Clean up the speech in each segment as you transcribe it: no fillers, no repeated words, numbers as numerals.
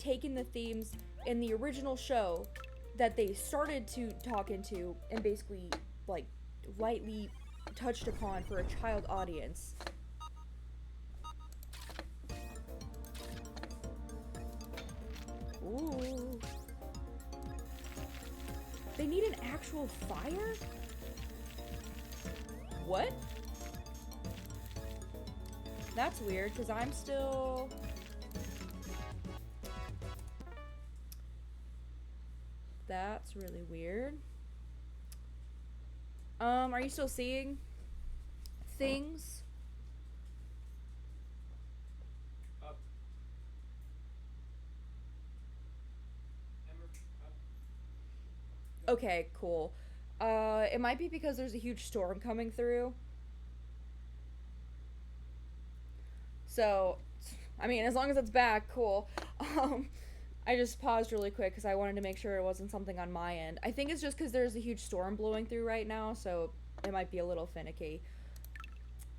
taken the themes in the original show that they started to talk into and basically like lightly touched upon for a child audience. Ooh. They need an actual fire? What? That's weird, because I'm still... That's really weird. Are you still seeing things? Up. Up. Okay, cool. It might be because there's a huge storm coming through. So, I mean, as long as it's back, cool. Um, I just paused really quick because I wanted to make sure it wasn't something on my end. I think it's just because there's a huge storm blowing through right now, so it might be a little finicky.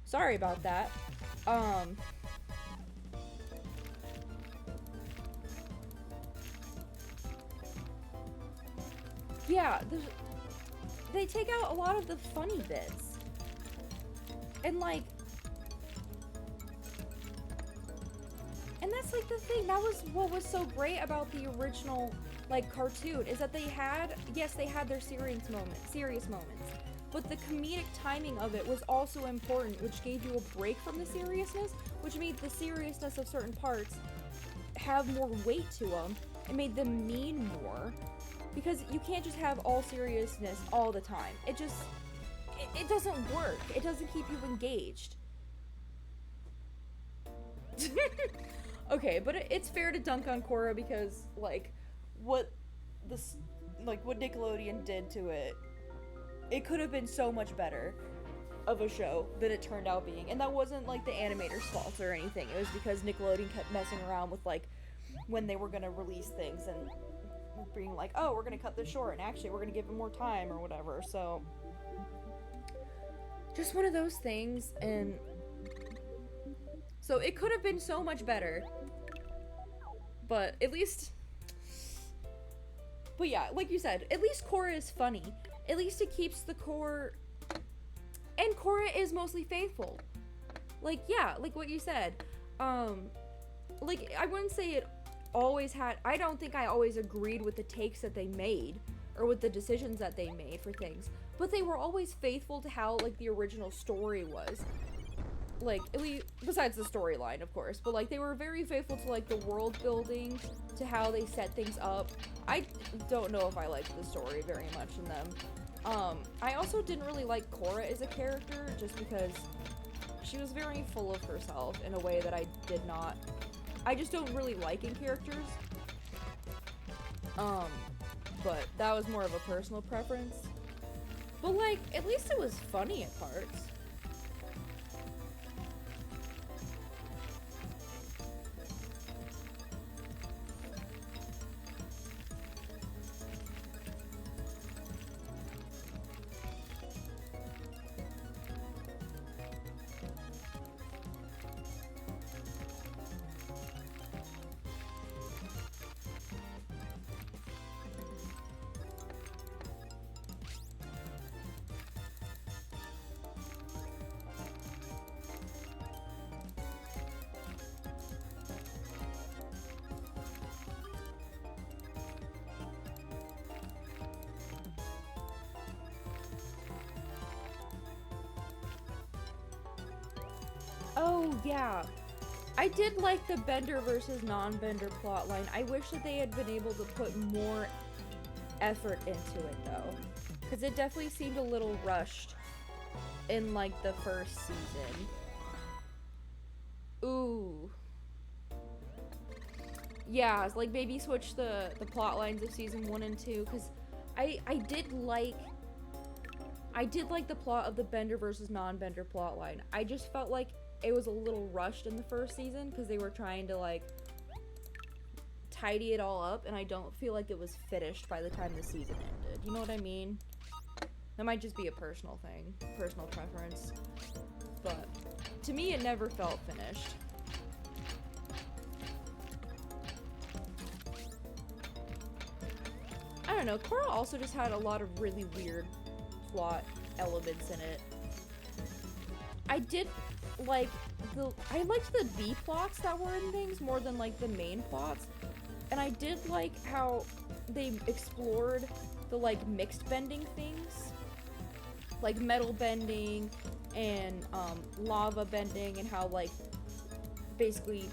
Sorry about that. Um, yeah, they take out a lot of the funny bits. And like, and that's like the thing, that was what was so great about the original like cartoon, is that they had, yes, they had their serious moments, but the comedic timing of it was also important, which gave you a break from the seriousness, which made the seriousness of certain parts have more weight to them and made them mean more, because you can't just have all seriousness all the time. It doesn't work. It doesn't keep you engaged. Okay, but it's fair to dunk on Korra because like what this like what Nickelodeon did to it, it could have been so much better of a show than it turned out being. And that wasn't like the animator's fault or anything. It was because Nickelodeon kept messing around with like when they were gonna release things and being like, oh, we're gonna cut this short and actually we're gonna give it more time or whatever. So just one of those things. And so it could have been so much better, but at least, but yeah, like you said, at least Korra is funny. At least it keeps the core, and Korra is mostly faithful. Like, yeah, like what you said. Like, I wouldn't say it always had, I don't think I always agreed with the takes that they made, or with the decisions that they made for things, but they were always faithful to how, like, the original story was. Like, at least, besides the storyline, of course, but like they were very faithful to like the world building, to how they set things up. I don't know if I liked the story very much in them. I also didn't really like Korra as a character, just because she was very full of herself in a way that I did not. I just don't really like in characters. But that was more of a personal preference. But like, at least it was funny at parts. Oh, yeah. I did like the Bender versus non-Bender plotline. I wish that they had been able to put more effort into it, though. Because it definitely seemed a little rushed in, like, the first season. Ooh. Yeah, it's like maybe switch the plot lines of season 1 and 2, because I did like the plot of the Bender versus non-Bender plotline. I just felt like it was a little rushed in the first season because they were trying to like tidy it all up, and I don't feel like it was finished by the time the season ended. You know what I mean? That might just be a personal thing, personal preference. But to me, it never felt finished. don't know, Korra also just had a lot of really weird plot elements in it. I did like I liked the B plots that were in things more than like the main plots. And I did like how they explored the like mixed bending things. Like metal bending and lava bending, and how like basically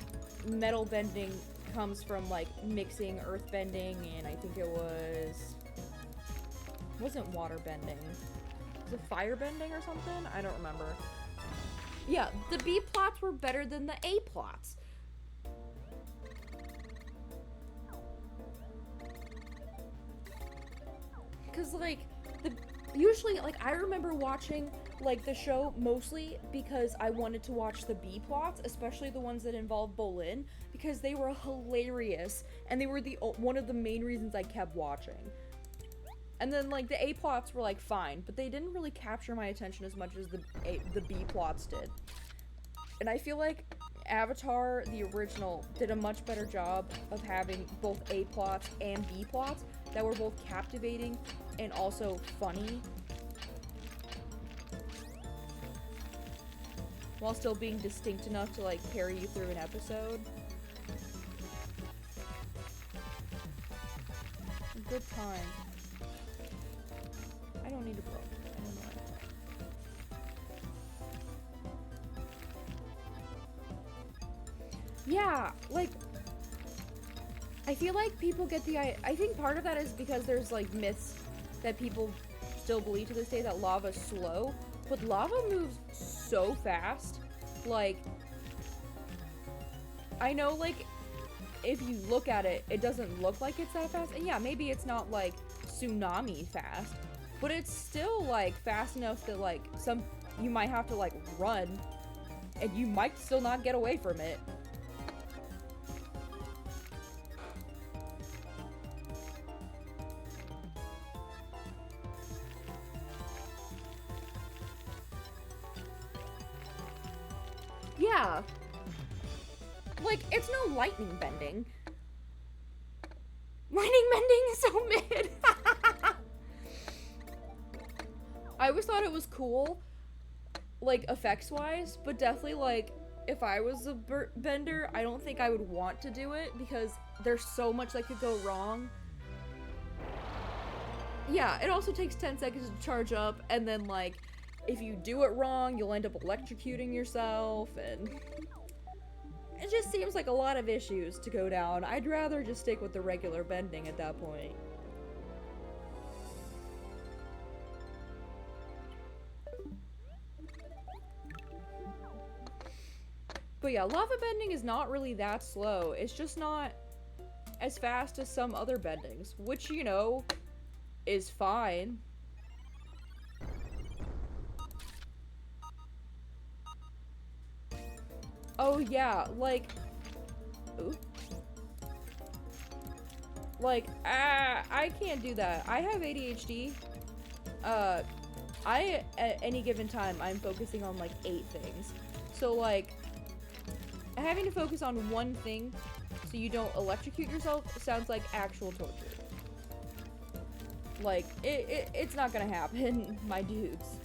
metal bending comes from like mixing earth bending, and I think it wasn't water bending. Was it fire bending or something? I don't remember. Yeah, the B plots were better than the A plots. Cause like usually like I remember watching like the show mostly because I wanted to watch the B plots, especially the ones that involved Bolin, because they were hilarious and they were one of the main reasons I kept watching. And then like the A plots were like fine, but they didn't really capture my attention as much as the B plots did. And I feel like Avatar, the original, did a much better job of having both A plots and B plots that were both captivating and also funny, while still being distinct enough to like carry you through an episode. A good time. I don't need a book. I don't know. Yeah, like I feel like people get I think part of that is because there's like myths that people still believe to this day that lava's slow, but lava moves so fast. Like, I know like if you look at it, it doesn't look like it's that fast, and yeah, maybe it's not like tsunami fast, but it's still like fast enough that like you might have to like run, and you might still not get away from it. Yeah. Like, it's no lightning bending. Lightning bending is so mid. I always thought it was cool, like, effects-wise, but definitely, like, if I was a bender, I don't think I would want to do it, because there's so much that could go wrong. Yeah, it also takes 10 seconds to charge up, and then, like, if you do it wrong, you'll end up electrocuting yourself, and it just seems like a lot of issues to go down. I'd rather just stick with the regular bending at that point. But yeah, lava bending is not really that slow. It's just not as fast as some other bendings, which, you know, is fine. Oh yeah, like, ooh. Like, I can't do that. I have ADHD. At any given time, I'm focusing on like 8 things. So like, having to focus on one thing so you don't electrocute yourself sounds like actual torture. Like, it's not gonna happen, my dudes.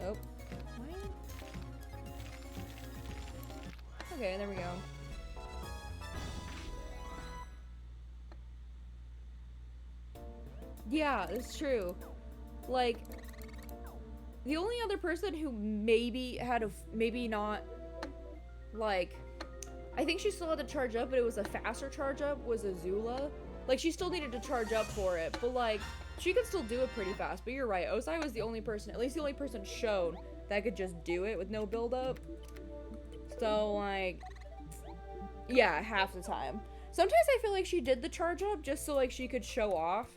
Oh. Okay, there we go. Yeah, it's true. Like, the only other person who maybe had maybe not, like, I think she still had to charge up, but it was a faster charge up, was Azula. Like, she still needed to charge up for it, but like, she could still do it pretty fast. But you're right, Ozai was the only person, at least the only person shown, that could just do it with no build up. So like, yeah, half the time. Sometimes I feel like she did the charge up just so like she could show off.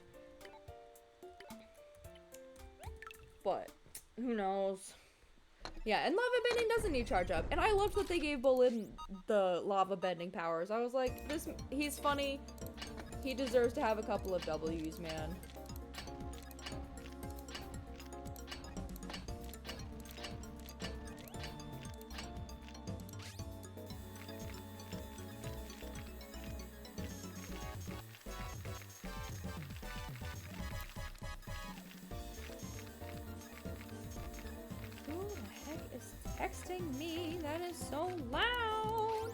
But who knows? Yeah, and lava bending doesn't need charge up. And I loved what they gave Bolin the lava bending powers. I was like, he's funny. He deserves to have a couple of W's, man. distracting me. That is so loud.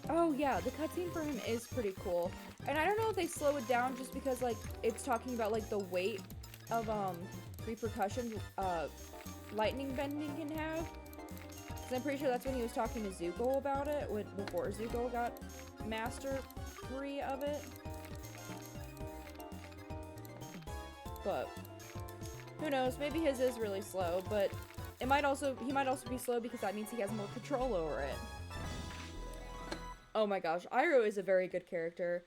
Oh yeah, the cutscene for him is pretty cool. And I don't know if they slow it down just because like it's talking about like the weight of repercussions lightning bending can have. Cause I'm pretty sure that's when he was talking to Zuko about it before Zuko got mastery of it. But who knows, maybe his is really slow, but he might also be slow because that means he has more control over it. Oh my gosh, Iroh is a very good character.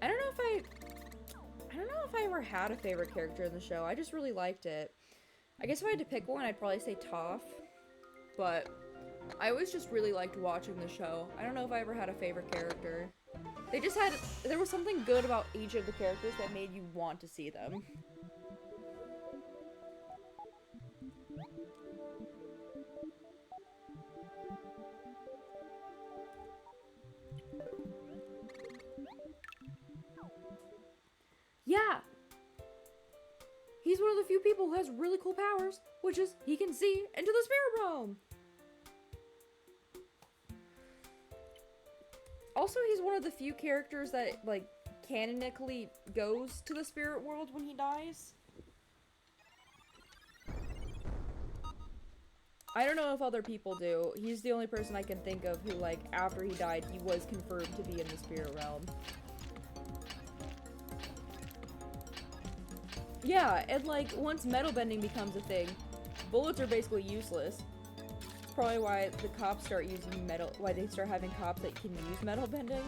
I don't know if I ever had a favorite character in the show. I just really liked it. I guess if I had to pick one, I'd probably say Toph. But I always just really liked watching the show. I don't know if I ever had a favorite character. There was something good about each of the characters that made you want to see them. Yeah! He's one of the few people who has really cool powers, which is he can see into the spirit realm! Also, he's one of the few characters that, like, canonically goes to the spirit world when he dies. I don't know if other people do. He's the only person I can think of who, like, after he died, he was confirmed to be in the spirit realm. Yeah, and like, once metal bending becomes a thing, bullets are basically useless. It's probably why the cops start using why they start having cops that can use metal bending.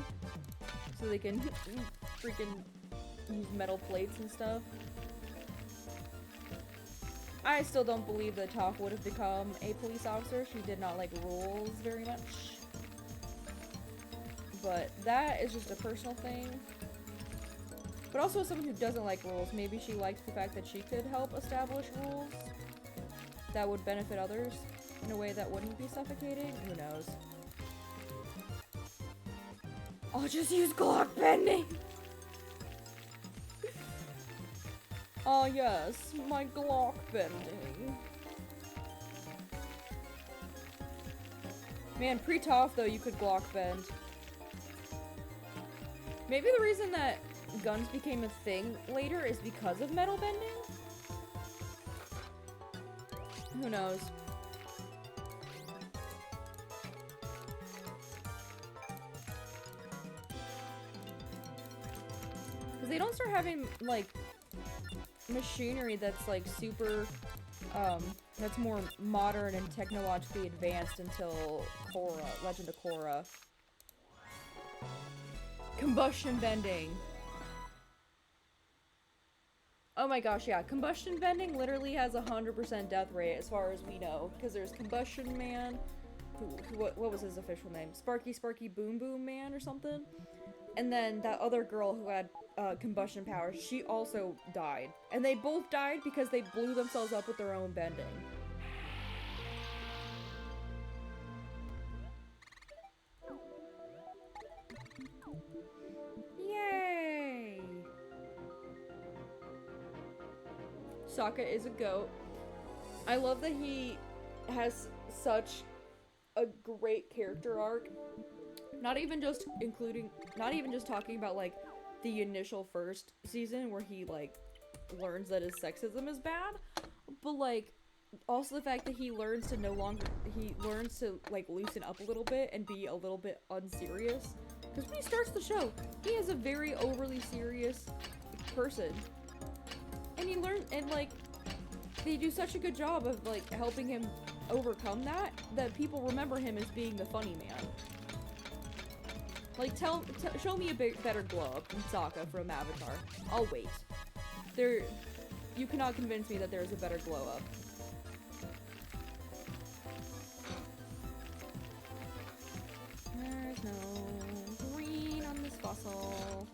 So they can freaking use metal plates and stuff. I still don't believe that Toph would have become a police officer. She did not like rules very much. But that is just a personal thing. But also as someone who doesn't like rules, maybe she liked the fact that she could help establish rules that would benefit others in a way that wouldn't be suffocating. Who knows? I'll just use Glock bending! Oh yes, my Glock bending. Man, pre-Toph though, you could Glock bend. Maybe the reason that guns became a thing later is because of metal bending? Who knows? Because they don't start having, like, machinery that's, like, super, that's more modern and technologically advanced until Korra, Legend of Korra. Combustion bending. Oh my gosh, yeah. Combustion bending literally has 100% death rate as far as we know. Because there's Combustion Man, what was his official name? Sparky Boom Boom Man or something? And then that other girl who had combustion powers, she also died. And they both died because they blew themselves up with their own bending. Yay! Sokka is a goat. I love that he has such a great character arc. Not even just talking about, like, the initial first season where he, like, learns that his sexism is bad, but, like, also the fact that he learns to like, loosen up a little bit and be a little bit unserious. Because when he starts the show, he is a very overly serious person. And and, like, they do such a good job of, like, helping him overcome that people remember him as being the funny man. Like, show me a better glow-up than Sokka from Avatar. I'll wait. You cannot convince me that there's a better glow-up. There's no green on this fossil.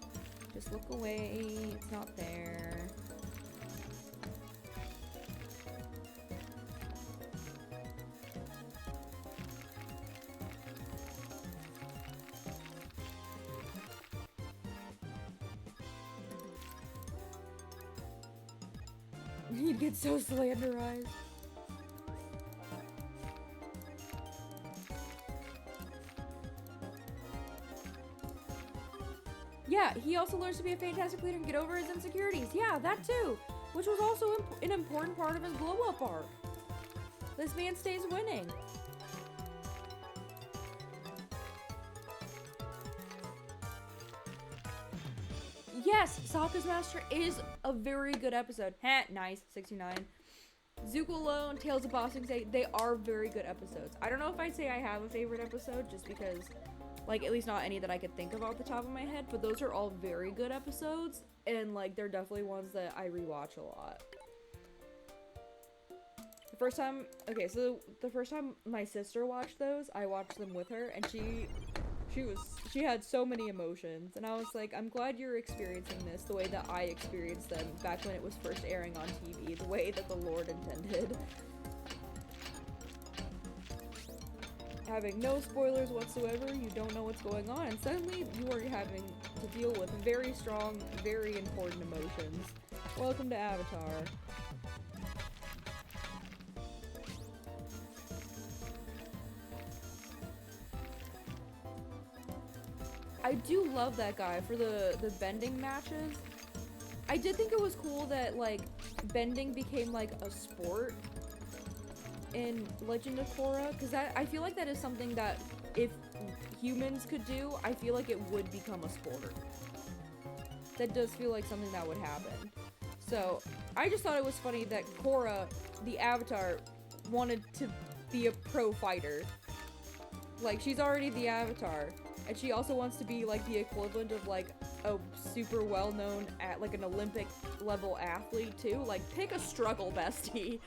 Just look away. It's not there. He'd get so slanderized. Yeah, he also learns to be a fantastic leader and get over his insecurities. Yeah, that too. Which was also an important part of his glow-up arc. This man stays winning. Yes, Sokka's Master is a very good episode. Heh, nice, 69. Zuko Alone, Tales of Bossing Day, they are very good episodes. I don't know if I'd say I have a favorite episode, just because, like, at least not any that I could think of off the top of my head, but those are all very good episodes, and, like, they're definitely ones that I rewatch a lot. The first time my sister watched those, I watched them with her, and she had so many emotions, and I was like, I'm glad you're experiencing this the way that I experienced them back when it was first airing on TV, the way that the Lord intended. Having no spoilers whatsoever, you don't know what's going on, and suddenly you are having to deal with very strong, very important emotions. Welcome to Avatar. I do love that guy for the bending matches. I did think it was cool that, like, bending became, like, a sport in Legend of Korra, because I feel like that is something that if humans could do, I feel like it would become a sport. That does feel like something that would happen. So, I just thought it was funny that Korra, the Avatar, wanted to be a pro fighter. Like, she's already the Avatar, and she also wants to be, like, the equivalent of, like, a super well-known, like, an Olympic-level athlete, too. Like, pick a struggle bestie.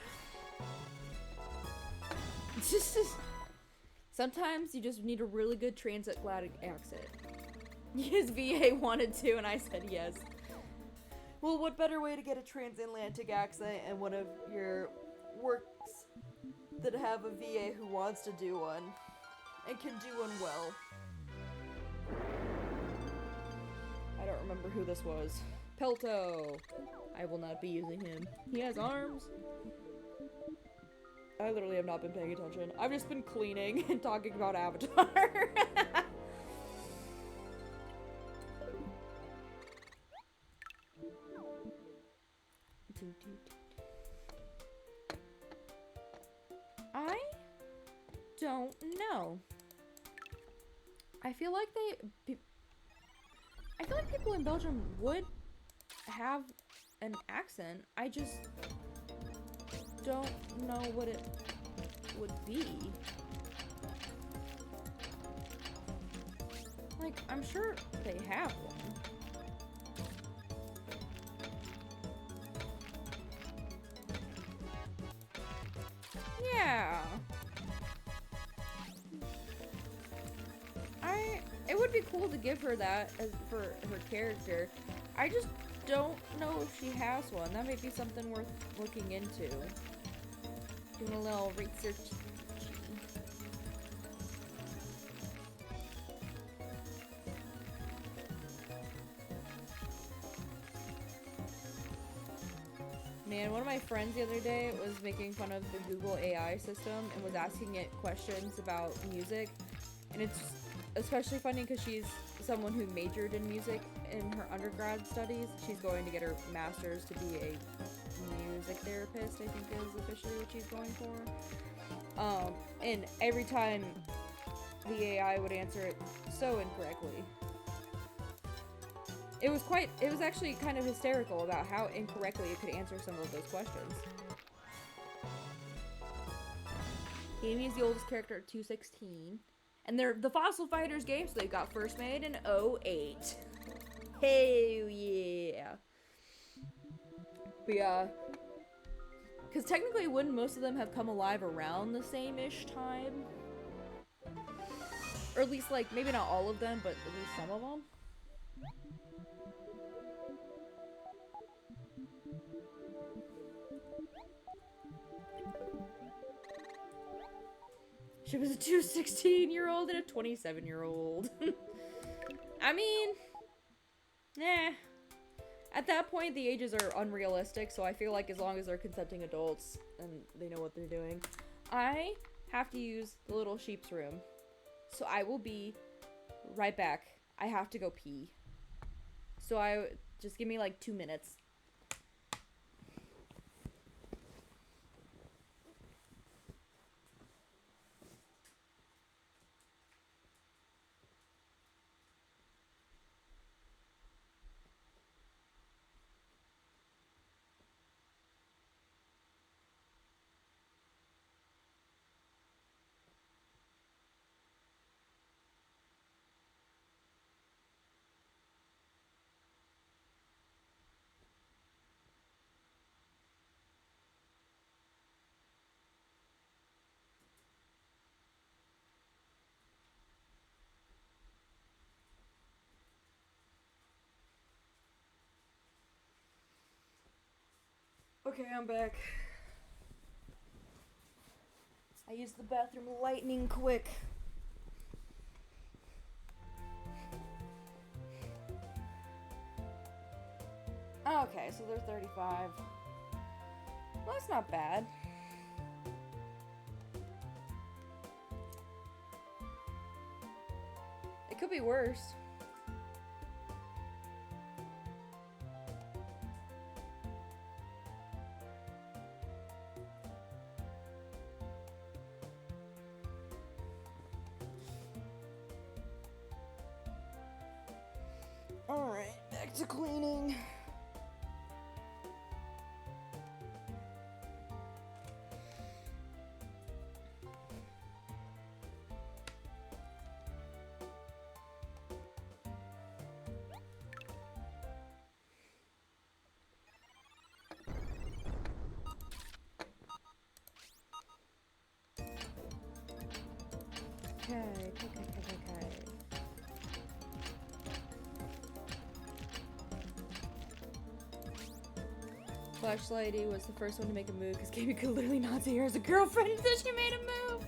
Sometimes you just need a really good transatlantic accent. His VA wanted to, and I said yes. Well, what better way to get a transatlantic accent and one of your works than have a VA who wants to do one and can do one well. I don't remember who this was. Pelto. I will not be using him. He has arms. I literally have not been paying attention. I've just been cleaning and talking about Avatar. I don't know. I feel like people in Belgium would have an accent. I just don't know what it would be. Like, I'm sure they have one. Yeah. It would be cool to give her that as for her character. I just don't know if she has one. That might be something worth looking into. Doing a little research. Man, one of my friends the other day was making fun of the Google AI system and was asking it questions about music. And it's especially funny because she's someone who majored in music in her undergrad studies. She's going to get her master's to be a music therapist, I think is officially what she's going for. And every time the AI would answer it so incorrectly. It was actually kind of hysterical about how incorrectly it could answer some of those questions. Amy is the oldest character at 216. And they're the Fossil Fighters game, so they got first made in 08. Hell yeah. But yeah. Because technically, wouldn't most of them have come alive around the same-ish time? Or at least, like, maybe not all of them, but at least some of them? She was a 216-year-old and a 27-year-old. I mean, At that point, the ages are unrealistic, so I feel like as long as they're consenting adults and they know what they're doing. I have to use the little sheep's room, so I will be right back. I have to go pee. So just give me like 2 minutes. Okay, I'm back. I used the bathroom lightning quick. Okay, so they're 35. Well, that's not bad. It could be worse. Alright, back to cleaning. Okay. Flashlighty was the first one to make a move because Gamey could literally not see her as a girlfriend until she made a move.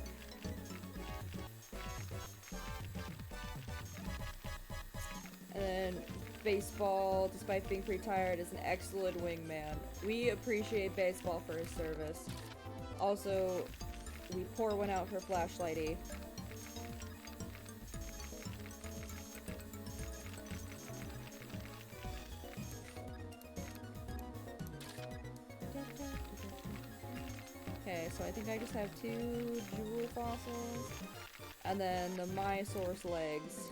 And then Baseball, despite being pretty tired, is an excellent wingman. We appreciate Baseball for his service. Also, we pour one out for Flashlighty. Okay, so I think I just have 2 jewel fossils, and then the Myosaurus legs.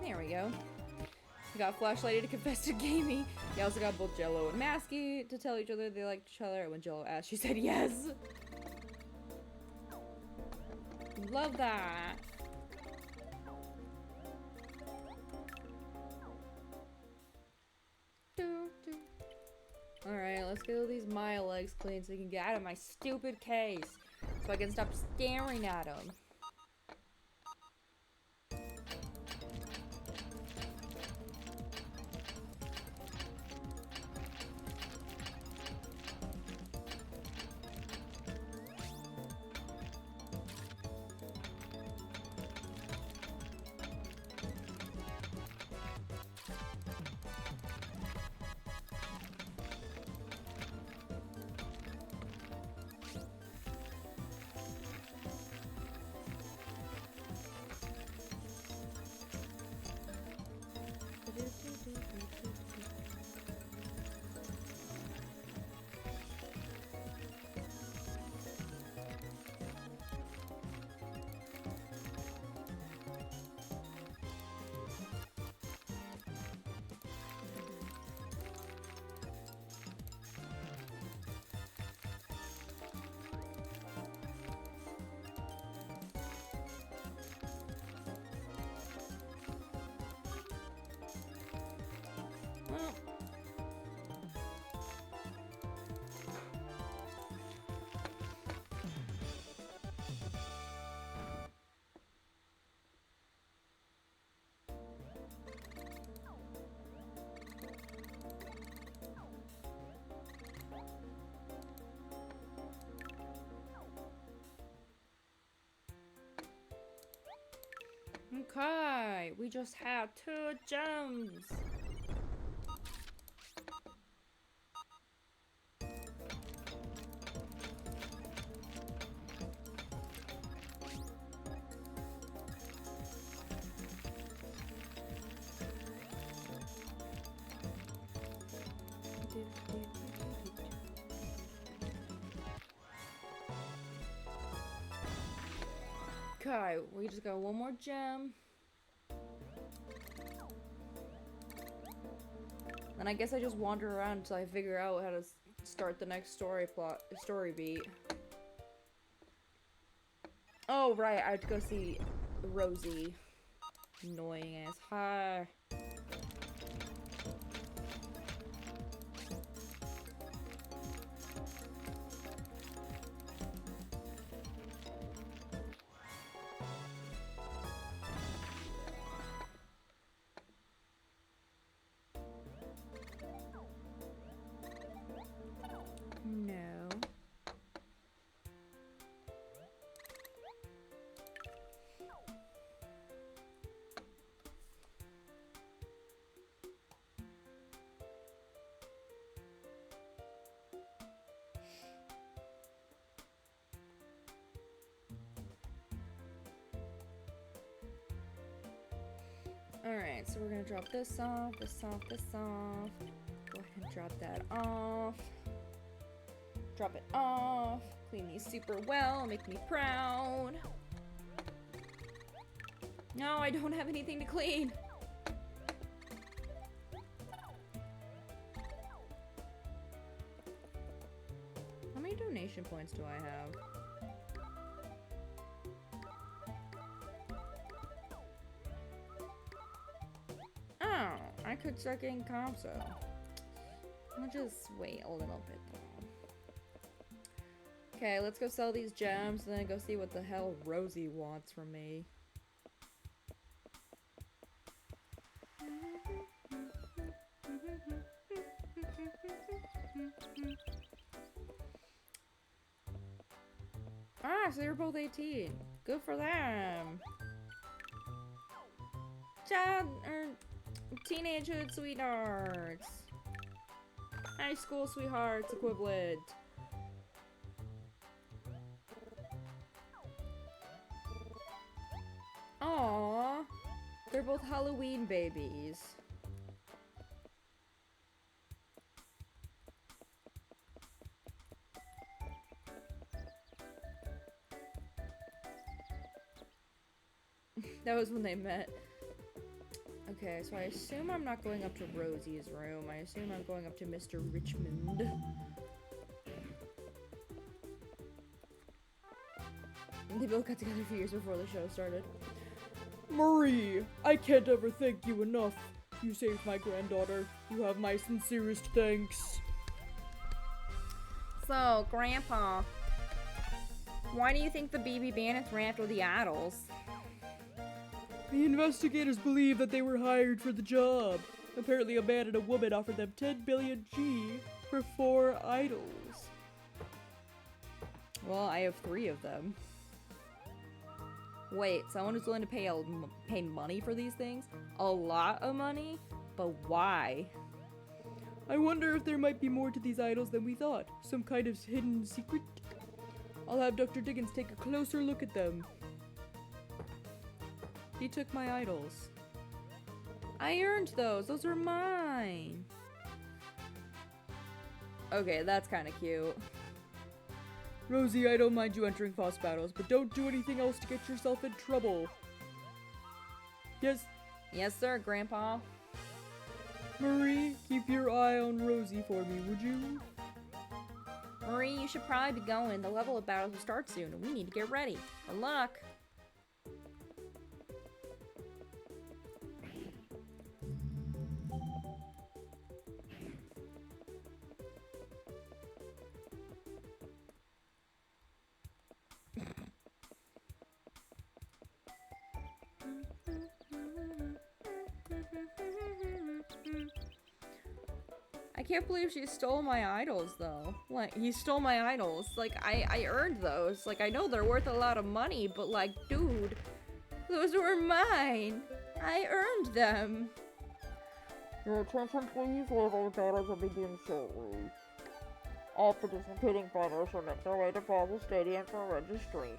There we go. We got Flashlighty to confess to Gamey. We also got both Jello and Masky to tell each other they liked each other, and when Jello asked, she said yes. Love that. Alright, let's get all these Maya legs clean so we can get out of my stupid case. So I can stop staring at them. Kai, we just had 2 gems. Okay, we just got 1 more gem. And I guess I just wander around until I figure out how to start the next story beat. Oh, right, I have to go see Rosie. Annoying ass. Hi. No. Alright, so we're gonna drop this off, this off, this off. Go ahead and drop that off. Drop it off. Clean these super well, make me proud. No, I don't have anything to clean. How many donation points do I have? Oh, I could start getting comps though. I'll just wait a little bit though. Okay, let's go sell these gems and then go see what the hell Rosie wants from me. Ah, so you're both 18. Good for them. Teenagehood sweethearts. High school sweethearts equivalent. Aww. They're both Halloween babies. That was when they met. Okay, so I assume I'm not going up to Rosie's room. I assume I'm going up to Mr. Richmond. They both got together a few years before the show started. Marie, I can't ever thank you enough. You saved my granddaughter. You have my sincerest thanks. So, Grandpa, why do you think the BB Bandits ran after the idols? The investigators believe that they were hired for the job. Apparently a man and a woman offered them 10 billion G for 4 idols. Well, I have 3 of them. Wait, someone is willing to pay money for these things? A lot of money? But why? I wonder if there might be more to these idols than we thought. Some kind of hidden secret? I'll have Dr. Diggins take a closer look at them. He took my idols. I earned those. Those are mine. Okay, that's kind of cute. Rosie, I don't mind you entering boss battles, but don't do anything else to get yourself in trouble. Yes? Yes, sir, Grandpa. Marie, keep your eye on Rosie for me, would you? Marie, you should probably be going. The level of battles will start soon, and we need to get ready. Good luck. I can't believe she stole my idols, though. Like, he stole my idols. Like, I earned those. Like, I know they're worth a lot of money, but like, dude, Those were mine. I earned them. Your attention please, level battles will begin shortly. All participating fighters will make their way to Paul Stadium for registration.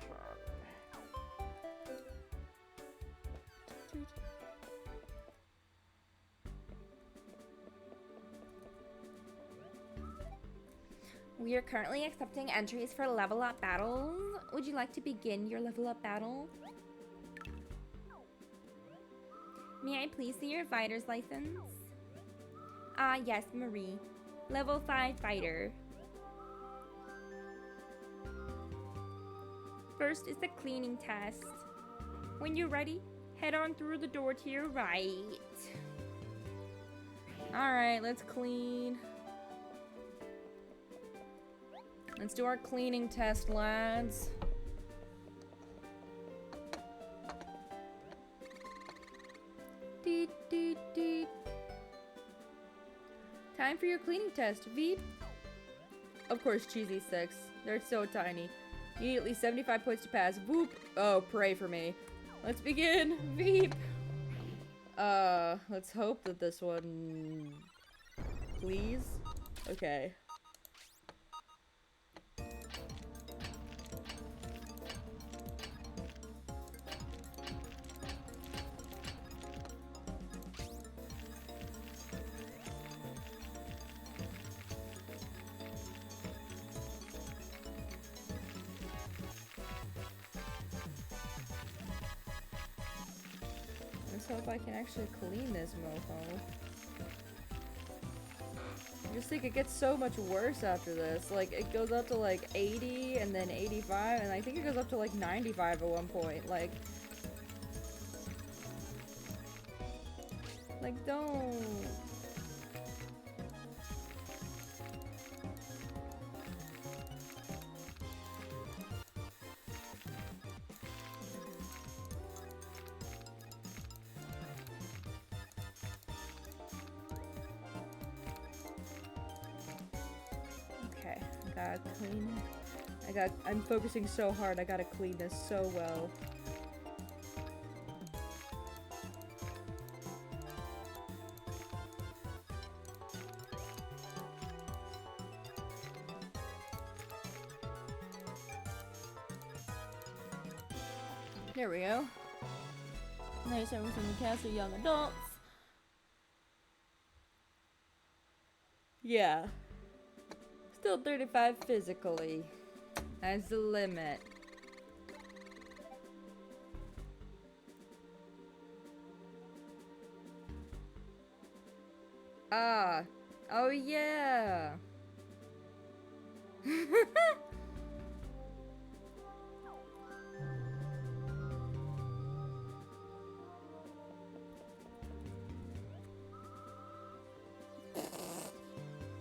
We are currently accepting entries for level up battles. Would you like to begin your level up battle? May I please see your fighter's license? Ah, yes, Marie. Level 5 fighter. First is the cleaning test. When you're ready, head on through the door to your right. Alright, let's clean. Let's do our cleaning test, lads. Deet, deet, deet. Time for your cleaning test, Veep. Of course, Cheesy 6. They're so tiny. You need at least 75 points to pass. Boop. Oh, pray for me. Let's begin. Veep. Let's hope that this one... Please? Okay. Let's hope I can actually clean this mofo. I just think it gets so much worse after this. Like, it goes up to like 80 and then 85, and I think it goes up to like 95 at one point. Like, don't. Okay, I gotta clean. I'm focusing so hard, I gotta clean this so well. There we go. Nice everything from the cast of young adults. Yeah. Still 35 physically. That's the limit. Ah. Oh yeah.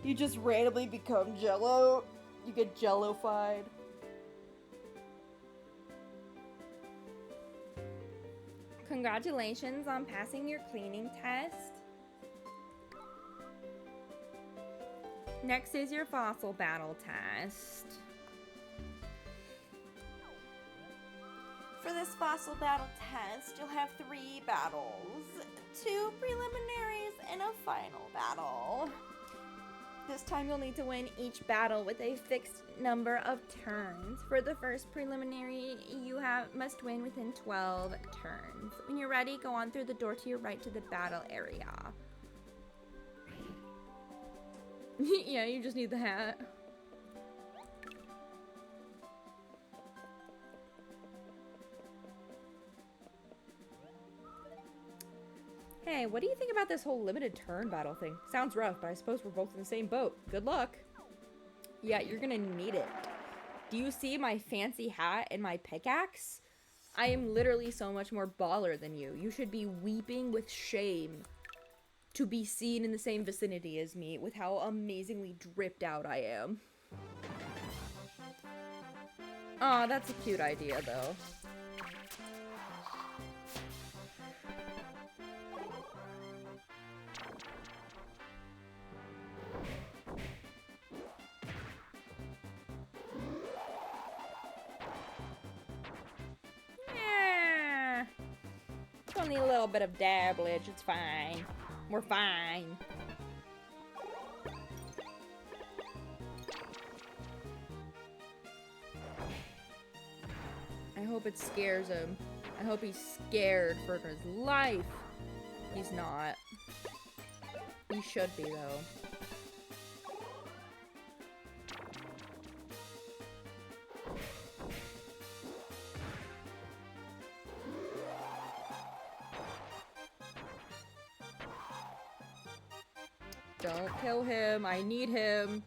You just randomly become Jello. You get Jello-fied. Congratulations on passing your cleaning test. Next is your fossil battle test. For this fossil battle test, you'll have 3 battles, 2 preliminaries, and a final battle. This time you'll need to win each battle with a fixed number of turns. For the first preliminary, you must win within 12 turns. When you're ready, go on through the door to your right to the battle area. Yeah, you just need the hat. Hey, what do you think about this whole limited turn battle thing? Sounds rough, but I suppose we're both in the same boat. Good luck. Yeah, you're gonna need it. Do you see my fancy hat and my pickaxe? I am literally so much more baller than you. You should be weeping with shame to be seen in the same vicinity as me with how amazingly dripped out I am. Aw, that's a cute idea, though. only a little bit of damage. It's fine. We're fine. I hope it scares him. I hope he's scared for his life. He's not. He should be, though. Don't kill him. I need him.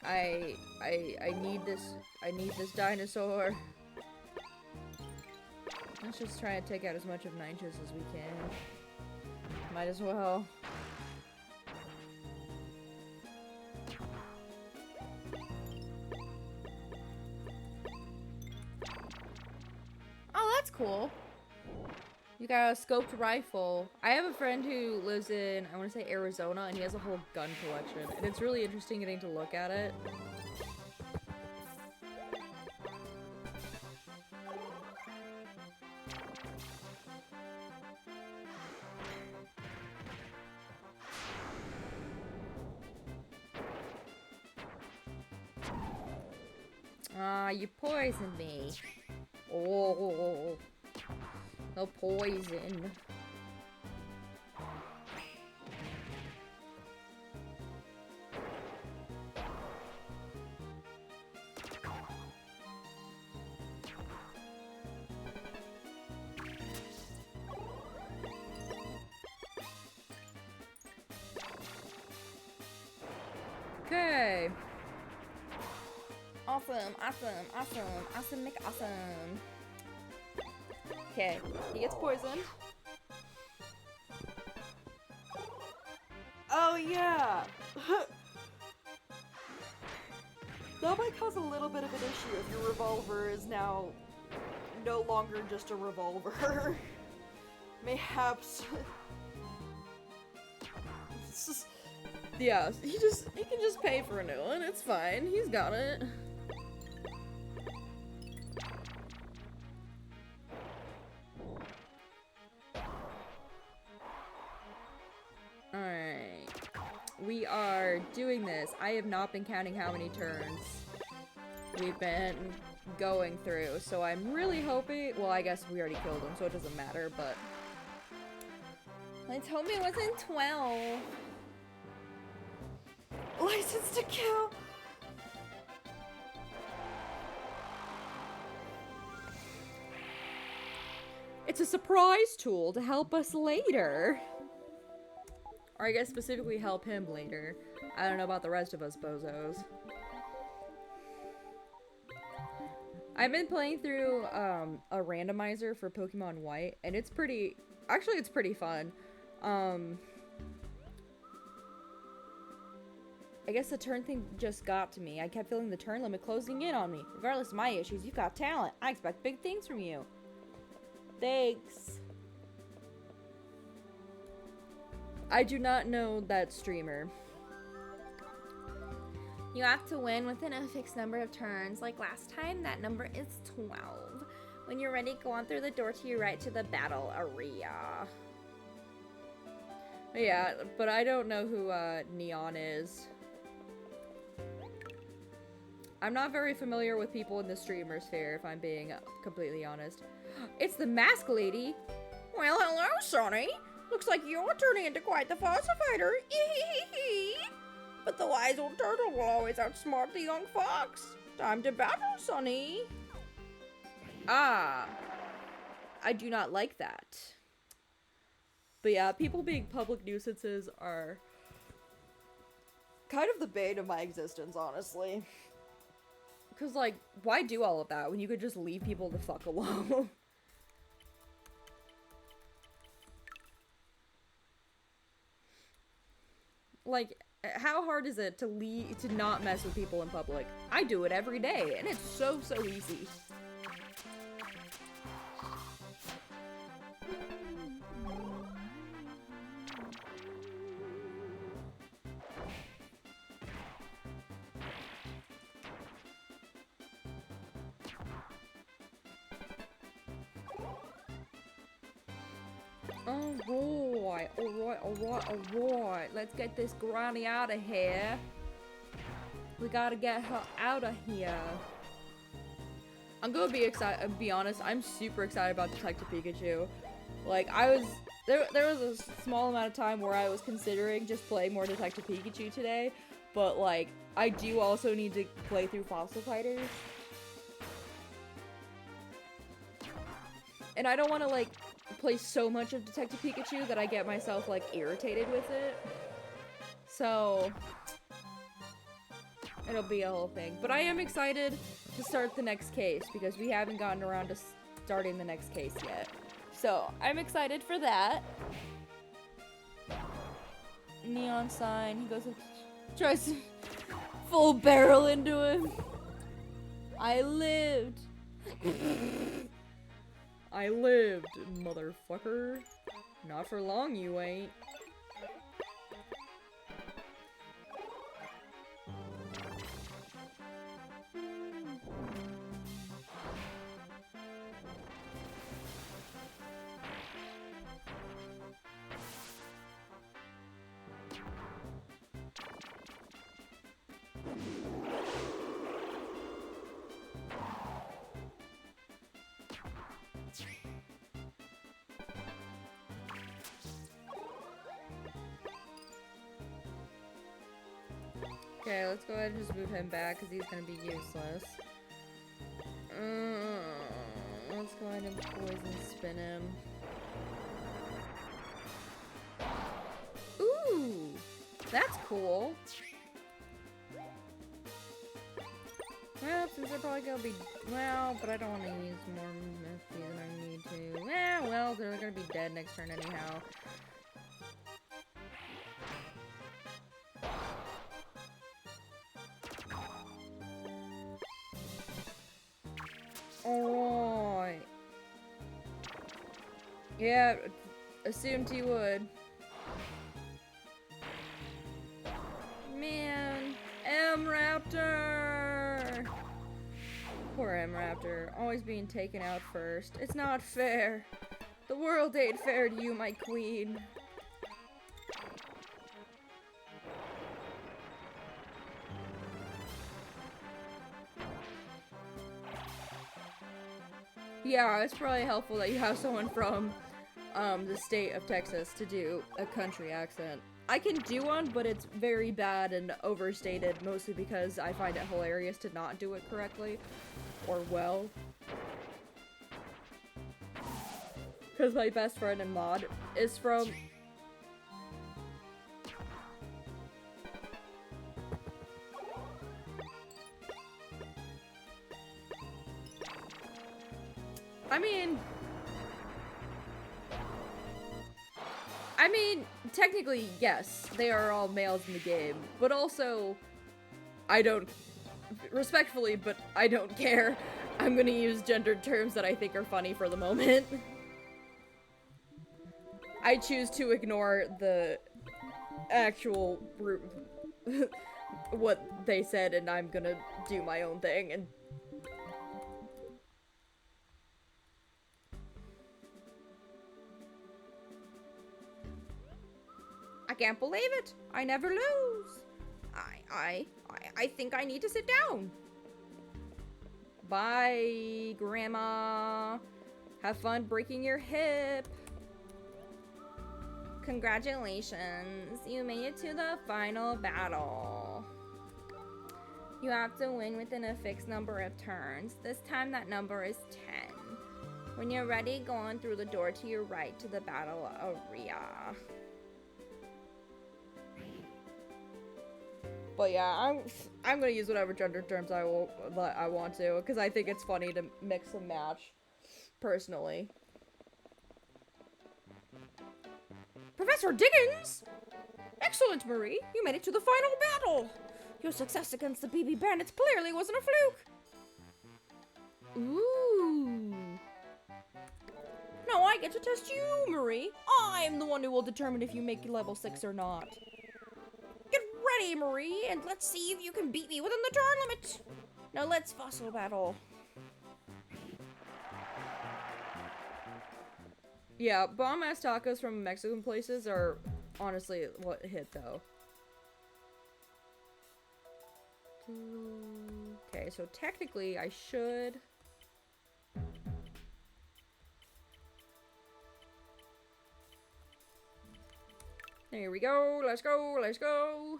I need this dinosaur. Let's just try and take out as much of Ninjas as we can. Might as well. Oh, that's cool. You got a scoped rifle. I have a friend who lives in, I want to say Arizona, and he has a whole gun collection. And it's really interesting getting to look at it. Ah, you poisoned me. Oh, no poison. Okay. Awesome, Nick, awesome. Okay, he gets poisoned. Oh yeah! That might cause a little bit of an issue if your revolver is now no longer just a revolver. Mayhaps. It's just, yeah, he can just pay for a new one, it's fine, he's got it. Alright. We are doing this. I have not been counting how many turns we've been going through, so I'm really hoping— well, I guess we already killed him, so it doesn't matter, but let's hope it wasn't 12. License to kill! It's a surprise tool to help us later. Or I guess specifically help him later. I don't know about the rest of us bozos. I've been playing through a randomizer for Pokemon White, and it's pretty— actually it's pretty fun. I guess the turn thing just got to me. I kept feeling the turn limit closing in on me. Regardless of my issues, you've got talent. I expect big things from you. Thanks. I do not know that streamer. You have to win within a fixed number of turns. Like last time, that number is 12. When you're ready, go on through the door to your right to the battle area. Yeah, but I don't know who Neon is. I'm not very familiar with people in the streamer sphere, if I'm being completely honest. It's the mask lady. Well, hello, Sonny. Looks like you're turning into quite the falsifighter. But the wise old turtle will always outsmart the young fox. Time to battle, Sonny. Ah. I do not like that. But yeah, people being public nuisances are kind of the bane of my existence, honestly. Because, like, why do all of that when you could just leave people the fuck alone? Like, how hard is it to not mess with people in public? I do it every day, and it's so easy. Alright, alright. Let's get this granny out of here. We gotta get her out of here. I'm gonna be honest, I'm super excited about Detective Pikachu. Like, there was a small amount of time where I was considering just playing more Detective Pikachu today, but like, I do also need to play through Fossil Fighters. And I don't want to like play so much of Detective Pikachu that I get myself like irritated with it. So it'll be a whole thing. But I am excited to start the next case because we haven't gotten around to starting the next case yet. So I'm excited for that. Neon sign. He goes and tries to full barrel into him. I lived. I lived, motherfucker. Not for long, you ain't. Okay, let's go ahead and just move him back because he's gonna be useless. Let's go ahead and poison spin him. Ooh, that's cool. Well, since they're probably gonna be, well, but I don't want to use more Misty than I need to. Yeah, well, they're gonna be dead next turn anyhow. Alright. Yeah, assumed he would. Man, M-Raptor! Poor M-Raptor, always being taken out first. It's not fair. The world ain't fair to you, my queen. Yeah, it's probably helpful that you have someone from the state of Texas to do a country accent. I can do one, but it's very bad and overstated, mostly because I find it hilarious to not do it correctly or well. Because my best friend and mod is from... I mean, technically, yes, they are all males in the game, but also, I don't, respectfully, but I don't care. I'm gonna use gendered terms that I think are funny for the moment. I choose to ignore the actual what they said, and I'm gonna do my own thing, and I can't believe it. I never lose. I think I need to sit down. Bye, Grandma. Have fun breaking your hip. Congratulations. You made it to the final battle. You have to win within a fixed number of turns. This time that number is 10. When you're ready, go on through the door to your right to the battle area. But yeah, I'm gonna use whatever gender terms I want to, because I think it's funny to mix and match, personally. Professor Diggins! Excellent, Marie! You made it to the final battle! Your success against the BB Bandits clearly wasn't a fluke! Ooh! Now I get to test you, Marie! I'm the one who will determine if you make level 6 or not. Ready, Marie, and let's see if you can beat me within the turn limit. Now let's fossil battle. Yeah, bomb-ass tacos from Mexican places are honestly what hit, though. Okay, so technically I should... There we go, let's go, let's go!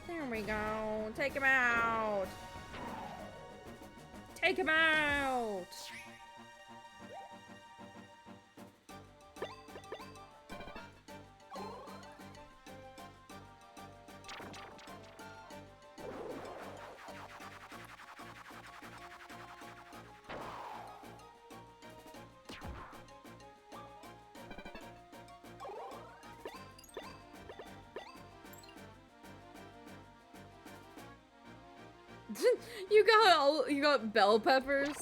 There we go. Take him out. Take him out. You got bell peppers.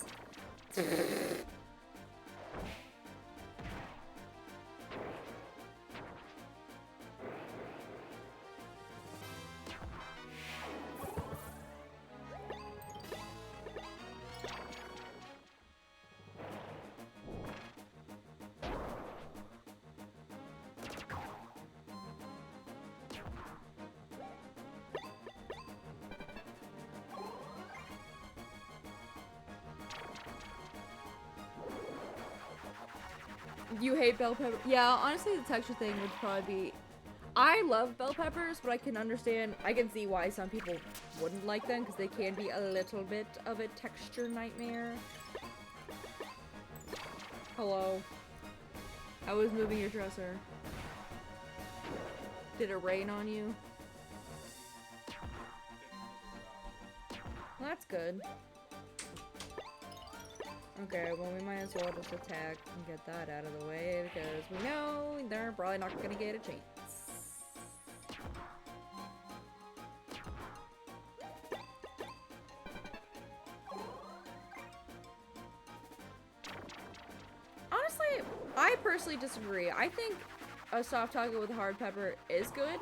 You hate bell pepper? Yeah, honestly, the texture thing would probably be... I love bell peppers, but I can understand... I can see why some people wouldn't like them, because they can be a little bit of a texture nightmare. Hello. How was moving your dresser? Did it rain on you? Well, that's good. Okay, well we might as well just attack and get that out of the way because we know they're probably not gonna get a chance. Honestly, I personally disagree. I think a soft taco with hard pepper is good,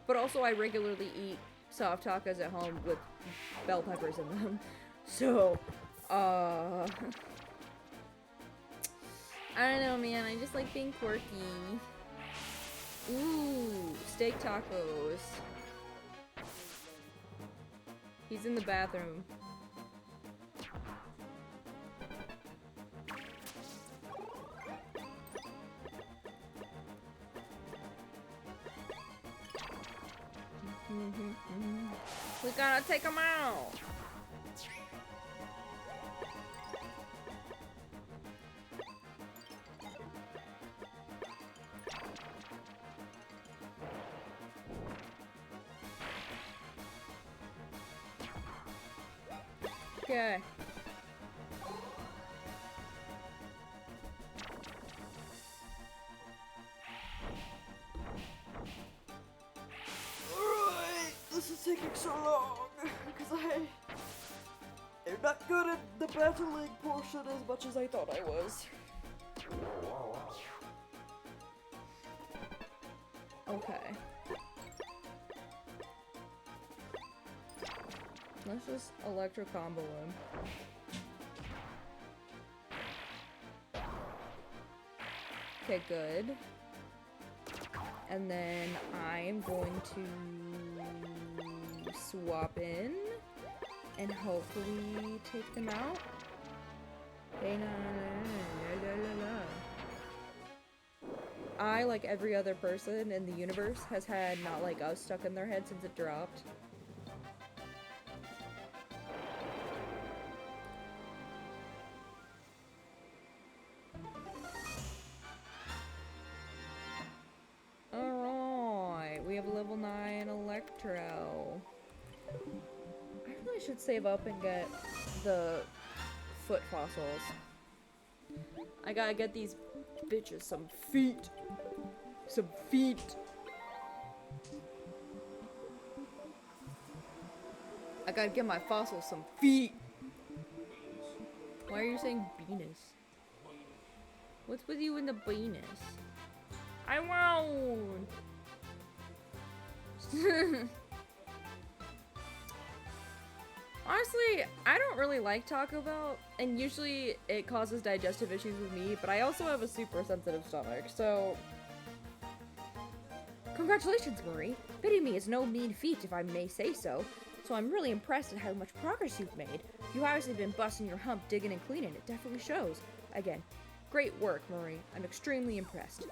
but also I regularly eat soft tacos at home with bell peppers in them. So, I don't know, man. I just like being quirky. Ooh, steak tacos. He's in the bathroom. We gotta take him out. Okay. Alright, this is taking so long because I'm not good at the battling portion as much as I thought I was. Okay. Let's just electro combo him. Okay, good. And then I'm going to swap in and hopefully take them out. I, like every other person in the universe, has had not like us stuck in their head since it dropped. Level 9 Electro. I really should save up and get the foot fossils. I gotta get these bitches some feet. Some feet. I gotta get my fossils some feet. Why are you saying penis? What's with you in the penis? I won't. Honestly, I don't really like Taco Bell, and usually it causes digestive issues with me, but I also have a super sensitive stomach, so... Congratulations, Marie. Beating me is no mean feat, if I may say so. So I'm really impressed at how much progress you've made. You've obviously been busting your hump, digging and cleaning. It definitely shows. Again, great work, Marie. I'm extremely impressed.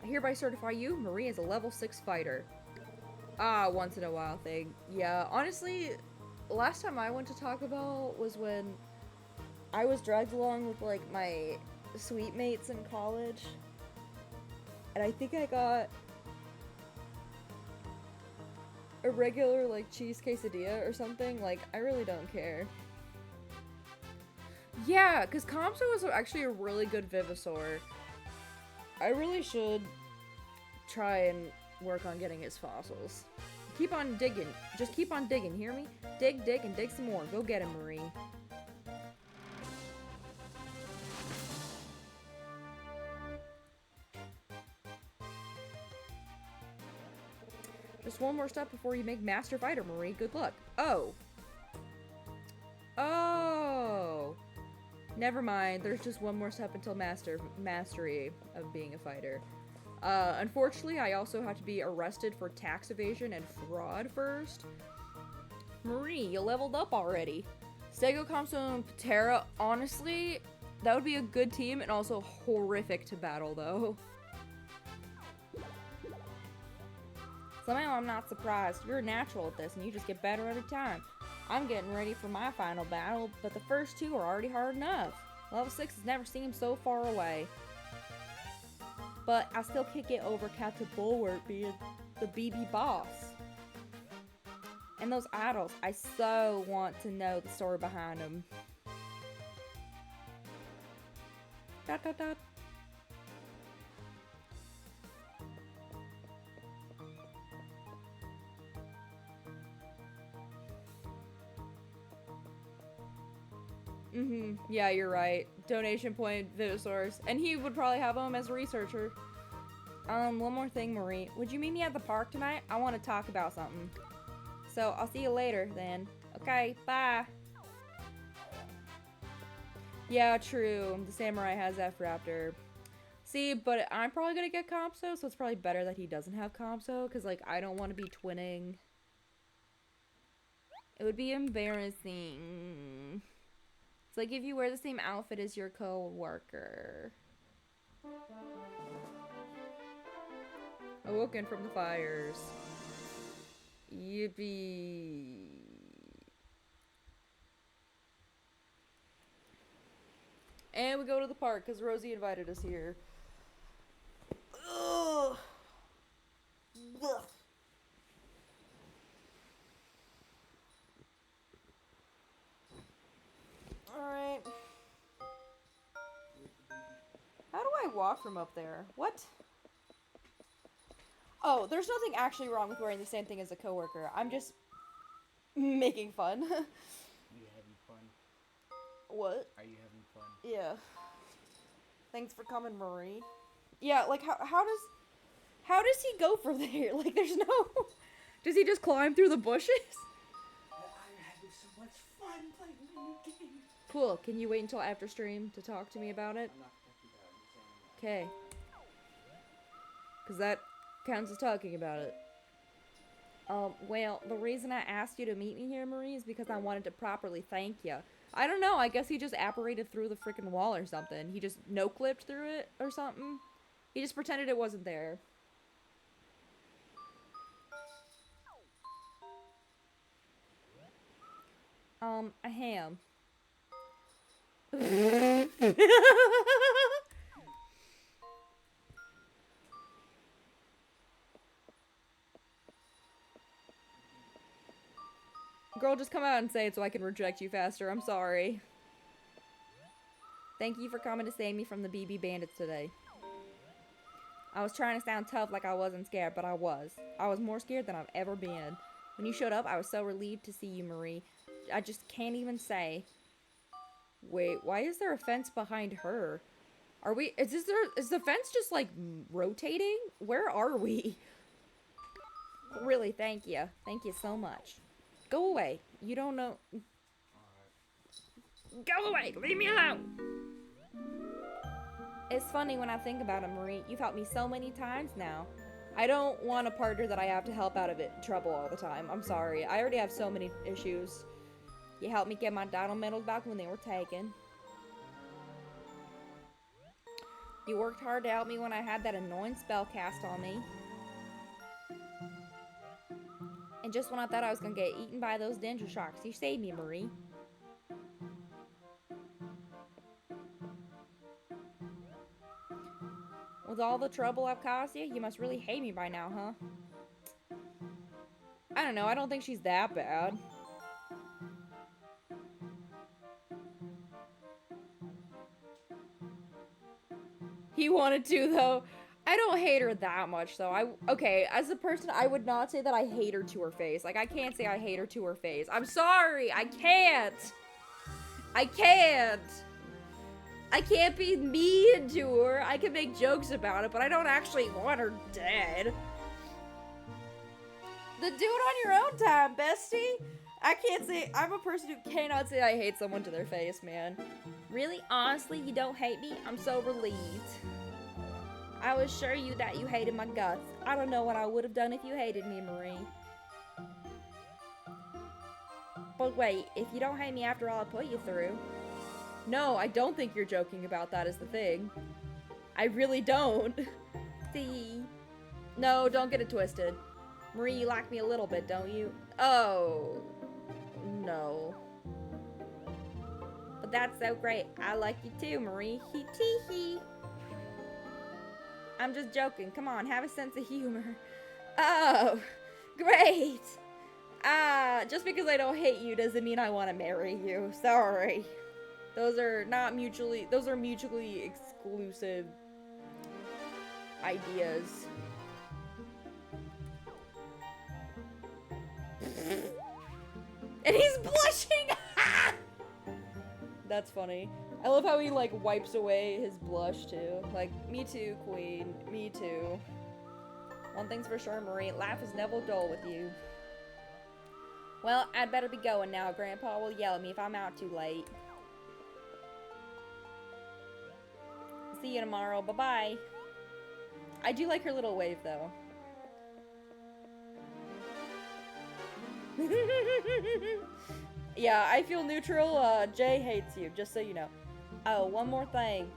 I hereby certify you, Marie, as a level 6 fighter. Ah, once in a while thing. Yeah, honestly, last time I went to Taco Bell was when I was dragged along with, like, my suite mates in college. And I think I got a regular, like, cheese quesadilla or something. Like, I really don't care. Yeah, because Kamsa was actually a really good Vivasaur. I really should try and work on getting his fossils. Keep on digging. Just keep on digging, hear me? Dig, dig, and dig some more. Go get him, Marie. Just one more step before you make Master Fighter, Marie. Good luck. Oh. Oh. Never mind. There's just one more step until mastery of being a fighter. Unfortunately, I also have to be arrested for tax evasion and fraud first. Marie, you leveled up already. Stego, Kamsa, and Patera, honestly, that would be a good team and also horrific to battle, though. Somehow I'm not surprised. You're a natural at this and you just get better every time. I'm getting ready for my final battle, but the first two are already hard enough. Level 6 has never seemed so far away. But I still can't get over Captain Bulwark being the BB boss. And those idols, I so want to know the story behind them. Dot dot dot. Yeah, you're right. Donation point Vivasaurs. And he would probably have them as a researcher. One more thing, Marie. Would you meet me at the park tonight? I want to talk about something. So, I'll see you later, then. Okay, bye. Yeah, true. The samurai has F-Raptor. See, but I'm probably gonna get Compso, so it's probably better that he doesn't have Compso, because, like, I don't want to be twinning. It would be embarrassing. It's like if you wear the same outfit as your co-worker. Awoken from the fires. Yippee. And we go to the park because Rosie invited us here. Ugh. Ugh. Alright. How do I walk from up there? What? Oh, there's nothing actually wrong with wearing the same thing as a coworker. I'm just making fun. Are you having fun? What? Are you having fun? Yeah. Thanks for coming, Marie. Yeah, like how does he go from there? Like there's no does he just climb through the bushes? I'm having so much fun playing the new game. Cool. Can you wait until after stream to talk to me about it? I'm not talking about it. Okay. Cause that counts as talking about it. Well, the reason I asked you to meet me here, Marie, is because I wanted to properly thank you. I don't know, I guess he just apparated through the freaking wall or something. He just no-clipped through it or something. He just pretended it wasn't there. A ham. Girl, just come out and say it so I can reject you faster. I'm sorry. Thank you for coming to save me from the BB bandits today. I was trying to sound tough like I wasn't scared, but I was. I was more scared than I've ever been. When you showed up, I was so relieved to see you, Marie. I just can't even say. Wait, why is there a fence behind her? Are we, is the fence just like rotating? Where are we? Really, thank you. Thank you so much. Go away. You don't know. Go away. Leave me alone. It's funny when I think about it, Marie. You've helped me so many times now. I don't want a partner that I have to help out of trouble all the time. I'm sorry. I already have so many issues. You helped me get my dino medals back when they were taken. You worked hard to help me when I had that annoying spell cast on me. And just when I thought I was gonna get eaten by those danger sharks, you saved me, Marie. With all the trouble I've caused you, you must really hate me by now, huh? I don't know, I don't think she's that bad. He wanted to, though. I don't hate her that much, though. Okay, as a person, I would not say that I hate her to her face. Like, I can't say I hate her to her face. I'm sorry, I can't. I can't. I can't be mean to her. I can make jokes about it, but I don't actually want her dead. Then do it on your own time, bestie. I can't say, I'm a person who cannot say I hate someone to their face, man. Really? Honestly, you don't hate me? I'm so relieved. I was sure that you hated my guts. I don't know what I would have done if you hated me, Marie. But wait, if you don't hate me after all I put you through. No, I don't think you're joking about that is the thing. I really don't. See? No, don't get it twisted. Marie, you like me a little bit, don't you? Oh. No. But that's so great. I like you too, Marie. Hee tee hee. I'm just joking. Come on, have a sense of humor. Oh, great. Just because I don't hate you doesn't mean I want to marry you. Sorry. Those are mutually exclusive ideas. And he's blushing! That's funny. I love how he, like, wipes away his blush, too. Like, me too, queen. Me too. One thing's for sure, Marie. Life is never dull with you. Well, I'd better be going now. Grandpa will yell at me if I'm out too late. See you tomorrow. Bye-bye. I do like her little wave, though. Yeah, I feel neutral. Jay hates you, just so you know. Oh, one more thing.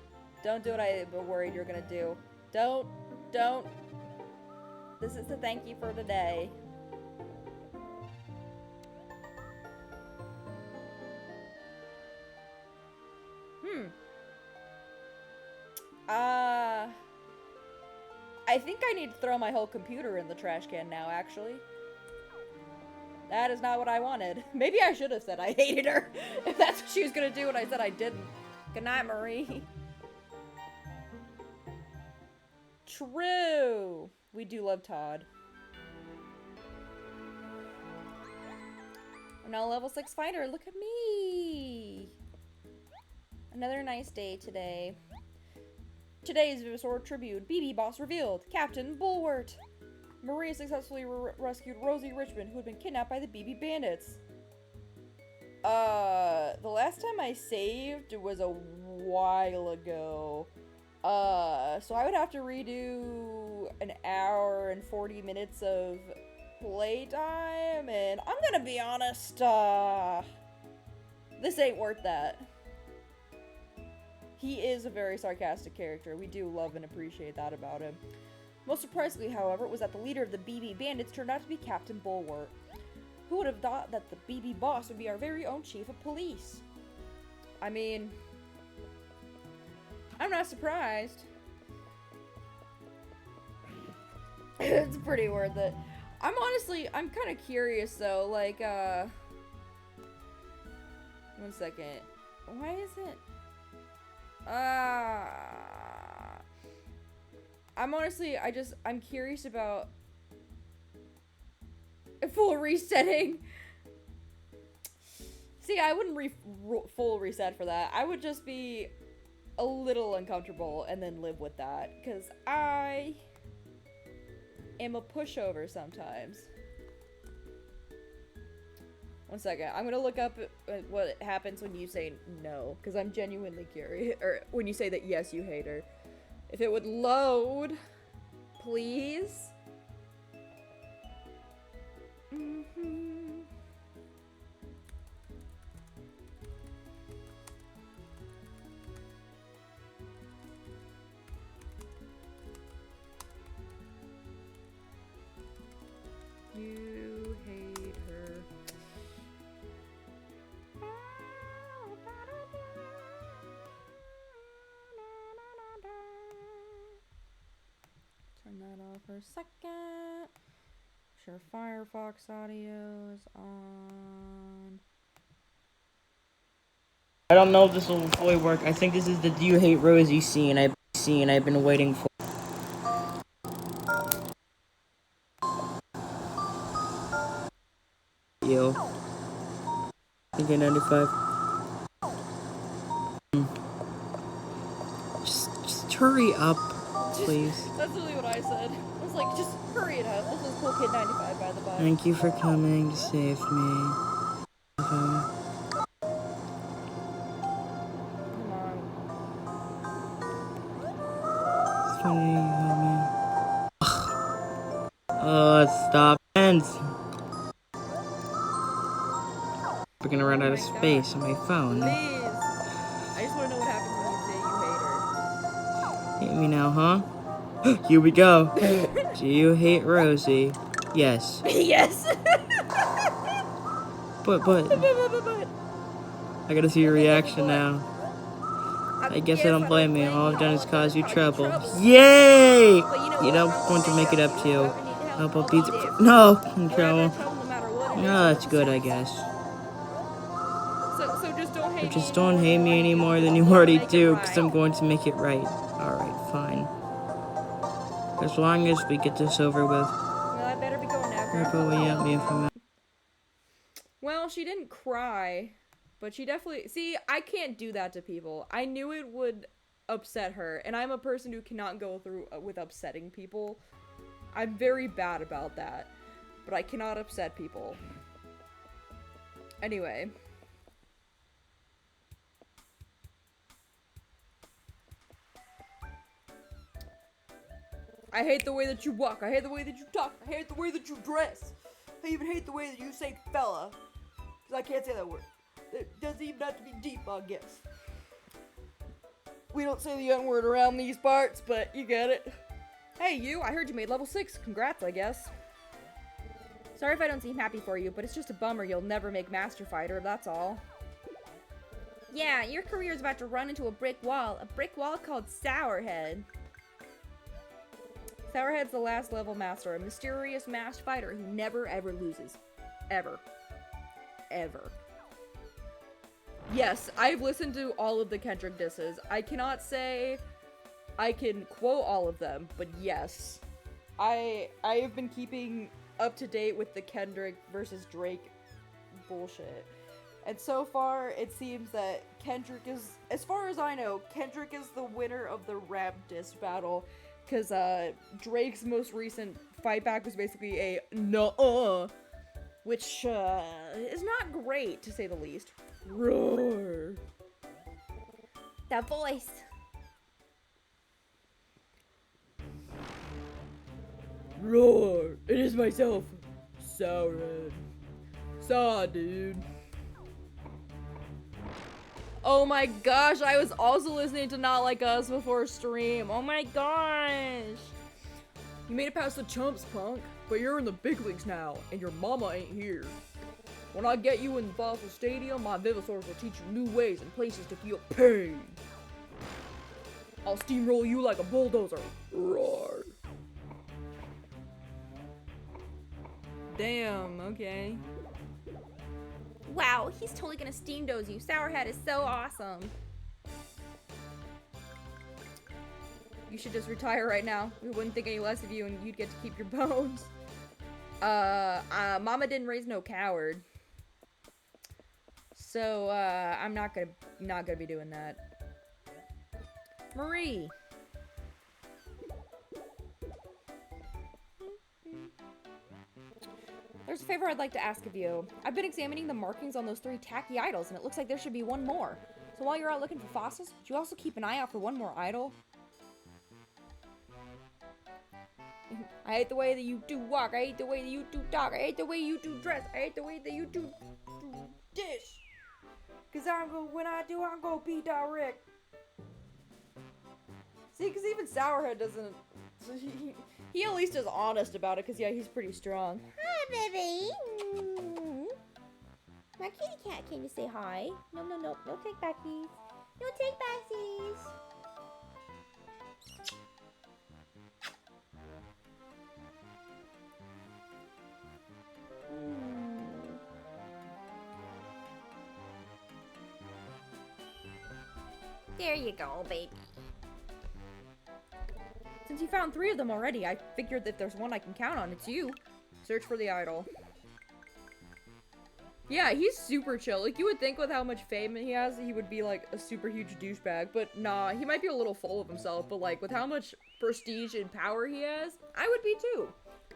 Don't do what I was worried you're gonna do. Don't. This is the thank you for today. I think I need to throw my whole computer in the trash can now, actually. That is not what I wanted. Maybe I should have said I hated her. If that's what she was gonna do and I said I didn't. Good night, Marie. True. We do love Todd. We're now level 6 fighter. Look at me. Another nice day today. Today's Sword Tribute. BB Boss revealed. Captain Bulwart. Maria successfully rescued Rosie Richmond, who had been kidnapped by the BB Bandits. The last time I saved was a while ago. So I would have to redo an hour and 40 minutes of playtime, and I'm gonna be honest, this ain't worth that. He is a very sarcastic character. We do love and appreciate that about him. Most surprisingly, however, was that the leader of the BB Bandits turned out to be Captain Bulwart. Who would have thought that the BB boss would be our very own chief of police? I mean, I'm not surprised. It's pretty worth it. I'm kind of curious though, like, 1 second. Why is it? I'm honestly, I'm curious about full resetting. See, I wouldn't full reset for that. I would just be a little uncomfortable and then live with that, because I am a pushover sometimes. 1 second, I'm gonna look up what happens when you say no, because I'm genuinely curious, or when you say that yes, you hate her. If it would load, please. You hate her. Turn that off for a second. Sure, Firefox audio is on. I don't know if this will fully work. I think this is the Do You Hate Rosie scene I've been waiting for. You. Okay, 95. Just hurry up, please. That's really what I said. I was like, just hurry it up. This is Cool Kid 95, by the by. Thank you for coming to save me. Okay. Come on. Funny, help me. Stop. Ends. We're gonna run out of space on my phone. Please. I just want to know what happens when you say you hate her. Hate me now, huh? Here we go. Do you hate Rosie? Yes. Yes. But. I gotta see your reaction now. I guess I don't blame you. All I've done is cause you trouble. Yay! You know, I'm going to make it up to you. How about pizza? No! I'm in trouble. Oh, that's good, I guess. So just don't hate But just don't hate me any more than you already do, because I'm going to make it right. Alright, fine. As long as we get this over with. Well, I better be going now. You're going at me from. Well, she didn't cry, but she definitely... See, I can't do that to people. I knew it would upset her, and I'm a person who cannot go through with upsetting people. I'm very bad about that, but I cannot upset people. Anyway. I hate the way that you walk. I hate the way that you talk. I hate the way that you dress. I even hate the way that you say fella. Because I can't say that word. It doesn't even have to be deep, I guess. We don't say the N-word around these parts, but you get it. Hey, you. I heard you made level 6. Congrats, I guess. Sorry if I don't seem happy for you, but it's just a bummer you'll never make Master Fighter, that's all. Yeah, your career's about to run into a brick wall called Sourhead. Sourhead's the last level master, a mysterious masked fighter who never ever loses. Ever. Ever. Yes, I've listened to all of the Kendrick disses. I cannot say I can quote all of them, but yes. I have been keeping up to date with the Kendrick versus Drake bullshit. And so far, it seems that Kendrick is, as far as I know, Kendrick is the winner of the rap diss battle. Because Drake's most recent fight back was basically a no, which is not great, to say the least. Roar. That voice. Roar! It is myself, Sauron. Saw, dude. Oh my gosh, I was also listening to Not Like Us before stream. Oh my gosh. You made it past the chumps, punk, but you're in the big leagues now, and your mama ain't here. When I get you in the Fossil Stadium, my Vivasaurs will teach you new ways and places to feel pain. I'll steamroll you like a bulldozer. Roar. Damn, okay. Wow, he's totally gonna steam doze you. Sourhead is so awesome. You should just retire right now. We wouldn't think any less of you and you'd get to keep your bones. Mama didn't raise no coward. So, I'm not gonna be doing that. Marie. There's a favor I'd like to ask of you. I've been examining the markings on those 3 tacky idols, and it looks like there should be one more. So while you're out looking for fossils, would you also keep an eye out for one more idol? I hate the way that you do walk. I hate the way that you do talk. I hate the way you do dress. I hate the way that you do dish. Cause when I do, I'm gonna be direct. See, cause even Sourhead doesn't. He at least is honest about it. Cause yeah, he's pretty strong. Hi, baby. My kitty cat came to say hi. No, no take backsies. No take backsies. There you go, baby. Since you found 3 of them already, I figured if there's one I can count on, it's you. Search for the idol. Yeah, he's super chill. Like, you would think with how much fame he has, he would be, like, a super huge douchebag. But nah, he might be a little full of himself. But, like, with how much prestige and power he has, I would be too.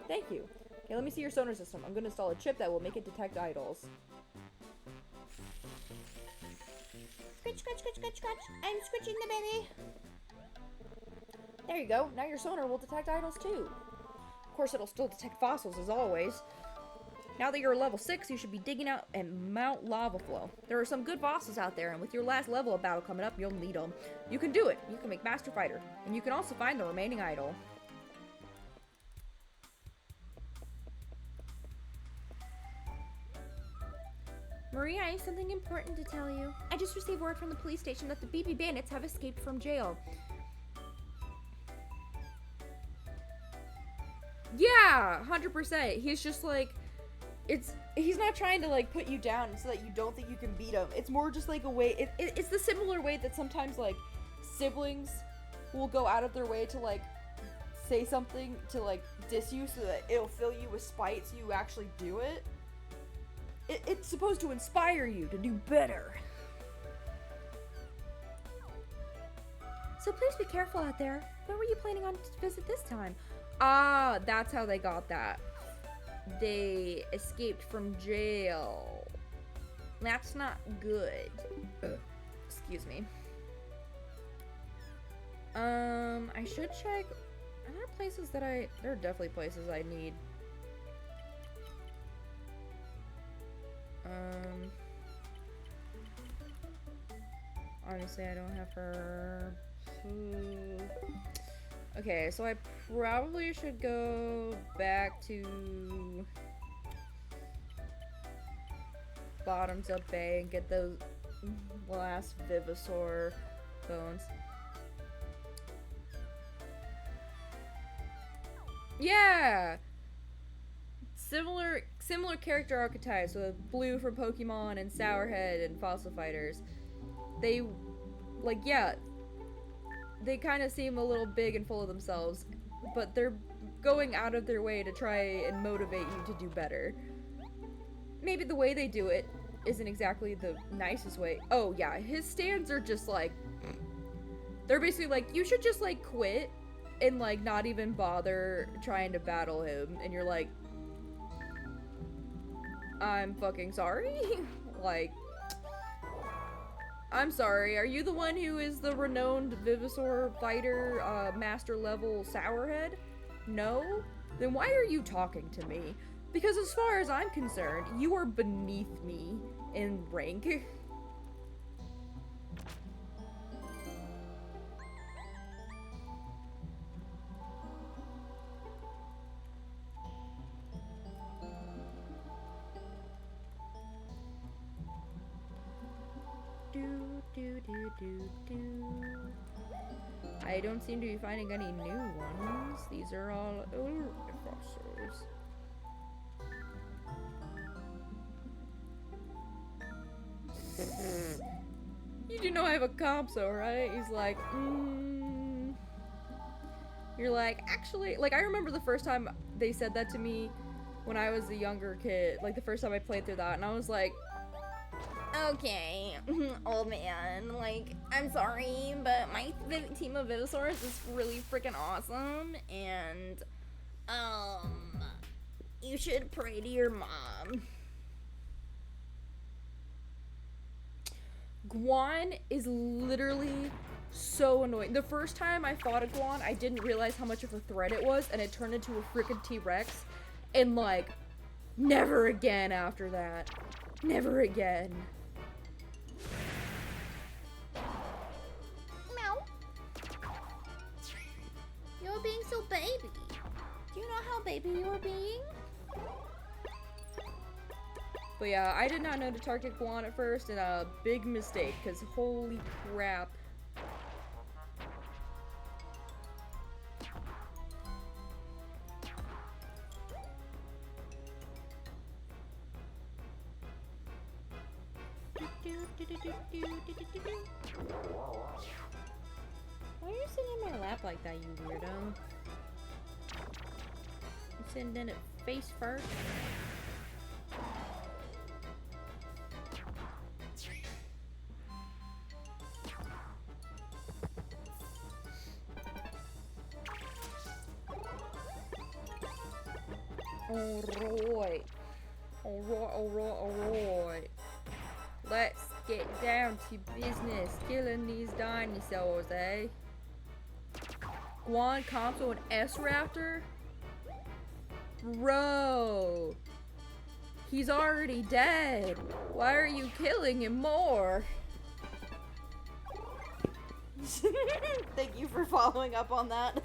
Thank you. Okay, let me see your sonar system. I'm gonna install a chip that will make it detect idols. Scratch, scratch, scratch, scratch, scratch. I'm scratching the baby. There you go. Now your sonar will detect idols too. Of course, it'll still detect fossils as always. Now that you're level 6, you should be digging out and Mount Lava Flow. There are some good bosses out there, and with your last level of battle coming up, you'll need them. You can do it. You can make Master Fighter, and you can also find the remaining idol. Maria, I have something important to tell you. I just received word from the police station that the BB Bandits have escaped from jail. Yeah, 100%. He's just like, he's not trying to like put you down so that you don't think you can beat him. It's more just like a way, it's the similar way that sometimes like siblings will go out of their way to like say something to like diss you so that it'll fill you with spite so you actually do it. It's supposed to inspire you to do better. So please be careful out there. Where were you planning on to visit this time? Ah, that's how they got that. They escaped from jail. That's not good. Excuse me. I should check. Are there places that there are definitely places I need. Honestly, I don't have her. Okay, so I probably should go back to Bottoms Up Bay and get those last Vivasaur bones. Yeah! Similar character archetypes with Blue from Pokemon and Sourhead and Fossil Fighters. They, like, yeah, they kind of seem a little big and full of themselves, but they're going out of their way to try and motivate you to do better. Maybe the way they do it isn't exactly the nicest way. Oh yeah, his stands are just like, they're basically like, you should just like quit and like not even bother trying to battle him, and you're like, I'm fucking sorry? Like, I'm sorry, are you the one who is the renowned Vivasaur fighter, master level Sourhead? No? Then why are you talking to me? Because as far as I'm concerned, you are beneath me in rank. I don't seem to be finding any new ones. These are all old fossils. know I have a Compso, right? He's like, You're like, actually, like, I remember the first time they said that to me when I was a younger kid, like, the first time I played through that, and I was like, okay, old man, like, I'm sorry, but my team of Vivosaurs is really freaking awesome, and, you should pray to your mom. Guan is literally so annoying. The first time I fought a Guan, I didn't realize how much of a threat it was, and it turned into a freaking T-Rex, and, like, never again after that. Never again. Meow. You're being so baby. Do you know how baby you're being? But yeah, I did not know to target Guan at first, and a big mistake, because holy crap. Why are you sitting in my lap like that, you weirdo? You sitting in it face first? Alright. Let's get down to business. Killing these dinosaurs, eh? Guan, Compso, and S-Raptor? Bro. He's already dead. Why are you killing him more? Thank you for following up on that.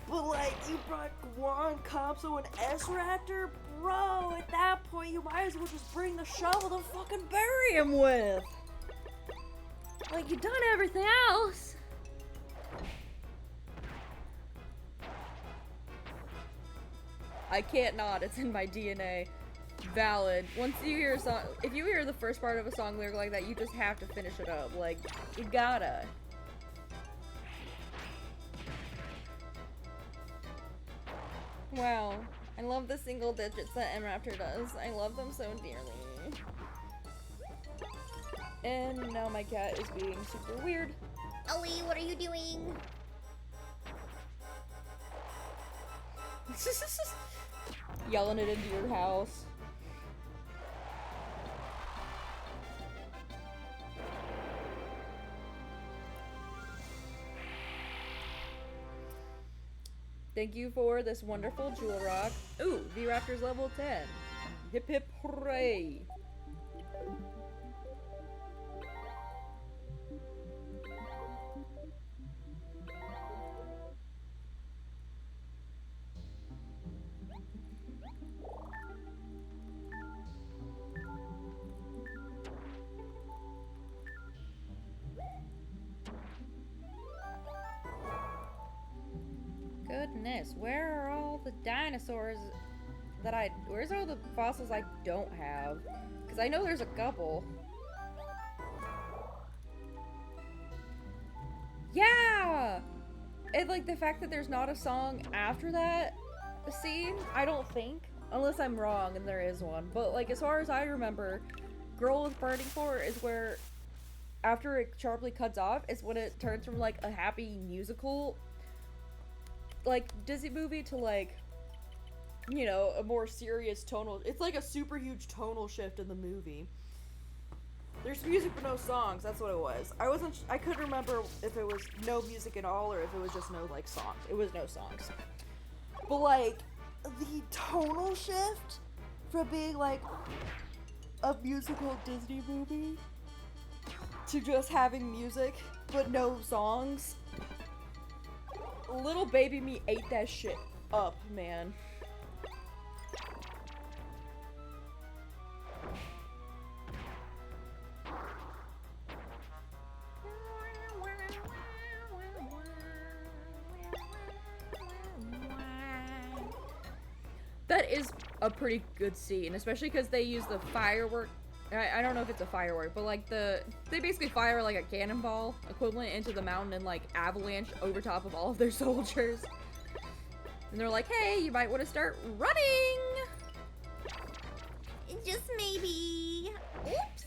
But like, you brought Guan, Compso, and S-Raptor? Bro, at that point, you might as well just bring the shovel to fucking bury him with. Like, you've done everything else. I can't not, it's in my DNA. Valid. Once you hear a song, if you hear the first part of a song lyric like that, you just have to finish it up. Like, you gotta. Wow. I love the single digits that M-Raptor does. I love them so dearly. And now my cat is being super weird. Ollie, what are you doing? Yelling it into your house. Thank you for this wonderful jewel rock. Ooh, V-Raptor's level 10. Hip hip hooray! Goodness, where are all the dinosaurs that where's all the fossils I don't have? Because I know there's a couple. Yeah! And like the fact that there's not a song after that scene, I don't think. Unless I'm wrong and there is one. But like as far as I remember, Girl with Burning Floor is where after it sharply cuts off is when it turns from like a happy musical like Disney movie to like, you know, a more serious tonal. It's like a super huge tonal shift in the movie. There's music but no songs. That's what it was. I couldn't remember if it was no music at all or if it was just no like songs. It was no songs. But like the tonal shift from being like a musical Disney movie to just having music but no songs. Little baby me ate that shit up, man. That is a pretty good scene, especially because they use the firework I don't know if it's a firework, but like they basically fire like a cannonball equivalent into the mountain and like avalanche over top of all of their soldiers. And they're like, hey, you might want to start running. Just maybe. Oops.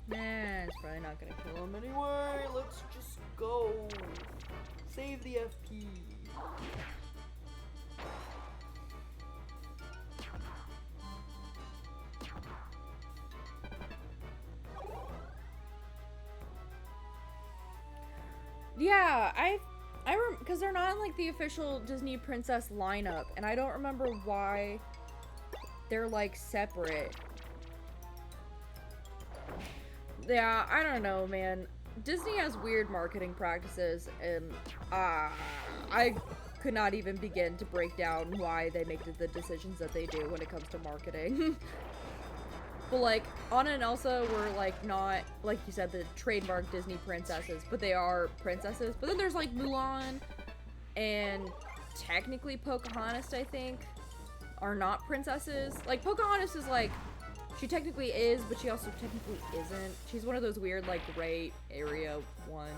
Nah, it's probably not gonna kill him anyway. Anyway, let's just go. Save the F key. Yeah, because they're not in like the official Disney princess lineup, and I don't remember why they're like separate. Yeah, I don't know, man. Disney has weird marketing practices, and I could not even begin to break down why they make the decisions that they do when it comes to marketing. But like, Anna and Elsa were like not, like you said, the trademark Disney princesses, but they are princesses. But then there's like Mulan and technically Pocahontas, I think, are not princesses. Like Pocahontas is like, she technically is, but she also technically isn't. She's one of those weird like gray area ones.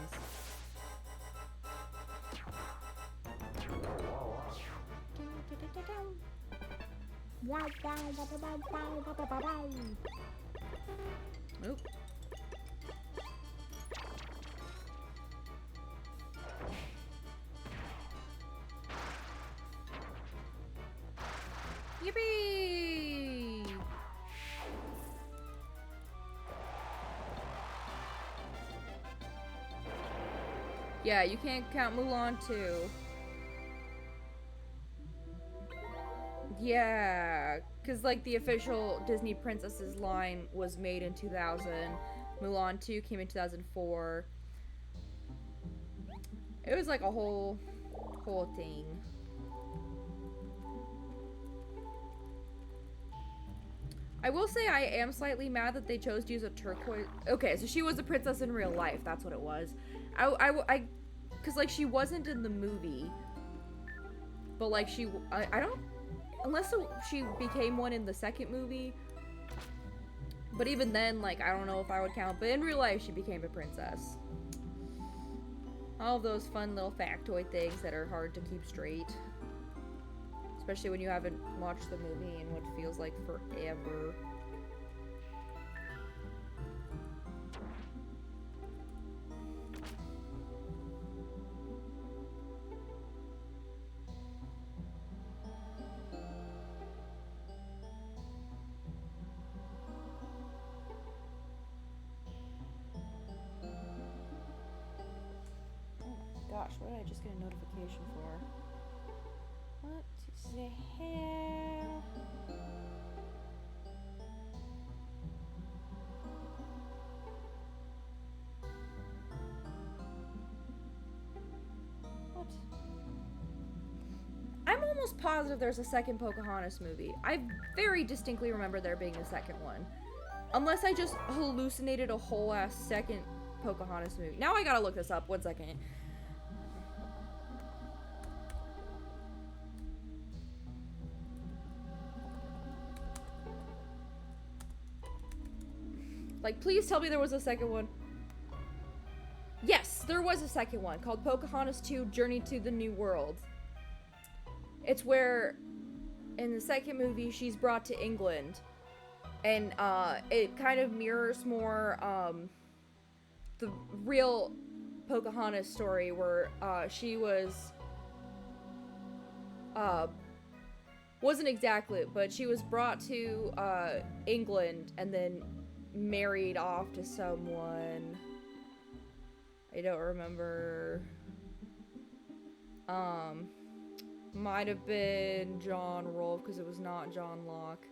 Wow, wow, wow, wow, wow, wow, wow, wow. Oop. Yippee! Yeah, you can't count Mulan too. Yeah, because like the official Disney princesses line was made in 2000. Mulan 2 came in 2004. It was like a whole thing. I will say I am slightly mad that they chose to use a turquoise. Okay, so she was a princess in real life. That's what it was. Because like she wasn't in the movie, but like I don't. Unless she became one in the second movie. But even then, like, I don't know if I would count. But in real life, she became a princess. All of those fun little factoid things that are hard to keep straight. Especially when you haven't watched the movie in what feels like forever. Gosh, what did I just get a notification for? What the hell? What? I'm almost positive there's a second Pocahontas movie. I very distinctly remember there being a second one. Unless I just hallucinated a whole ass second Pocahontas movie. Now I gotta look this up. 1 second. Like, please tell me there was a second one. Yes, there was a second one called Pocahontas 2 Journey to the New World. It's where, in the second movie, she's brought to England. And, it kind of mirrors more, the real Pocahontas story where, she was, wasn't exactly, but she was brought to, England and then married off to someone. I don't remember. Might have been John Rolfe because it was not John Locke.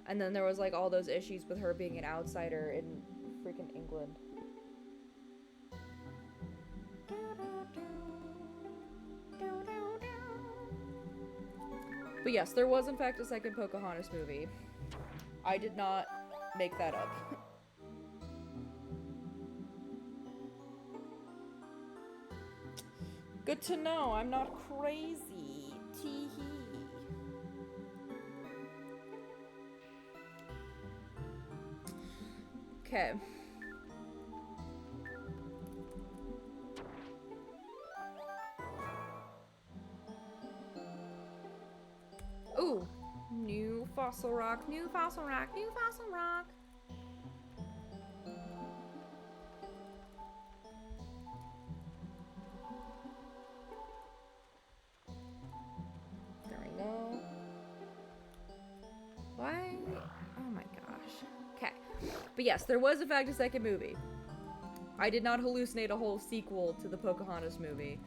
And then there was like all those issues with her being an outsider in freaking England. But yes, there was in fact a second Pocahontas movie. I did not make that up. Good to know, I'm not crazy. Tee hee. Okay. Ooh, new fossil rock, new fossil rock, new fossil rock. There we go. Why? Oh my gosh. Okay. But yes, there was in fact a second movie. I did not hallucinate a whole sequel to the Pocahontas movie.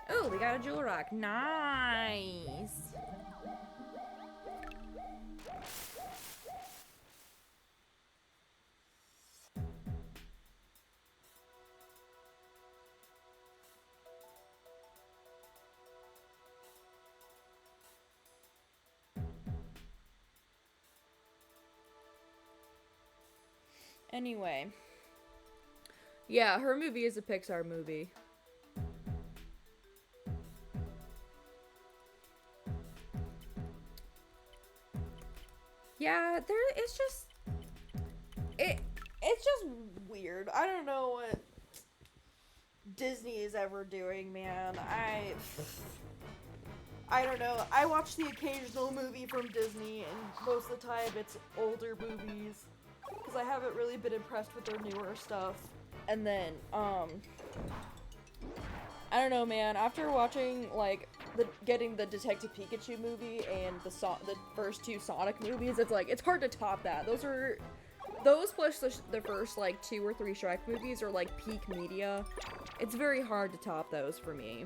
Oh, we got a jewel rock. Nice. Anyway. Yeah, her movie is a Pixar movie. Yeah, it's just it's just weird. I don't know what Disney is ever doing, man. I don't know. I watch the occasional movie from Disney, and most of the time it's older movies because I haven't really been impressed with their newer stuff. And then I don't know, man. After watching like getting the Detective Pikachu movie and the first two Sonic movies, it's like it's hard to top that. Those plus the first like 2 or 3 Shrek movies are like peak media. It's very hard to top those for me.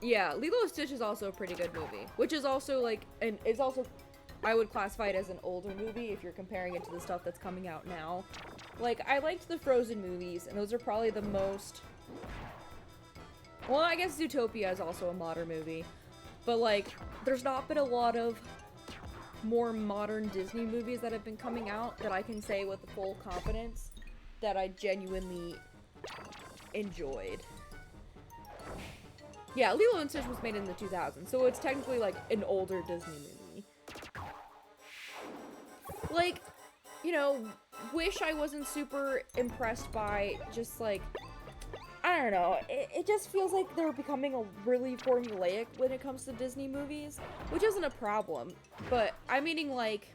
Yeah, Lilo and Stitch is also a pretty good movie, which is also like I would classify it as an older movie if you're comparing it to the stuff that's coming out now. Like, I liked the Frozen movies, and those are probably the most... Well, I guess Zootopia is also a modern movie. But, like, there's not been a lot of more modern Disney movies that have been coming out that I can say with full confidence that I genuinely enjoyed. Yeah, Lilo and Stitch was made in the 2000s, so it's technically, like, an older Disney movie. Like, you know, wish I wasn't super impressed by just, like, I don't know, it just feels like they're becoming a really formulaic when it comes to Disney movies, which isn't a problem, but I'm meaning, like,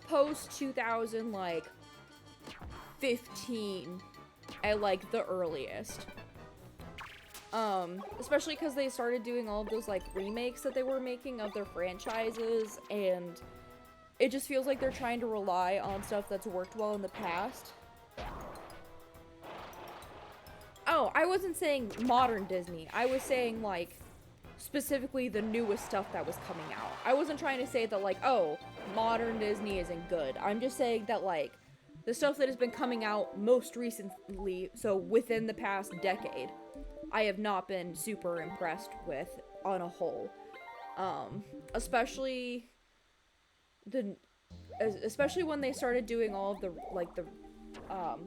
post-2000, like, 15 at, like, the earliest. Especially because they started doing all of those, like, remakes that they were making of their franchises, and it just feels like they're trying to rely on stuff that's worked well in the past. Oh, I wasn't saying modern Disney. I was saying, like, specifically the newest stuff that was coming out. I wasn't trying to say that, like, oh, modern Disney isn't good. I'm just saying that, like, the stuff that has been coming out most recently, so within the past decade, I have not been super impressed with on a whole. Especially when they started doing all of the, like, the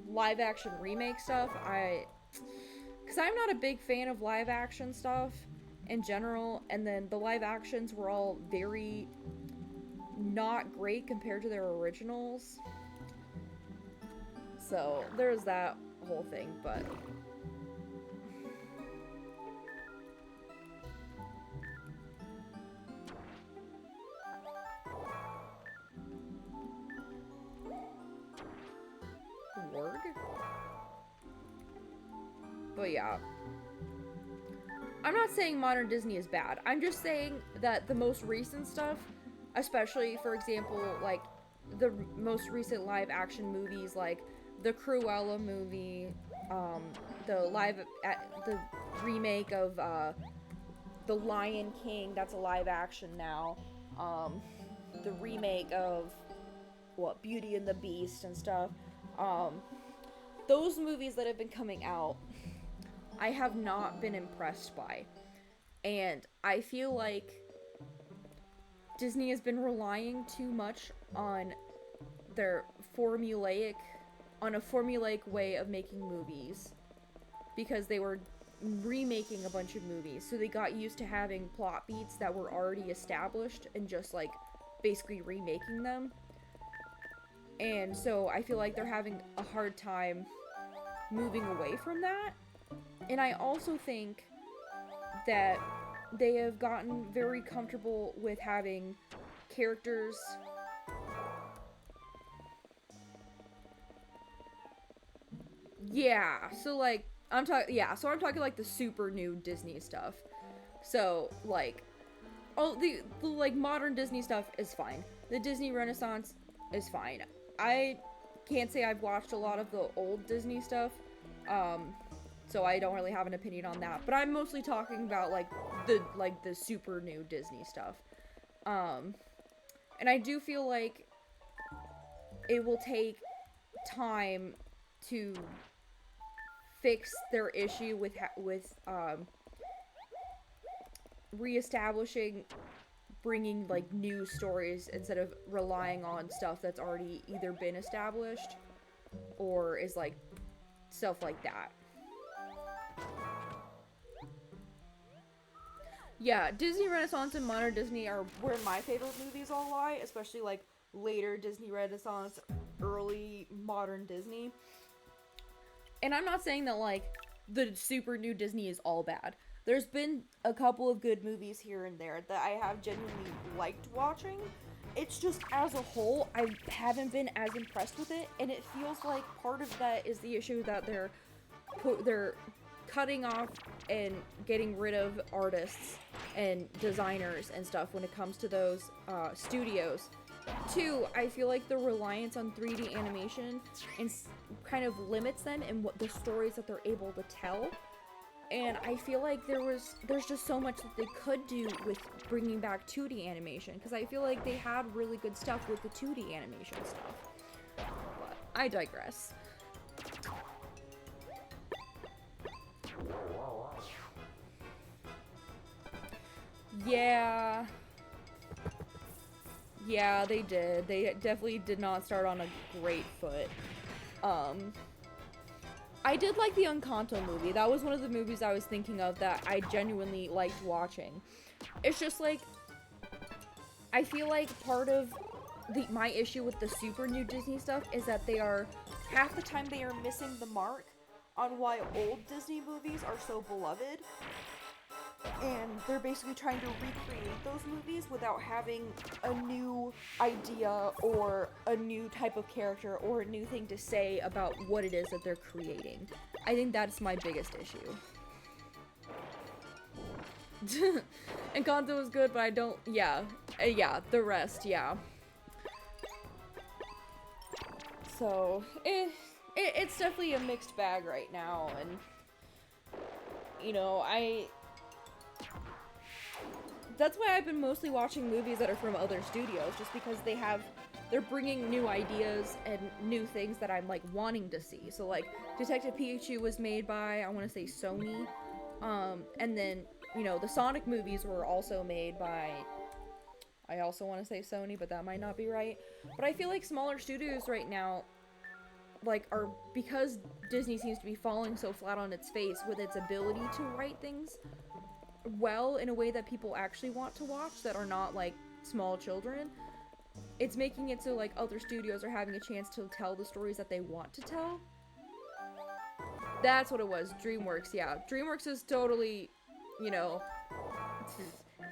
live action remake stuff. Because I'm not a big fan of live action stuff in general, and then the live actions were all very not great compared to their originals. So there's that whole thing, but Word? But yeah. I'm not saying modern Disney is bad. I'm just saying that the most recent stuff, especially, for example, like, the most recent live action movies, like the Cruella movie, the remake of, The Lion King, that's a live action now, the remake of what, Beauty and the Beast and stuff. Those movies that have been coming out, I have not been impressed by. And I feel like Disney has been relying too much on a formulaic way of making movies, because they were remaking a bunch of movies, so they got used to having plot beats that were already established and just like basically remaking them. And so I feel like they're having a hard time moving away from that. And I also think that they have gotten very comfortable with having characters so like I'm talking like the super new Disney stuff. So like all the like modern Disney stuff is fine. The Disney Renaissance is fine. I can't say I've watched a lot of the old Disney stuff, so I don't really have an opinion on that. But I'm mostly talking about like the super new Disney stuff. And I do feel like it will take time to fix their issue with reestablishing, bringing like new stories instead of relying on stuff that's already either been established or is like stuff like that. Yeah, Disney Renaissance and modern Disney are where my favorite movies all lie, especially like later Disney Renaissance, early modern Disney. And I'm not saying that like the super new Disney is all bad. There's been a couple of good movies here and there that I have genuinely liked watching. It's just as a whole, I haven't been as impressed with it, and it feels like part of that is the issue that they're cutting off and getting rid of artists and designers and stuff when it comes to those studios. Two, I feel like the reliance on 3D animation kind of limits them in what the stories that they're able to tell. And I feel like there's just so much that they could do with bringing back 2D animation, because I feel like they had really good stuff with the 2D animation stuff. But I digress. Yeah, they did. They definitely did not start on a great foot. I did like the Encanto movie. That was one of the movies I was thinking of that I genuinely liked watching. It's just like, I feel like part of my issue with the super new Disney stuff is that half the time they are missing the mark on why old Disney movies are so beloved. And they're basically trying to recreate those movies without having a new idea or a new type of character or a new thing to say about what it is that they're creating. I think that's my biggest issue. Encanto was good, but I don't... Yeah, the rest, yeah. So, it's definitely a mixed bag right now, and... You know, that's why I've been mostly watching movies that are from other studios, just because they're bringing new ideas and new things that I'm like wanting to see. So like Detective Pikachu was made by, I want to say, Sony, and then, you know, the Sonic movies were also made by, I also want to say Sony, but that might not be right. But I feel like smaller studios right now, like, because Disney seems to be falling so flat on its face with its ability to write things well in a way that people actually want to watch that are not like small children, it's making it so like other studios are having a chance to tell the stories that they want to tell. That's what it was. DreamWorks, yeah. DreamWorks is totally, you know,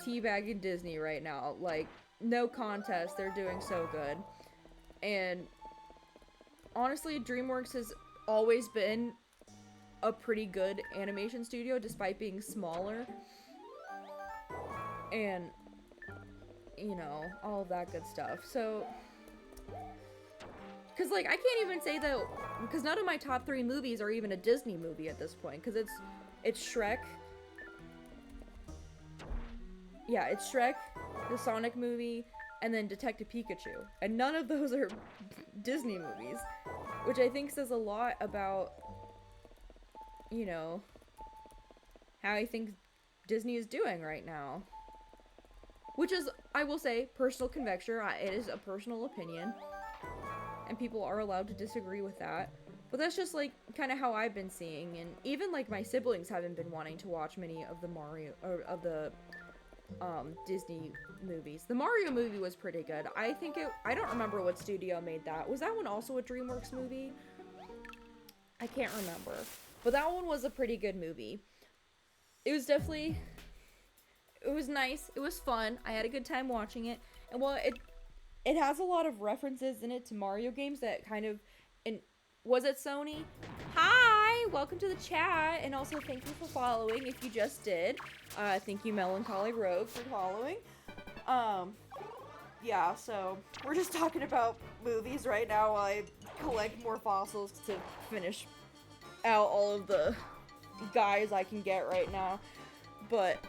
teabagging Disney right now. Like, no contest, they're doing so good. And honestly, DreamWorks has always been a pretty good animation studio despite being smaller. And, you know, all of that good stuff. So, because, like, I can't even say that, because none of my top 3 movies are even a Disney movie at this point, because it's Shrek. Yeah, it's Shrek, the Sonic movie, and then Detective Pikachu. And none of those are Disney movies, which I think says a lot about, you know, how I think Disney is doing right now. Which is, I will say, personal conjecture. It is a personal opinion. And people are allowed to disagree with that. But that's just, like, kind of how I've been seeing. And even, like, my siblings haven't been wanting to watch many of the Disney movies. The Mario movie was pretty good. I don't remember what studio made that. Was that one also a DreamWorks movie? I can't remember. But that one was a pretty good movie. It was definitely... It was nice. It was fun. I had a good time watching it. And while it has a lot of references in it to Mario games that kind of... Was it Sony? Hi! Welcome to the chat. And also thank you for following if you just did. Thank you, Melancholy Rogue, for following. Yeah, so we're just talking about movies right now while I collect more fossils to finish out all of the guys I can get right now. But...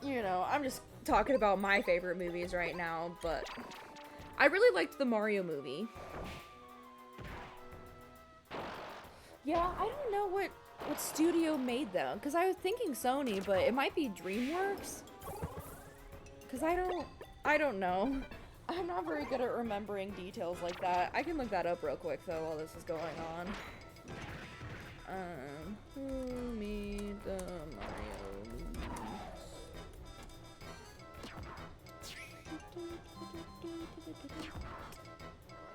you know, I'm just talking about my favorite movies right now, but I really liked the Mario movie. Yeah, I don't know what studio made them, because I was thinking Sony, but it might be DreamWorks? Because I don't know. I'm not very good at remembering details like that. I can look that up real quick, though, while this is going on. Who made the Mario movie?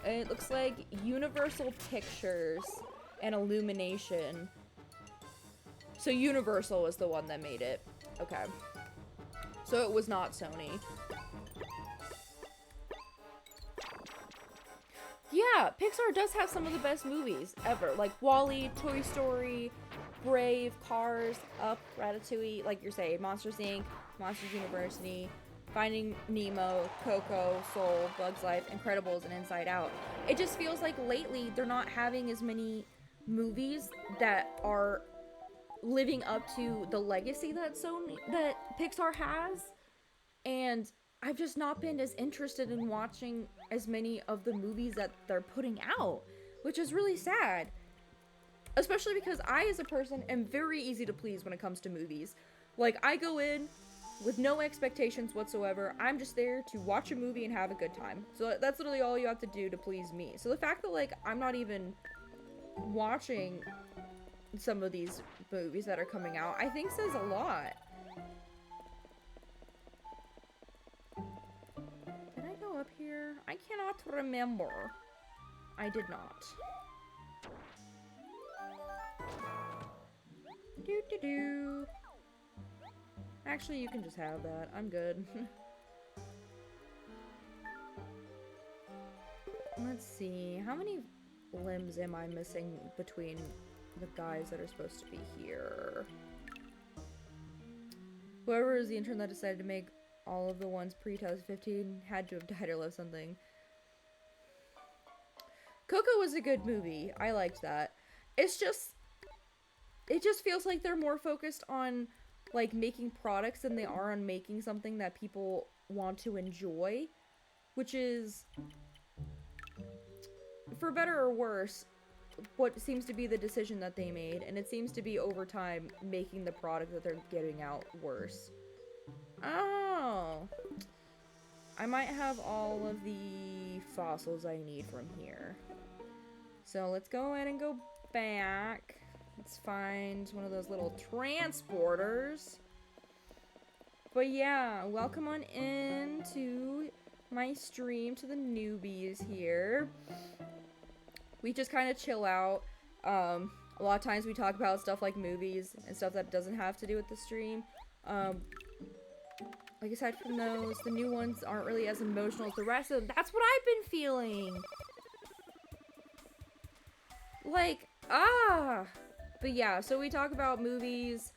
It looks like Universal Pictures and Illumination. So Universal was the one that made it. Okay. So it was not Sony. Yeah, Pixar does have some of the best movies ever. Like WALL-E, Toy Story, Brave, Cars, Up, Ratatouille, like you're saying, Monsters Inc., Monsters University, Finding Nemo, Coco, Soul, Bug's Life, Incredibles, and Inside Out. It just feels like lately they're not having as many movies that are living up to the legacy that Pixar has. And I've just not been as interested in watching as many of the movies that they're putting out, which is really sad. Especially because I, as a person, am very easy to please when it comes to movies. Like, I go in with no expectations whatsoever. I'm just there to watch a movie and have a good time. So that's literally all you have to do to please me. So the fact that, like, I'm not even watching some of these movies that are coming out, I think says a lot. Did I go up here? I cannot remember. I did not. Do. Actually, you can just have that. I'm good. Let's see. How many limbs am I missing between the guys that are supposed to be here? Whoever is the intern that decided to make all of the ones pre-2015 had to have died or lived something. Coco was a good movie. I liked that. It just feels like they're more focused on, like, making products than they are on making something that people want to enjoy. Which is, for better or worse, what seems to be the decision that they made. And it seems to be, over time, making the product that they're getting out worse. Oh. I might have all of the fossils I need from here. So let's go ahead and go back. Let's find one of those little transporters. But yeah, welcome on in to my stream, to the newbies here. We just kind of chill out. A lot of times we talk about stuff like movies and stuff that doesn't have to do with the stream. Like, aside from those, the new ones aren't really as emotional as the rest of them. That's what I've been feeling! Like, But yeah, so we talk about movies.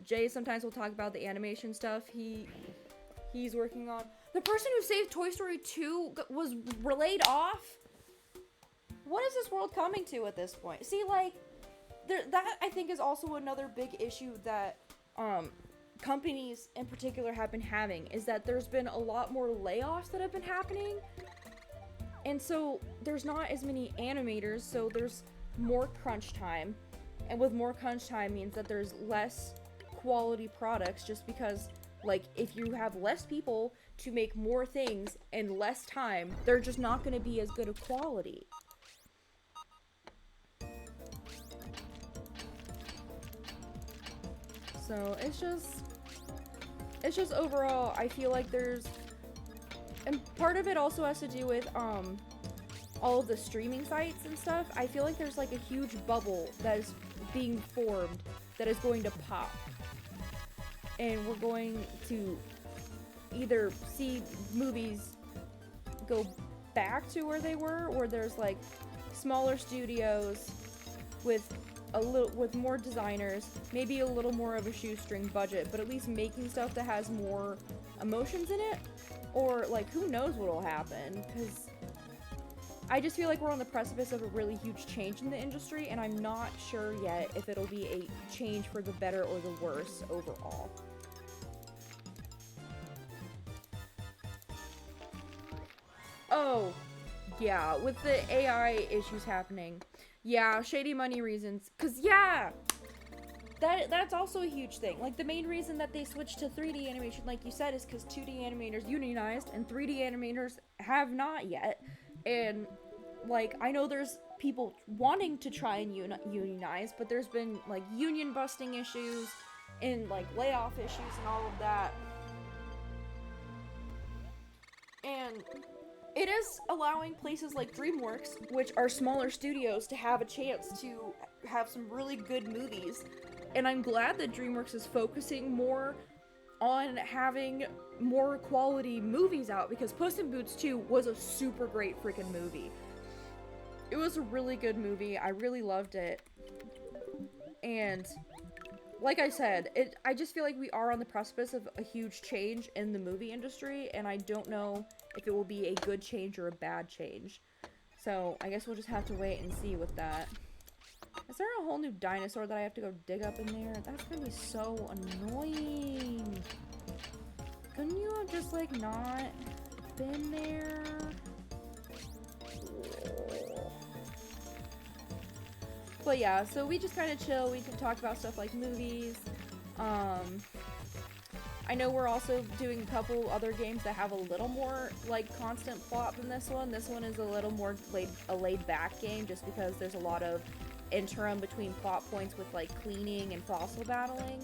Jay sometimes will talk about the animation stuff he's working on. The person who saved Toy Story 2 was laid off? What is this world coming to at this point? See, like, that I think is also another big issue that companies in particular have been having is that there's been a lot more layoffs that have been happening. And so there's not as many animators, so there's more crunch time. And with more crunch time means that there's less quality products, just because, like, if you have less people to make more things in less time, they're just not going to be as good of quality. So it's just overall, I feel like there's, and part of it also has to do with all of the streaming sites and stuff. I feel like there's like a huge bubble that is being formed that is going to pop, and we're going to either see movies go back to where they were, or there's like smaller studios with more designers, maybe a little more of a shoestring budget, but at least making stuff that has more emotions in it. Or like, who knows what will happen, because I just feel like we're on the precipice of a really huge change in the industry, and I'm not sure yet if it'll be a change for the better or the worse overall. Oh, yeah, with the AI issues happening. Yeah, shady money reasons. Cause yeah, that's also a huge thing. Like, the main reason that they switched to 3D animation, like you said, is because 2D animators unionized and 3D animators have not yet. And like, I know there's people wanting to try and unionize, but there's been like union busting issues and like layoff issues and all of that. And it is allowing places like DreamWorks, which are smaller studios, to have a chance to have some really good movies. And I'm glad that DreamWorks is focusing more on having more quality movies out, because Puss in Boots 2 was a super great freaking movie. It was a really good movie. I really loved it. And like I said, I just feel like we are on the precipice of a huge change in the movie industry, and I don't know if it will be a good change or a bad change. So I guess we'll just have to wait and see with that. Is there a whole new dinosaur that I have to go dig up in there? That's gonna be so annoying. Couldn't you have just, like, not been there? But yeah, so we just kind of chill. We can talk about stuff like movies. I know we're also doing a couple other games that have a little more, like, constant plot than this one. This one is a little more laid-back game, just because there's a lot of interim between plot points with, like, cleaning and fossil battling.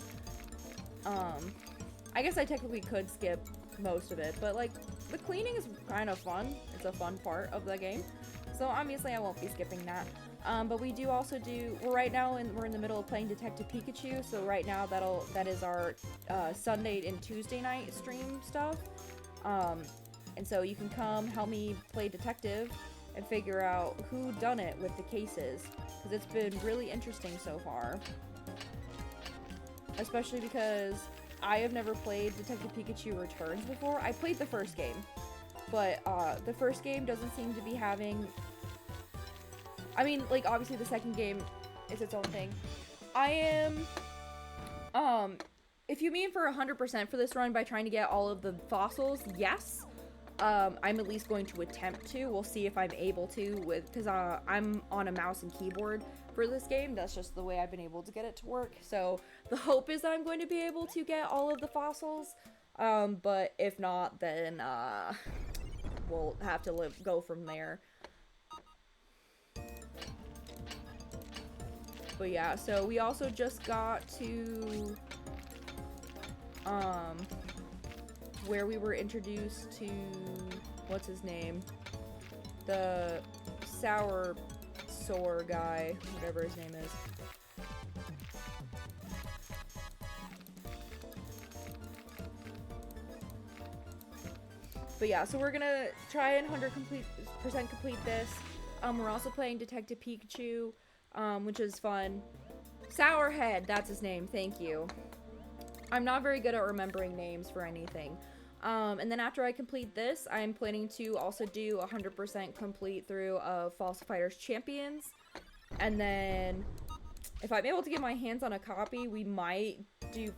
I guess I technically could skip most of it, but, like, the cleaning is kind of fun. It's a fun part of the game. So obviously I won't be skipping that. But we do also we're in the middle of playing Detective Pikachu, so right now that is our Sunday and Tuesday night stream stuff. And so you can come help me play detective and figure out who done it with the cases, because it's been really interesting so far. Especially because I have never played Detective Pikachu Returns before. I played the first game, but the first game doesn't seem to be having... I mean, like, obviously the second game is its own thing. I am, if you mean for 100% for this run by trying to get all of the fossils, yes. I'm at least going to attempt to. We'll see if I'm able to, because I'm on a mouse and keyboard for this game. That's just the way I've been able to get it to work. So the hope is I'm going to be able to get all of the fossils. But if not, then we'll have to go from there. But yeah, so we also just got to where we were introduced to, what's his name? The sour sore guy, whatever his name is. But yeah, so we're gonna try and 100% complete this. We're also playing Detective Pikachu, which is fun. Sourhead, that's his name, thank you. I'm not very good at remembering names for anything. And then after I complete this, I'm planning to also do 100% complete through of Fossil Fighters Champions. And then, if I'm able to get my hands on a copy, we might do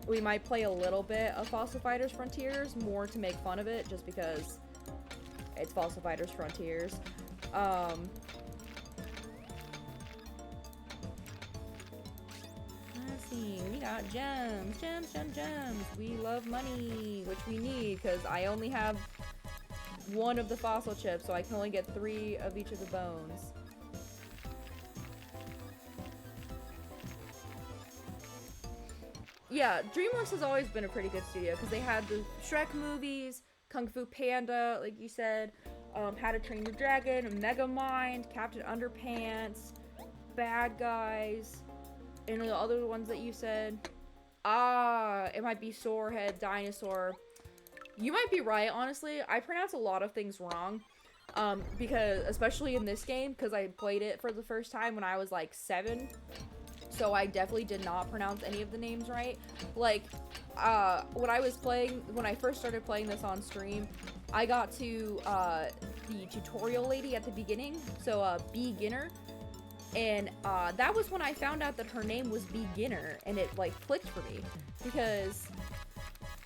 we might play a little bit of Fossil Fighters Frontiers, more to make fun of it, just because it's Fossil Fighters Frontiers. Let's see, we got gems. We love money, which we need, because I only have one of the fossil chips, so I can only get 3 of each of the bones. Yeah, DreamWorks has always been a pretty good studio, because they had the Shrek movies, Kung Fu Panda, like you said, How to Train Your Dragon, Megamind, Captain Underpants, Bad Guys, and the other ones that you said. It might be Sorehead, Dinosaur. You might be right, honestly. I pronounce a lot of things wrong. Because, especially in this game, because I played it for the first time when I was like 7. So I definitely did not pronounce any of the names right. Like, when I first started playing this on stream, I got to, the tutorial lady at the beginning. So, beginner. And, that was when I found out that her name was Beginner, and it, like, clicked for me. Because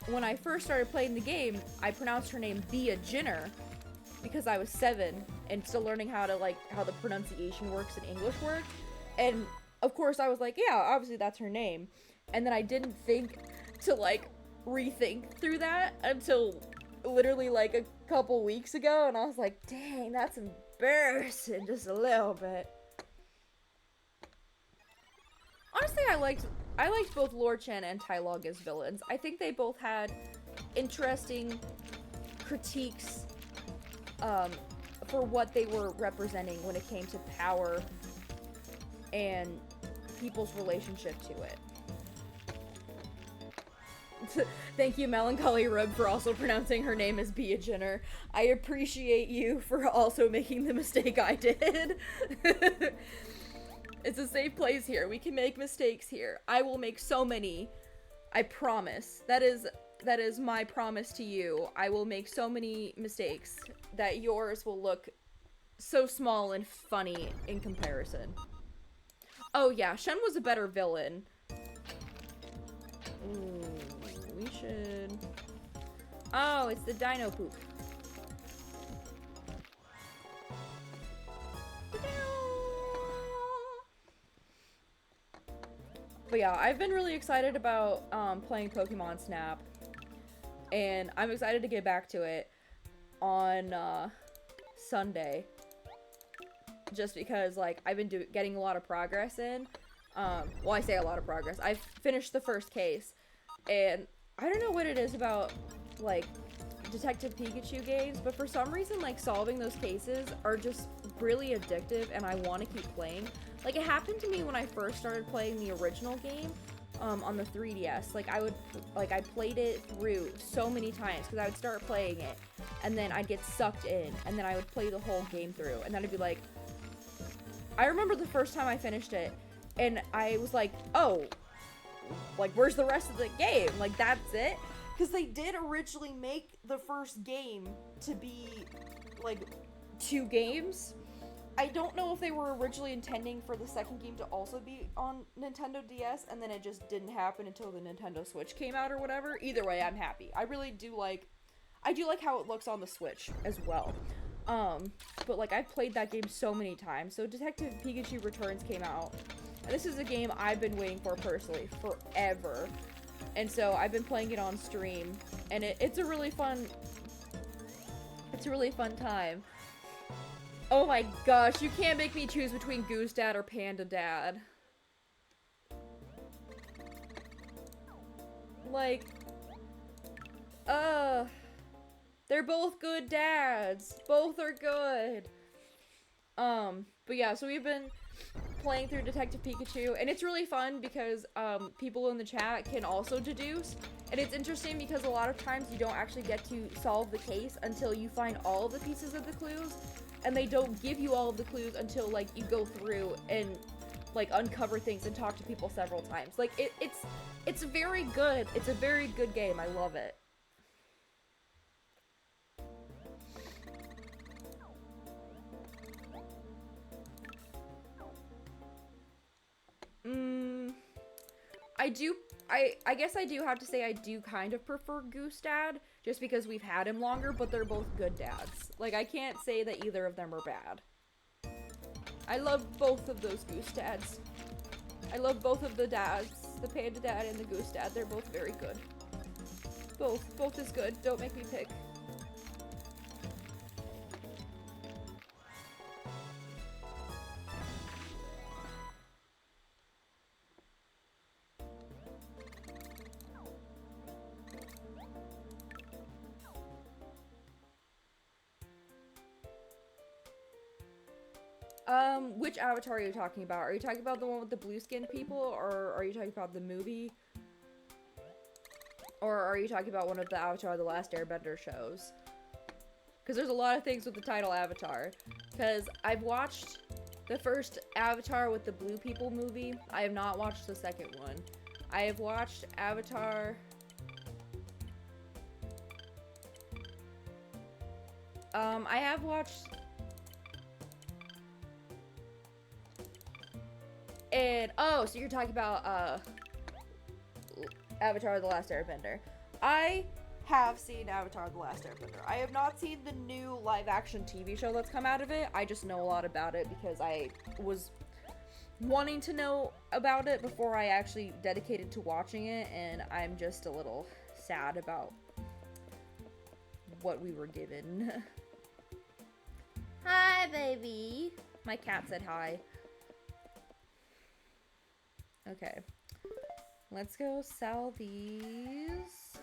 when I first started playing the game, I pronounced her name Beginner, because I was 7, and still learning how the pronunciation works and English worked. And, of course, I was like, yeah, obviously that's her name. And then I didn't think to, like, rethink through that until literally, like, a couple weeks ago, and I was like, dang, that's embarrassing, just a little bit. Honestly, I liked both Lord Chen and Tai Log as villains. I think they both had interesting critiques for what they were representing when it came to power and people's relationship to it. Thank you, Melancholy Rub, for also pronouncing her name as Beginner. I appreciate you for also making the mistake I did. It's a safe place here. We can make mistakes here. I will make so many. I promise. That is my promise to you. I will make so many mistakes that yours will look so small and funny in comparison. Oh yeah, Shen was a better villain. Ooh, we should... Oh, it's the dino poop. But yeah, I've been really excited about playing Pokemon Snap, and I'm excited to get back to it on Sunday, just because, like, I've been getting a lot of progress in. Well, I say a lot of progress. I've finished the first case, and I don't know what it is about, like, Detective Pikachu games, but for some reason, like, solving those cases are just really addictive, and I want to keep playing. Like, it happened to me when I first started playing the original game, on the 3DS. Like, I played it through so many times, because I would start playing it, and then I'd get sucked in, and then I would play the whole game through, and then I'd be like, I remember the first time I finished it, and I was like, oh, like, where's the rest of the game? Like, that's it? Because they did originally make the first game to be, like, 2 games. I don't know if they were originally intending for the second game to also be on Nintendo DS, and then it just didn't happen until the Nintendo Switch came out or whatever. Either way, I'm happy. I really do like... I do like how it looks on the Switch as well. But, like, I've played that game so many times. So Detective Pikachu Returns came out. And this is a game I've been waiting for personally forever. And so I've been playing it on stream. And it's a really fun... It's a really fun time. Oh my gosh, you can't make me choose between Goose Dad or Panda Dad. Like, they're both good dads. Both are good. But yeah, so we've been playing through Detective Pikachu, and it's really fun because, people in the chat can also deduce. And it's interesting because a lot of times you don't actually get to solve the case until you find all of the pieces of the clues. And they don't give you all of the clues until, like, you go through and, like, uncover things and talk to people several times. Like, it's very good. It's a very good game. I love it. I do I guess I do have to say I do kind of prefer Goose Dad, just because we've had him longer, but they're both good dads. Like, I can't say that either of them are bad. I love both of those Goose Dads. I love both of the dads, the Panda Dad and the Goose Dad. They're both very good. Both is good. Don't make me pick. Which Avatar are you talking about? Are you talking about the one with the blue-skinned people, or are you talking about the movie? Or are you talking about one of the Avatar: The Last Airbender shows? Because there's a lot of things with the title Avatar. Because I've watched the first Avatar with the blue people movie. I have not watched the second one. I have watched Avatar... I have watched... And, oh, so you're talking about, Avatar: The Last Airbender. I have seen Avatar: The Last Airbender. I have not seen the new live-action TV show that's come out of it. I just know a lot about it because I was wanting to know about it before I actually dedicated to watching it, and I'm just a little sad about what we were given. Hi, baby. My cat said hi. Okay, let's go sell these.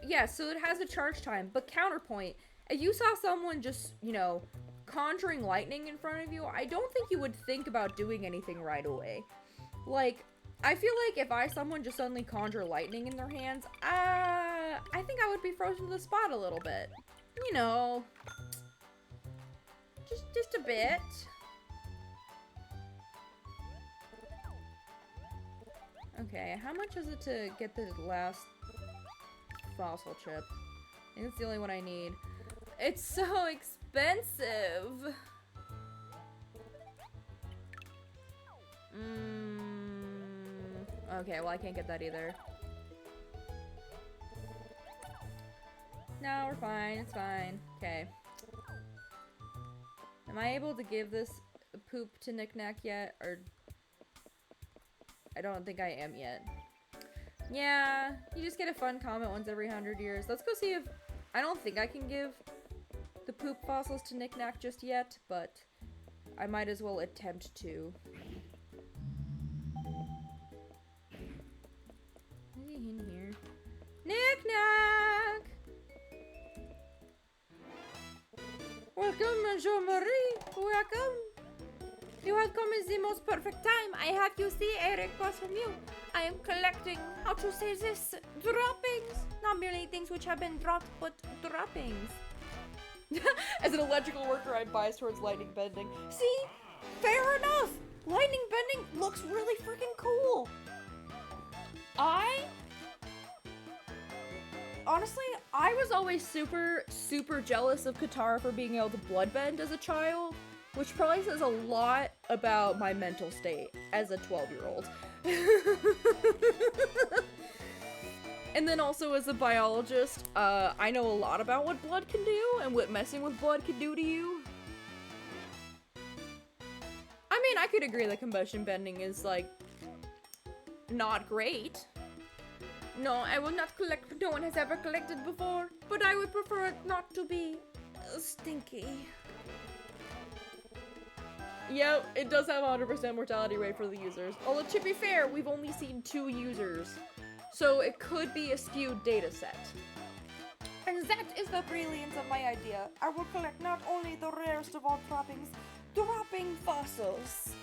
Yeah, so it has a charge time, but counterpoint, if you saw someone just, you know, conjuring lightning in front of you, I don't think you would think about doing anything right away. Like, I feel like if someone just suddenly conjure lightning in their hands, I think I would be frozen to the spot a little bit. You know, just a bit. Okay, how much is it to get the last fossil chip? I think it's the only one I need. It's so expensive. Okay, well I can't get that either. No, we're fine. It's fine. Okay. Am I able to give this poop to Knick Knack yet? Or... I don't think I am yet. Yeah, you just get a fun comment once every 100 years. Let's go see if... I don't think I can give the poop fossils to Knick Knack just yet, but I might as well attempt to. Is he in here? Knick Knack! Welcome, Monsieur Marie. Welcome. You have come in the most perfect time. I have you see a request from you. I am collecting, how to say this, droppings. Not merely things which have been dropped, but droppings. As an electrical worker, I bias towards lightning bending. See? Fair enough. Lightning bending looks really freaking cool. Honestly, I was always super, super jealous of Katara for being able to bloodbend as a child, which probably says a lot about my mental state as a 12-year-old. And then also as a biologist, I know a lot about what blood can do and what messing with blood can do to you. I mean, I could agree that combustion bending is, like, not great. No, I will not collect. No one has ever collected before, but I would prefer it not to be stinky. Yep, it does have a 100% mortality rate for the users. Although, to be fair, we've only seen 2 users, so it could be a skewed data set. And that is the brilliance of my idea. I will collect not only the rarest of all droppings, dropping fossils.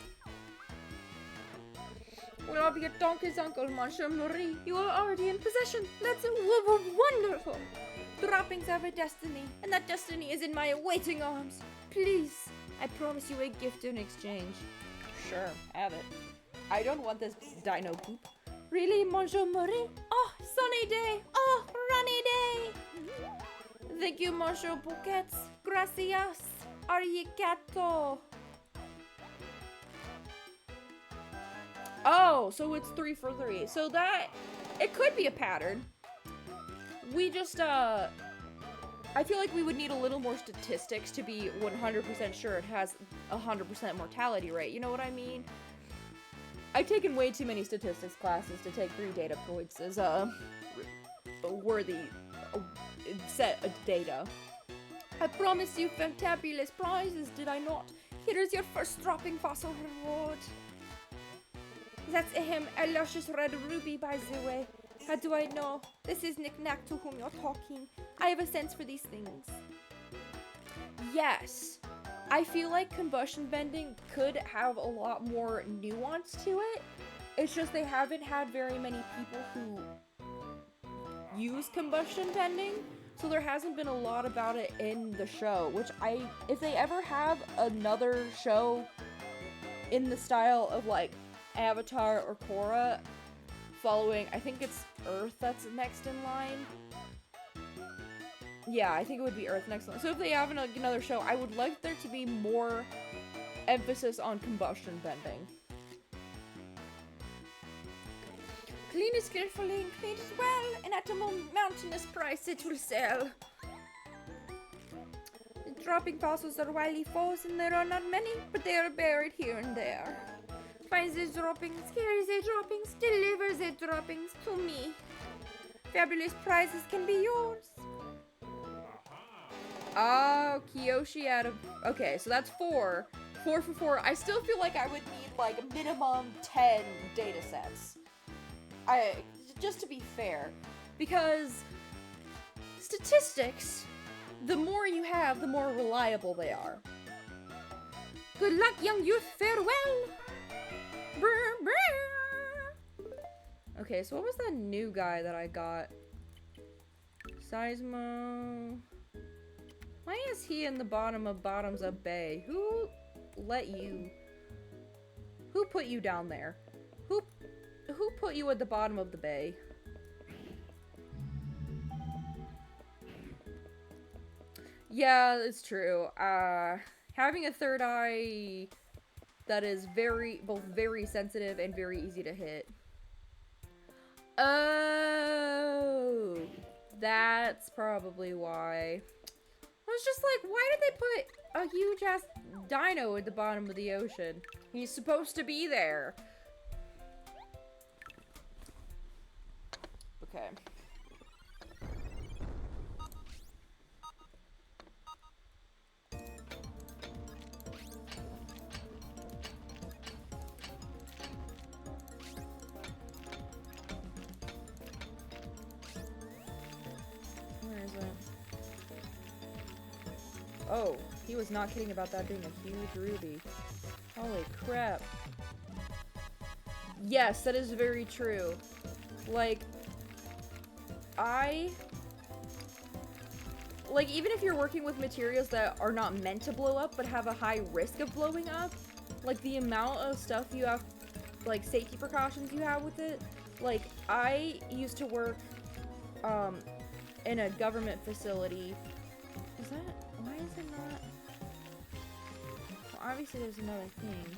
Well, I'll be a donkey's uncle, Monsieur Marie. You are already in possession. That's wonderful. Droppings have a destiny, and that destiny is in my awaiting arms. Please, I promise you a gift in exchange. Sure, have it. I don't want this dino poop. Really, Monsieur Marie? Oh, sunny day. Oh, rainy day. Thank you, Monsieur Buckets. Gracias. Arigato. Oh, so it's 3 for 3. So that, it could be a pattern. We just, I feel like we would need a little more statistics to be 100% sure it has 100% mortality rate. You know what I mean? I've taken way too many statistics classes to take 3 data points as a worthy set of data. I promised you fantabulous prizes, did I not? Here is your first dropping fossil reward. That's a luscious red ruby, by the way. How do I know? This is Knick-Knack to whom you're talking. I have a sense for these things. Yes. I feel like combustion bending could have a lot more nuance to it. It's just they haven't had very many people who use combustion bending, so there hasn't been a lot about it in the show, which if they ever have another show in the style of like Avatar or Korra following, I think it's Earth that's next in line. Yeah, I think it would be Earth next in line. So if they have another show, I would like there to be more emphasis on combustion bending. Clean is skillfully and clean as well, and at a mountainous price it will sell. The dropping fossils are wily foes, and there are not many, but they are buried here and there. Find the droppings, carry the droppings, deliver the droppings to me. Fabulous prizes can be yours. Oh, Kiyoshi out of... Okay, so that's 4. 4 for 4. I still feel like I would need, like, a minimum 10 data sets. Just to be fair. Because statistics, the more you have, the more reliable they are. Good luck, young youth. Farewell. Brr, brr. Okay, so what was that new guy that I got? Seismo. Why is he in the bottom of Bottoms Up Bay? Who let you? Who put you down there? Who put you at the bottom of the bay? Yeah, it's true. Having a third eye that is both very sensitive and very easy to hit. Oh, that's probably why. I was just like, why did they put a huge ass dino at the bottom of the ocean? He's supposed to be there. Okay. Where is it? Oh, he was not kidding about that being a huge ruby. Holy crap. Yes, that is very true. Like, even if you're working with materials that are not meant to blow up but have a high risk of blowing up, like, the amount of stuff you have, like, safety precautions you have with it, like, I used to work, in a government facility. Why is it not? Well, obviously there's another thing.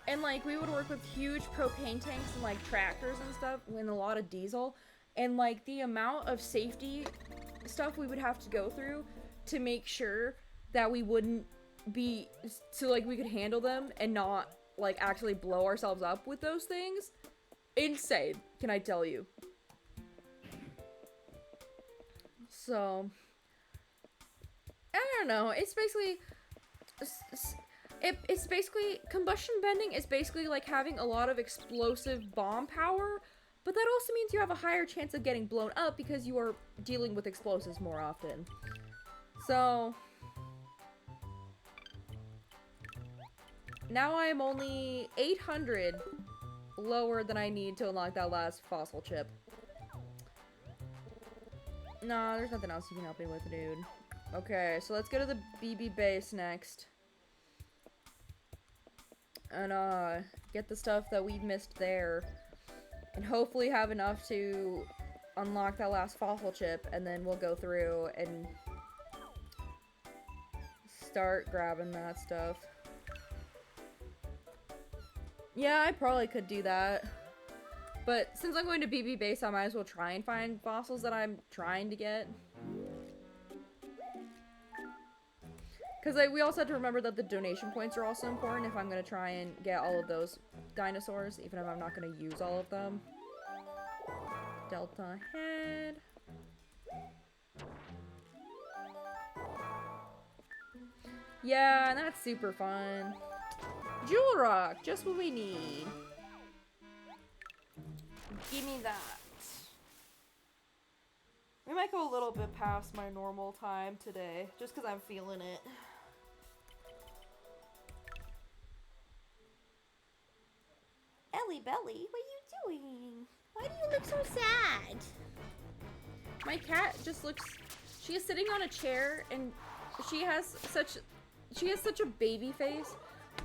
And like, we would work with huge propane tanks and like tractors and stuff and a lot of diesel, and like the amount of safety stuff we would have to go through to make sure that we wouldn't be, so like we could handle them and not like actually blow ourselves up with those things. Insane, can I tell you. So, I don't know, it's basically, it's basically, combustion bending is basically like having a lot of explosive bomb power, but that also means you have a higher chance of getting blown up because you are dealing with explosives more often. So, now I'm only 800 lower than I need to unlock that last fossil chip. Nah, there's nothing else you can help me with, dude. Okay, so let's go to the BB base next. And, get the stuff that we missed there. And hopefully have enough to unlock that last fossil chip, and then we'll go through and start grabbing that stuff. Yeah, I probably could do that. But since I'm going to BB base, I might as well try and find fossils that I'm trying to get. Because we also have to remember that the donation points are also important if I'm going to try and get all of those dinosaurs, even if I'm not going to use all of them. Delta head. Yeah, that's super fun. Jewel rock, just what we need. Give me that. We might go a little bit past my normal time today, just because I'm feeling it. Ellie Belly, what are you doing? Why do you look so sad? My cat just looks, she is sitting on a chair and she has such a baby face,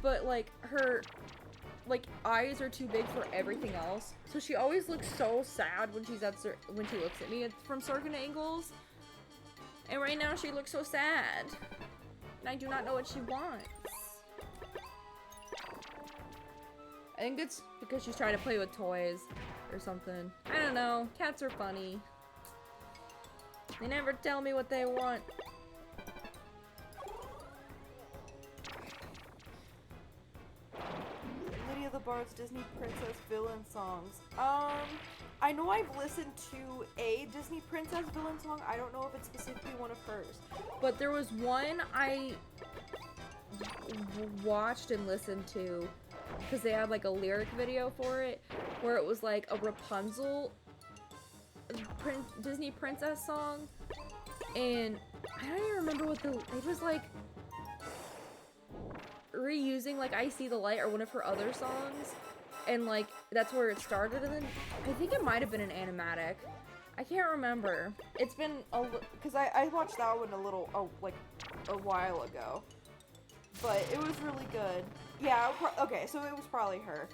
but like her eyes are too big for everything else. So she always looks so sad when she looks at me from certain angles. And right now she looks so sad. And I do not know what she wants. I think it's because she's trying to play with toys or something. I don't know. Cats are funny. They never tell me what they want. Lydia the Bard's Disney Princess villain songs. I know I've listened to a Disney Princess villain song. I don't know if it's specifically one of hers. But there was one I watched and listened to because they had like a lyric video for it where it was like a Rapunzel Disney princess song, and I don't even remember what it was like reusing like I See the Light or one of her other songs, and like that's where it started, and then I think it might have been an animatic. I can't remember. It's been because I watched that one like a while ago, but it was really good. Yeah, okay, so it was probably her.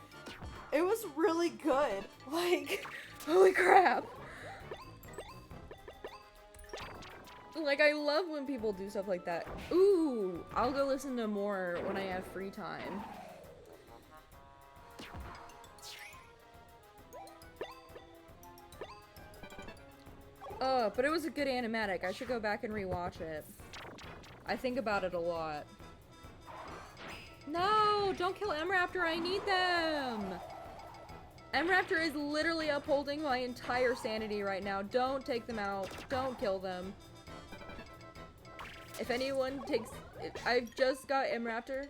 It was really good. Like, holy crap. Like, I love when people do stuff like that. Ooh, I'll go listen to more when I have free time. But it was a good animatic. I should go back and rewatch it. I think about it a lot. No, don't kill M-Raptor, I need them! M-Raptor is literally upholding my entire sanity right now. Don't take them out. Don't kill them. If anyone takes... I've just got M-Raptor.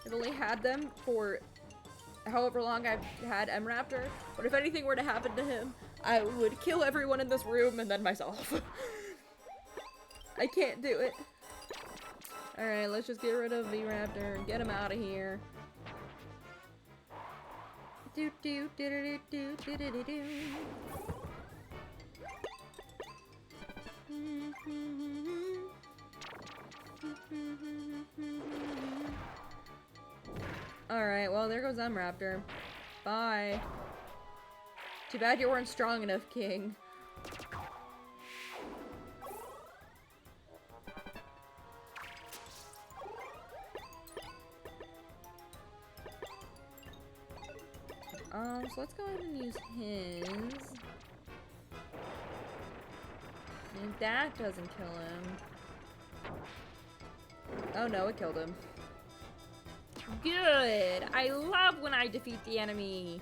I've only had them for however long I've had M-Raptor. But if anything were to happen to him, I would kill everyone in this room and then myself. I can't do it. Alright, let's just get rid of V-Raptor and get him out of here. Do do do do do do do do do. Alright, well there goes M-Raptor. Bye. Too bad you weren't strong enough, King. So let's go ahead and use his. And that doesn't kill him. Oh no, it killed him. Good! I love when I defeat the enemy!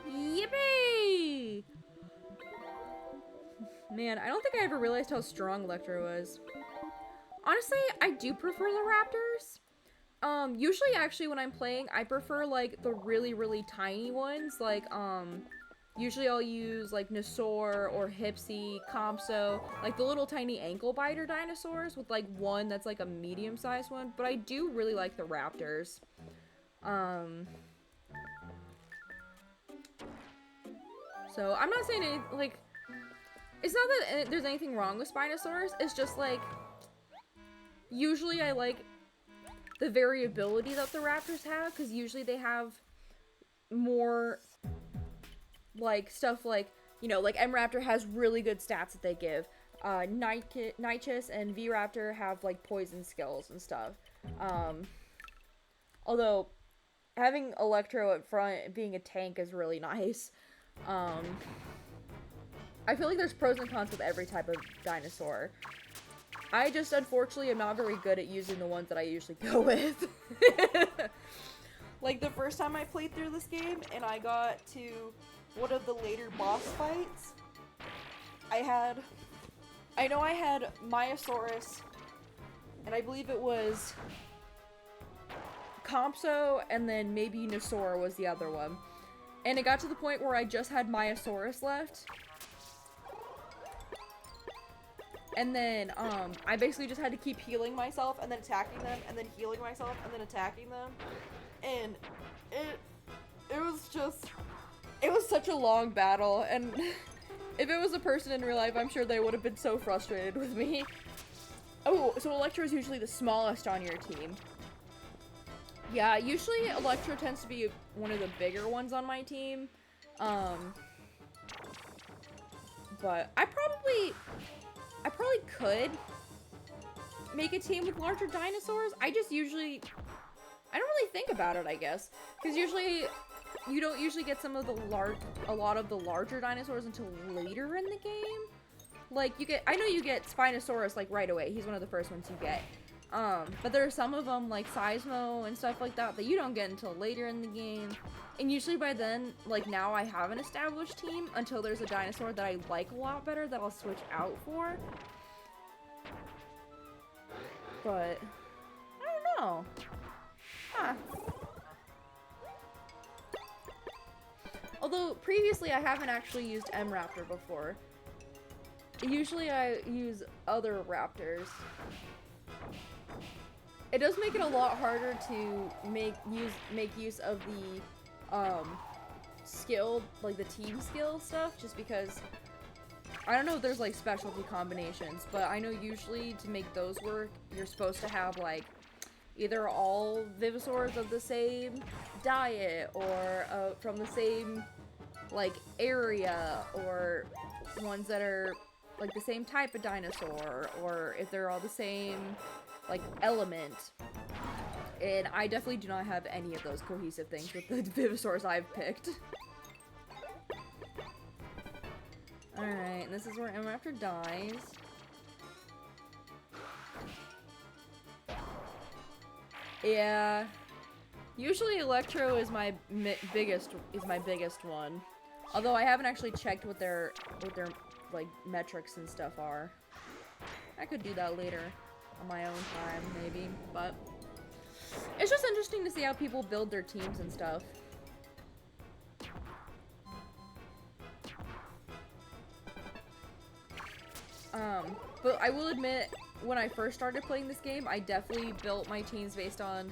Yippee! Man, I don't think I ever realized how strong Electro was. Honestly, I do prefer the Raptors. Usually actually when I'm playing, I prefer like the really, really tiny ones. Like, usually I'll use like Nassor or Hipsy, Compso, like the little tiny ankle biter dinosaurs with like one that's like a medium-sized one. But I do really like the Raptors. So I'm not saying like, It's not that there's anything wrong with Spinosaurus, it's just like, usually I like the variability that the raptors have, because usually they have more, like, stuff like, you know, like M-Raptor has really good stats that they give. Nychus and V-Raptor have, like, poison skills and stuff. Although, having Electro up front being a tank is really nice. I feel like there's pros and cons with every type of dinosaur. I just, unfortunately, am not very good at using the ones that I usually go with. Like, the first time I played through this game, and I got to one of the later boss fights, I know I had Myosaurus, and I believe it was Compso, and then maybe Nosaur was the other one. And it got to the point where I just had Myosaurus left. And then, I basically just had to keep healing myself, and then attacking them, and then healing myself, and then attacking them. And it was just, it was such a long battle, and if it was a person in real life, I'm sure they would have been so frustrated with me. Oh, so Electro is usually the smallest on your team. Yeah, usually Electro tends to be one of the bigger ones on my team. But I probably could make a team with larger dinosaurs. I don't really think about it, I guess. Because usually, you don't usually get a lot of the larger dinosaurs until later in the game. Like, I know you get Spinosaurus, like, right away. He's one of the first ones you get. But there are some of them, like Seismo and stuff like that you don't get until later in the game. And usually by then, like, now I have an established team until there's a dinosaur that I like a lot better that I'll switch out for. But, I don't know. Huh. Although, previously I haven't actually used M-Raptor before. Usually I use other raptors. It does make it a lot harder to make use of the skill, like the team skill stuff, just because I don't know if there's like specialty combinations, but I know usually to make those work, you're supposed to have like either all Vivosaurs of the same diet or from the same like area, or ones that are like the same type of dinosaur, or if they're all the same like element. And I definitely do not have any of those cohesive things with the Vivosaurs I've picked. Alright, this is where M-Raptor dies. Yeah. Usually Electro is my biggest one. Although I haven't actually checked what their like metrics and stuff are. I could do that later on my own time, maybe, but it's just interesting to see how people build their teams and stuff. But I will admit, when I first started playing this game, I definitely built my teams based on...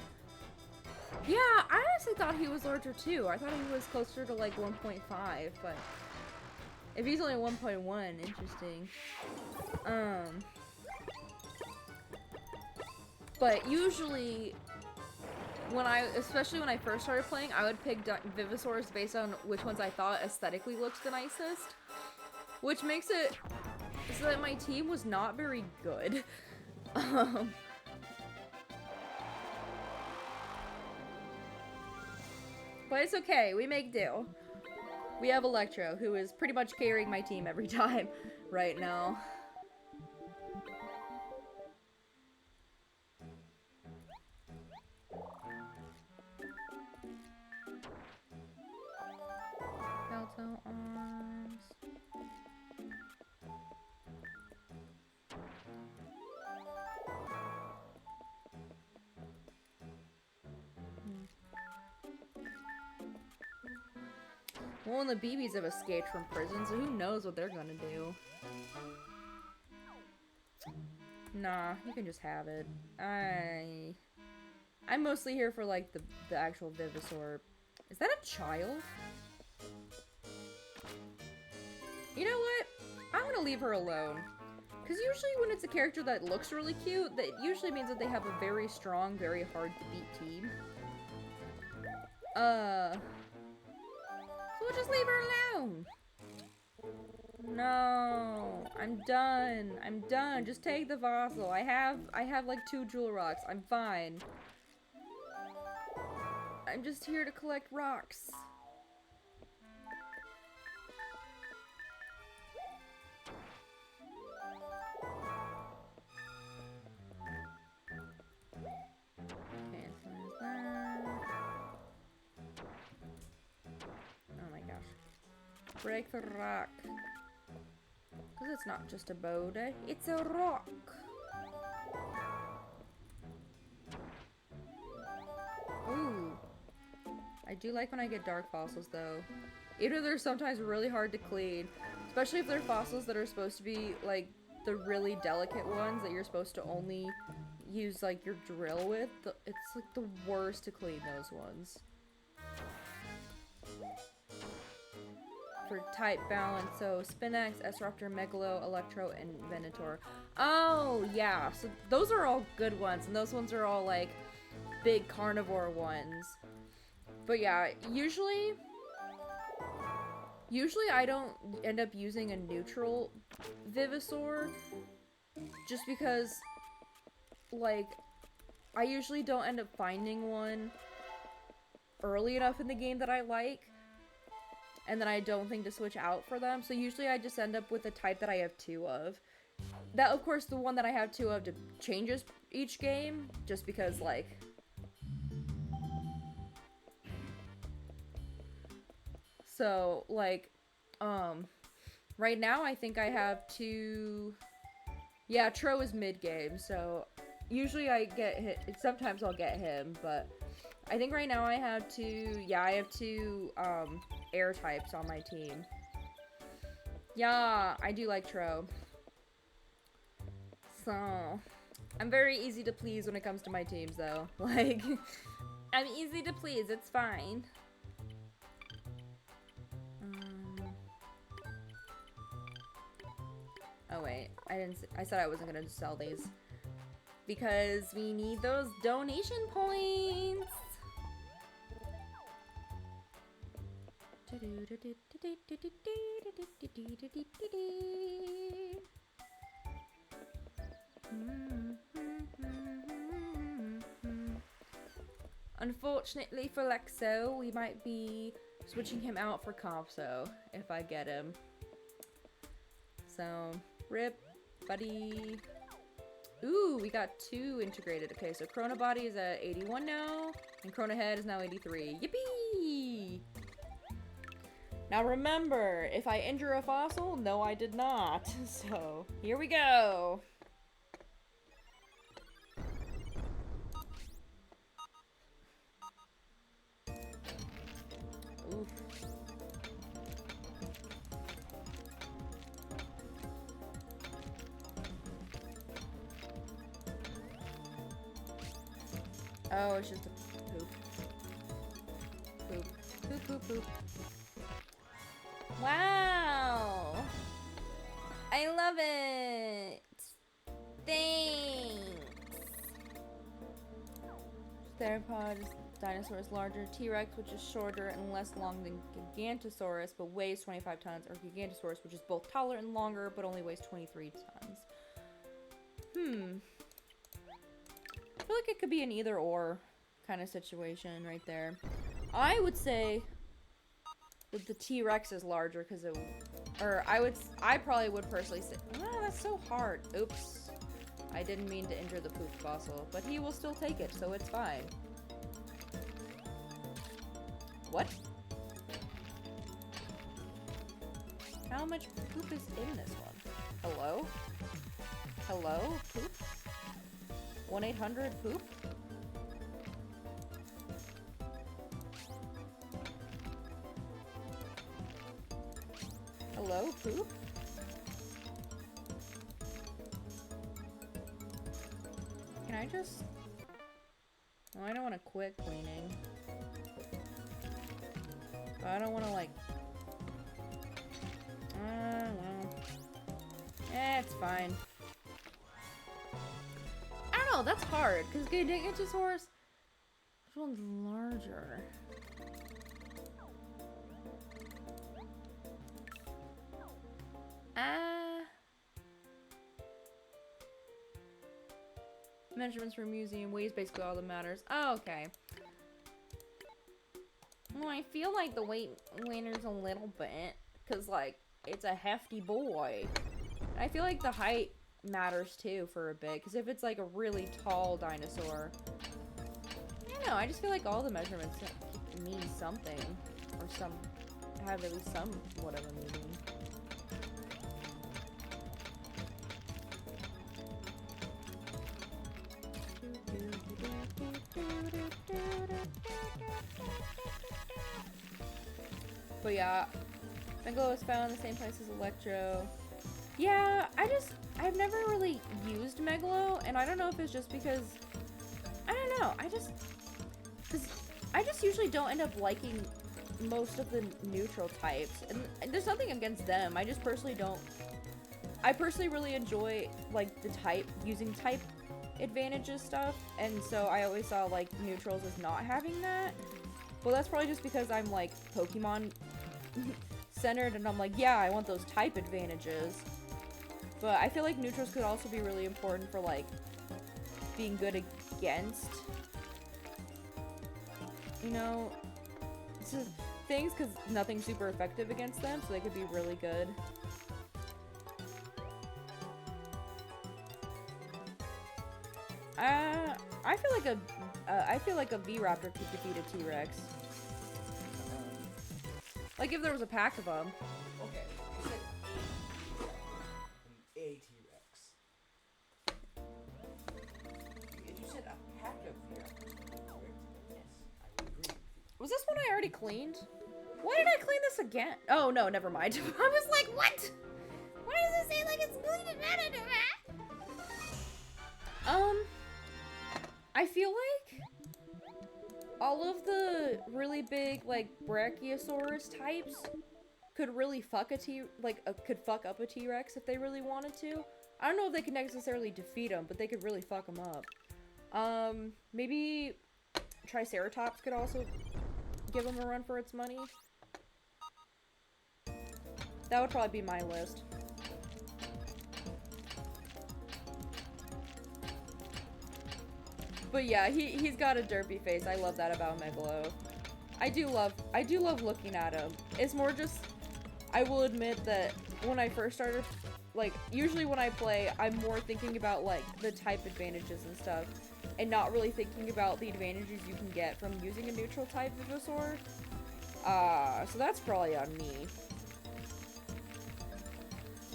Yeah, I honestly thought he was larger too. I thought he was closer to like 1.5, but if he's only 1.1, interesting. But usually, especially when I first started playing, I would pick Vivosaurs based on which ones I thought aesthetically looked the nicest. Which makes it so that my team was not very good. But it's okay, we make do. We have Electro, who is pretty much carrying my team every time right now. Alto arms. Well, and the BBs have escaped from prison, so who knows what they're gonna do. Nah, you can just have it. I'm mostly here for, like, the actual Vivosaur. Is that a child? You know what? I'm gonna leave her alone. Because usually when it's a character that looks really cute, that usually means that they have a very strong, very hard to beat team. So we'll just leave her alone. No, I'm done. I'm done. Just take the fossil. I have like 2 jewel rocks. I'm fine. I'm just here to collect rocks. Okay, so there's that. Oh my gosh. Break the rock. Because it's not just a boat, it's a rock. Ooh. I do like when I get dark fossils though. Even though they're sometimes really hard to clean. Especially if they're fossils that are supposed to be like the really delicate ones that you're supposed to only use like your drill with. It's like the worst to clean those ones. For type balance, so Spinax, S-Raptor, Megalo, Electro, and Venator. Oh, yeah, so those are all good ones, and those ones are all, like, big carnivore ones. But yeah, usually I don't end up using a neutral Vivasaur, just because, like, I usually don't end up finding one early enough in the game that I like. And then I don't think to switch out for them. So usually I just end up with a type that I have 2 of. That, of course, the one that I have 2 of changes each game. Just because, like... So, like, right now I think I have 2... Yeah, Tro is mid-game, so... Usually I get hit... Sometimes I'll get him, but... I think right now I have 2... Yeah, I have 2, air types on my team. Yeah, I do like Tro. So, I'm very easy to please when it comes to my teams, though. Like, I'm easy to please, it's fine. Oh wait, I said I wasn't gonna sell these. Because we need those donation points! Unfortunately for Lexo, we might be switching him out for Compso if I get him. So, rip, buddy. Ooh, we got 2 integrated. Okay, so Chrono Body is at 81 now, and Chrono Head is now 83. Yippee! Now remember, if I injure a fossil, no I did not. So, here we go! Oof. Oh, it's just a poop. Poop. Poop, poop, poop. Wow! I love it! Thanks! Theropod dinosaur is larger. T-Rex, which is shorter and less long than Gigantosaurus, but weighs 25 tons. Or Gigantosaurus, which is both taller and longer, but only weighs 23 tons. I feel like it could be an either-or kind of situation right there. I would say that the T-Rex is larger because it... Or I probably would personally say... Oh, that's so hard. Oops. I didn't mean to injure the poop fossil. But he will still take it, so it's fine. What? How much poop is in this one? Hello? Hello? Poop? 1-800-POOP? Hello, poop? Can I just... Well, I don't want to quit cleaning. But I don't want to, like... well... It's fine. I don't know, that's hard, because Gigantosaurus, which one's larger? Measurements for museum, weighs basically all that matters. Oh, okay. Well, I feel like the weight matters a little bit, because, like, it's a hefty boy. I feel like the height matters, too, for a bit, because if it's, like, a really tall dinosaur, I don't know, I just feel like all the measurements mean something, or have at least somewhat of a meaning. But yeah, Megalo was found in the same place as Electro. Yeah, I've never really used Megalo, and I don't know if it's just because, I don't know, I just usually don't end up liking most of the neutral types, and there's nothing against them, I just personally don't, I personally really enjoy, like, using type advantages stuff, and so I always saw, like, neutrals as not having that. Well, that's probably just because I'm, like, Pokemon centered, and I'm like, yeah, I want those type advantages. But I feel like neutrals could also be really important for, like, being good against, you know, things, because nothing's super effective against them, so they could be really good. I feel like a V-Raptor could defeat a T-Rex. Like if there was a pack of them. Okay, you said a T-Rex. You said a pack of T-Rex. Yes, I would agree. Was this one I already cleaned? Why did I clean this again? Oh no, never mind. I was like, what? Why does it say like it's clean? I feel like all of the really big, like, Brachiosaurus types could really fuck could fuck up a T-Rex if they really wanted to. I don't know if they could necessarily defeat them, but they could really fuck them up. Maybe Triceratops could also give them a run for its money. That would probably be my list. But yeah, he's got a derpy face. I love that about Megalo. I do love looking at him. It's more just, I will admit that when I first started, like, usually when I play, I'm more thinking about, like, the type advantages and stuff, and not really thinking about the advantages you can get from using a neutral type Venusaur. So that's probably on me.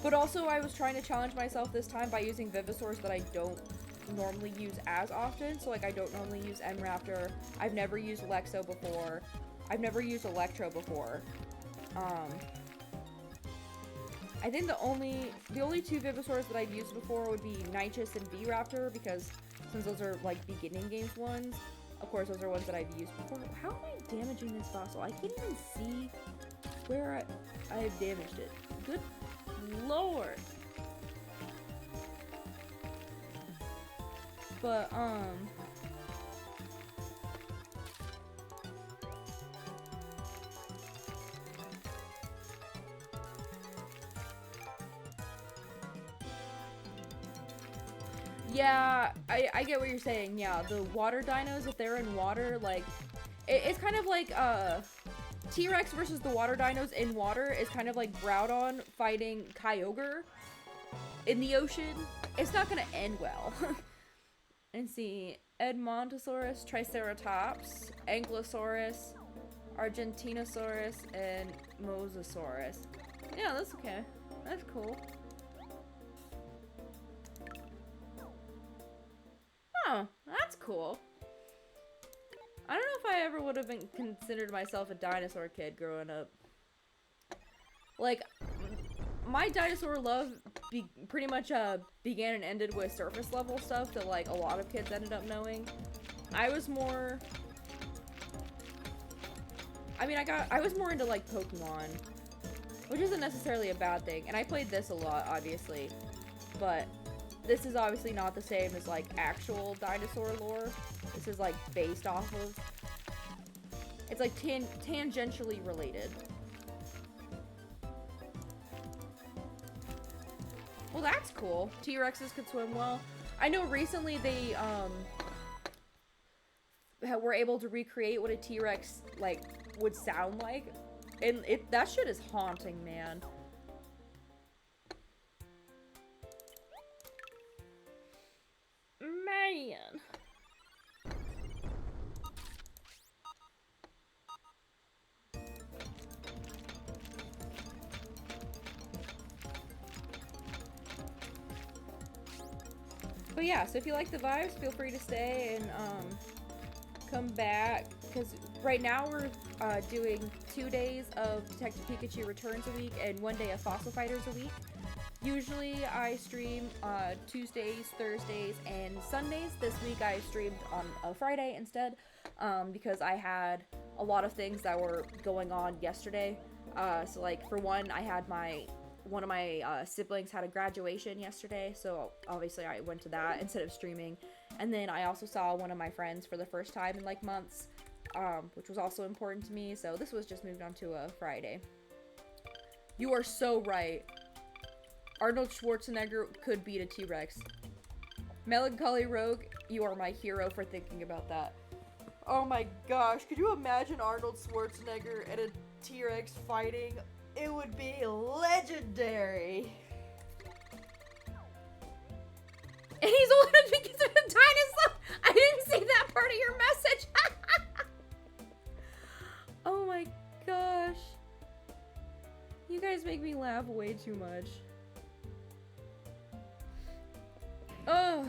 But also, I was trying to challenge myself this time by using Venusaurs that I don't normally use as often. So, like, I don't normally use M-Raptor. I've never used Lexo before. I've never used Electro before. I think the only two Venusaurs that I've used before would be Nitrous and V-Raptor, because since those are, like, beginning games ones, of course, those are ones that I've used before. How am I damaging this fossil? I can't even see where I have damaged it. Good lord. But, yeah, I get what you're saying. Yeah, the water dinos, if they're in water, like, it's kind of like, T-Rex versus the water dinos in water is kind of like Groudon fighting Kyogre in the ocean. It's not gonna end well. And see, Edmontosaurus, Triceratops, Ankylosaurus, Argentinosaurus, and Mosasaurus. Yeah, that's okay. That's cool. Oh, that's cool. I don't know if I ever would have been considered myself a dinosaur kid growing up. Like, my dinosaur love pretty much began and ended with surface level stuff that, like, a lot of kids ended up knowing. I was more... I mean, I was more into, like, Pokemon, which isn't necessarily a bad thing, and I played this a lot, obviously. but this is obviously not the same as like actual dinosaur lore. This is like based off of. It's like tangentially related. Well, that's cool. T-Rexes could swim well. I know recently they were able to recreate what a T-Rex like would sound like, and that shit is haunting, man. Man. But yeah, so if you like the vibes, feel free to stay and come back, because right now we're doing 2 days of Detective Pikachu Returns a week and 1 day of Fossil Fighters a week. Usually I stream Tuesdays, Thursdays, and Sundays. This week I streamed on a Friday instead, because I had a lot of things that were going on yesterday. So like for one, I had one of my siblings had a graduation yesterday, so obviously I went to that instead of streaming. And then I also saw one of my friends for the first time in like months, which was also important to me, so this was just moved on to a Friday. You are so right. Arnold Schwarzenegger could beat a T-Rex. Melancholy Rogue, you are my hero for thinking about that. Oh my gosh, could you imagine Arnold Schwarzenegger and a T-Rex fighting? It would be legendary. And he's older because of a dinosaur. I didn't see that part of your message. Oh my gosh. You guys make me laugh way too much. Oh.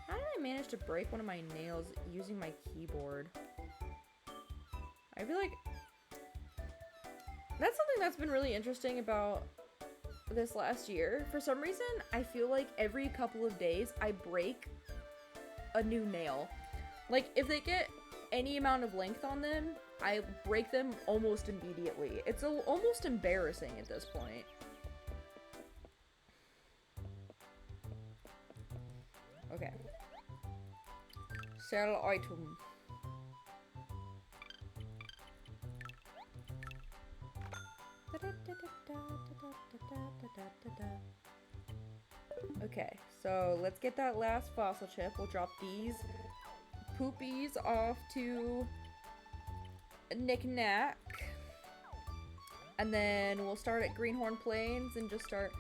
How did I manage to break one of my nails using my keyboard? I feel like that's something that's been really interesting about this last year. For some reason, I feel like every couple of days I break a new nail. Like, if they get any amount of length on them, I break them almost immediately. It's almost embarrassing at this point. Okay. Sell item. Okay, so let's get that last fossil chip. We'll drop these poopies off to Knick-Knack. And then we'll start at Greenhorn Plains and just start...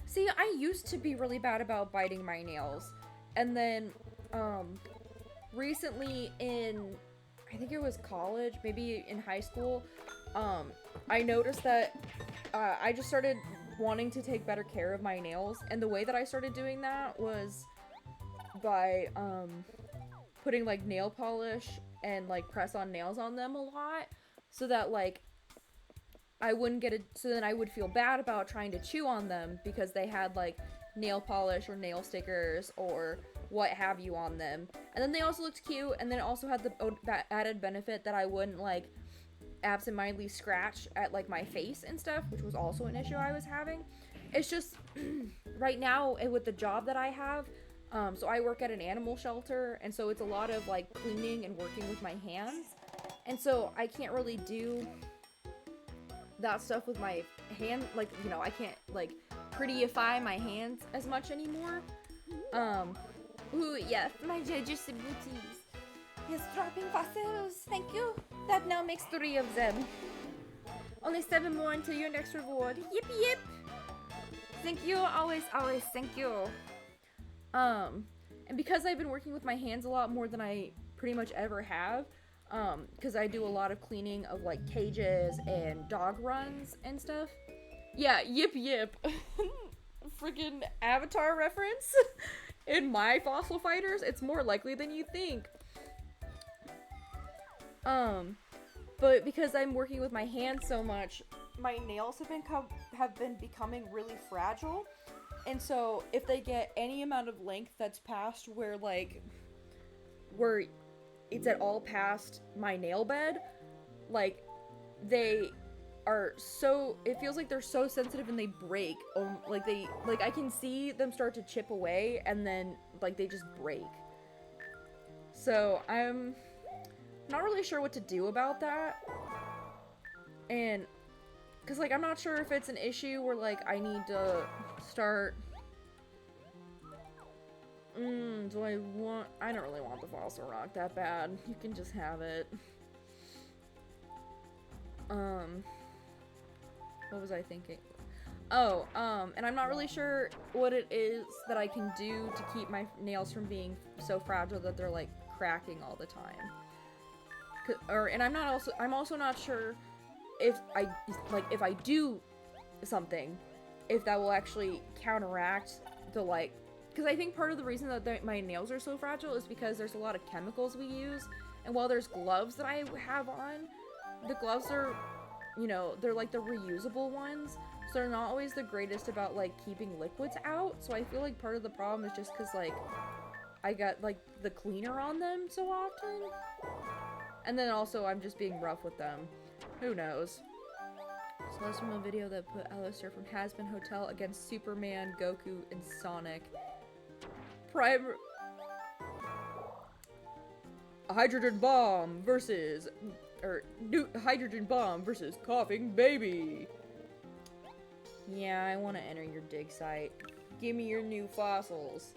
See, I used to be really bad about biting my nails. And then, recently in, I think it was college, maybe in high school, I noticed that, I just started wanting to take better care of my nails. And the way that I started doing that was by, putting, like, nail polish and, like, press-on nails on them a lot. So that, like, I wouldn't get it, so then I would feel bad about trying to chew on them because they had, like, nail polish or nail stickers or what have you on them. And then they also looked cute, and then it also had the added benefit that I wouldn't, like, absentmindedly scratch at, like, my face and stuff, which was also an issue I was having. It's just, right now, with the job that I have, so I work at an animal shelter, and so it's a lot of, like, cleaning and working with my hands. And so I can't really do that stuff with my hand, like, you know, I can't, like, prettyify my hands as much anymore. Ooh, yes, my judges booties. Yes, dropping fossils, thank you. That now makes 3 of them. Only 7 more until your next reward. Yip yip. Thank you, always, always, thank you. And because I've been working with my hands a lot more than I pretty much ever have, because I do a lot of cleaning of, like, cages and dog runs and stuff. Yeah, yip yip. Freaking Avatar reference. In my Fossil Fighters, it's more likely than you think. But because I'm working with my hands so much, my nails have been becoming really fragile. And so if they get any amount of length that's past where, like, where it's at all past my nail bed, like, they are so, it feels like they're so sensitive and they break. Like, I can see them start to chip away and then, like, they just break. So, I'm not really sure what to do about that. And, because, like, I'm not sure if it's an issue where, like, I need to start... I don't really want the fossil rock that bad. You can just have it. What was I thinking? Oh, and I'm not really sure what it is that I can do to keep my nails from being so fragile that they're, like, cracking all the time. And I'm also not sure if I do something, if that will actually counteract the, like, because I think part of the reason that my nails are so fragile is because there's a lot of chemicals we use, and while there's gloves that I have on, the gloves are, you know, they're like the reusable ones, so they're not always the greatest about, like, keeping liquids out, so I feel like part of the problem is just because, like, I got, like, the cleaner on them so often, and then also I'm just being rough with them. Who knows? So that's from a video that put Alistair from Hazbin Hotel against Superman, Goku, and Sonic. A hydrogen bomb versus... hydrogen bomb versus coughing baby. Yeah, I want to enter your dig site. Give me your new fossils.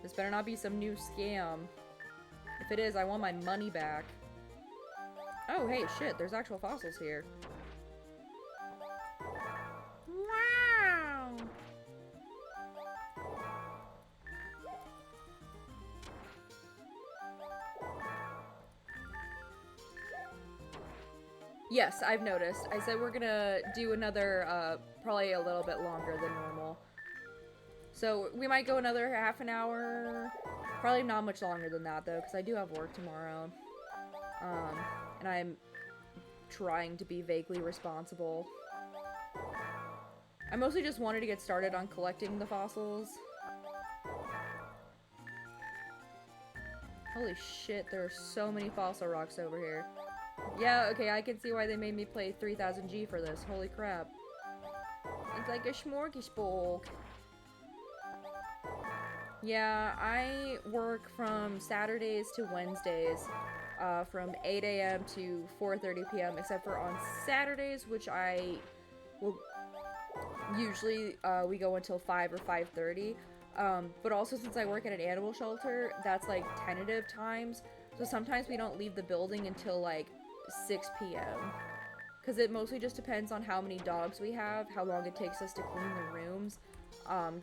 This better not be some new scam. If it is, I want my money back. Oh, hey, shit, there's actual fossils here. Wow! Yes, I've noticed. I said we're gonna do another, probably a little bit longer than normal. So, we might go another half an hour. Probably not much longer than that, though, because I do have work tomorrow. And I'm trying to be vaguely responsible. I mostly just wanted to get started on collecting the fossils. Holy shit, there are so many fossil rocks over here. Yeah, okay, I can see why they made me play 3000G for this. Holy crap. It's like a smorgasbord. Yeah, I work from Saturdays to Wednesdays, from 8 a.m. to 4:30 p.m. except for on Saturdays, which I will usually, we go until 5 or 5:30. But also since I work at an animal shelter, that's like tentative times. So sometimes we don't leave the building until like 6 p.m. Because it mostly just depends on how many dogs we have, how long it takes us to clean the rooms,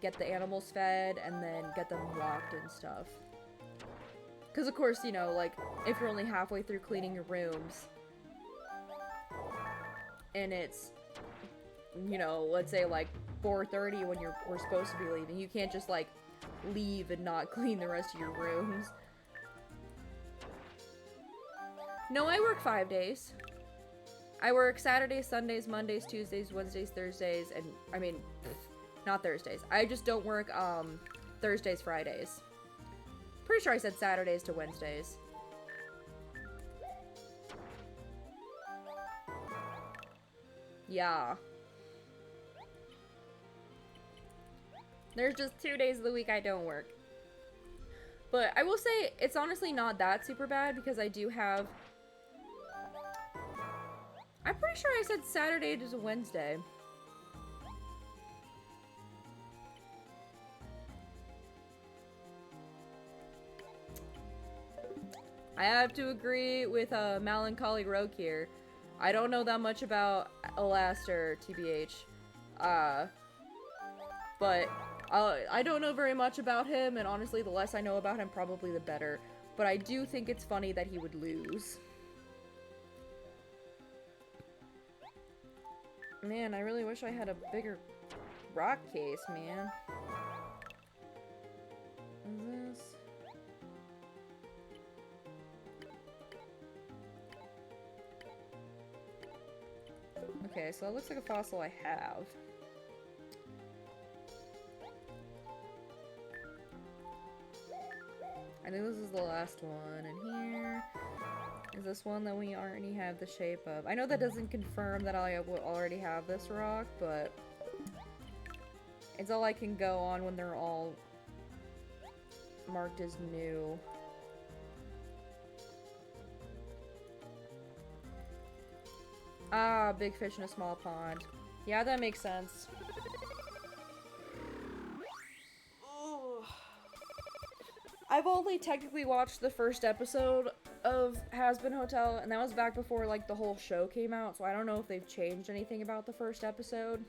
get the animals fed, and then get them walked and stuff. Because of course, you know, like, if you're only halfway through cleaning your rooms, and it's, you know, let's say like 4:30 when we're supposed to be leaving, you can't just like leave and not clean the rest of your rooms. No, I work 5 days. I work Saturdays, Sundays, Mondays, Tuesdays, Wednesdays, Thursdays, and, I mean, not Thursdays. I just don't work, Thursdays, Fridays. Pretty sure I said Saturdays to Wednesdays. Yeah. There's just 2 days of the week I don't work. But I will say, it's honestly not that super bad because I do have... I'm pretty sure I said Saturday to Wednesday. I have to agree with Melancholy Rogue here. I don't know that much about Alastair, TBH. But I don't know very much about him, and honestly, the less I know about him, probably the better. But I do think it's funny that he would lose. Man, I really wish I had a bigger rock case, man. Is this... Okay, so that looks like a fossil I have. I think this is the last one. And here is this one that we already have the shape of. I know that doesn't confirm that I will already have this rock, but it's all I can go on when they're all marked as new. Ah, big fish in a small pond. Yeah, that makes sense. Ugh. I've only technically watched the first episode of Has-Been Hotel, and that was back before, like, the whole show came out, so I don't know if they've changed anything about the first episode.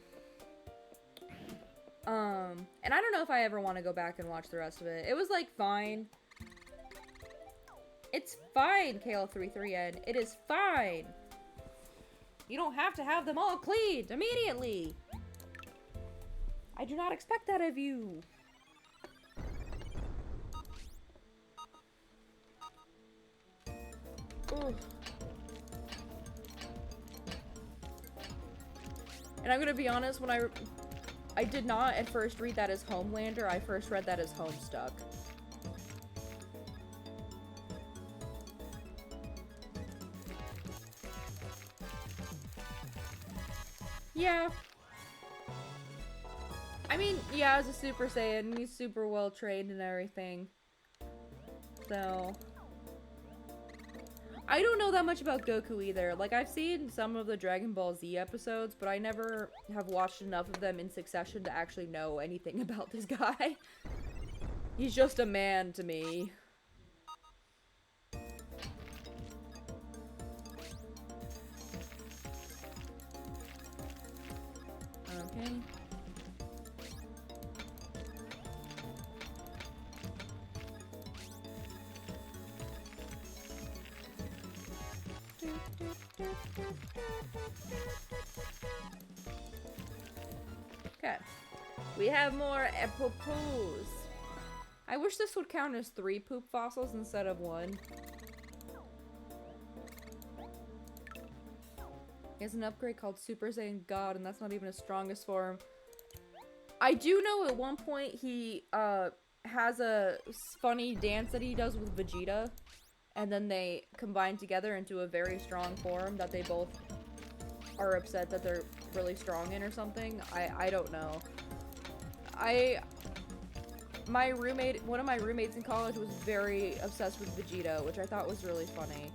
And I don't know if I ever want to go back and watch the rest of it. It was, like, fine. It's fine, KL33N. It is fine. You don't have to have them all cleaned immediately. I do not expect that of you. Ugh. And I'm gonna be honest, when I did not at first read that as Homelander, I first read that as Homestuck. Yeah. I mean, yeah, as a Super Saiyan, he's super well trained and everything. So I don't know that much about Goku either. Like, I've seen some of the Dragon Ball Z episodes, but I never have watched enough of them in succession to actually know anything about this guy. He's just a man to me. Okay. Okay. We have more poos. I wish this would count as 3 poop fossils instead of 1. He has an upgrade called Super Saiyan God, and that's not even his strongest form. I do know at one point he has a funny dance that he does with Vegeta, and then they combine together into a very strong form that they both are upset that they're really strong in or something. I don't know. One of my roommates in college was very obsessed with Vegeta, which I thought was really funny.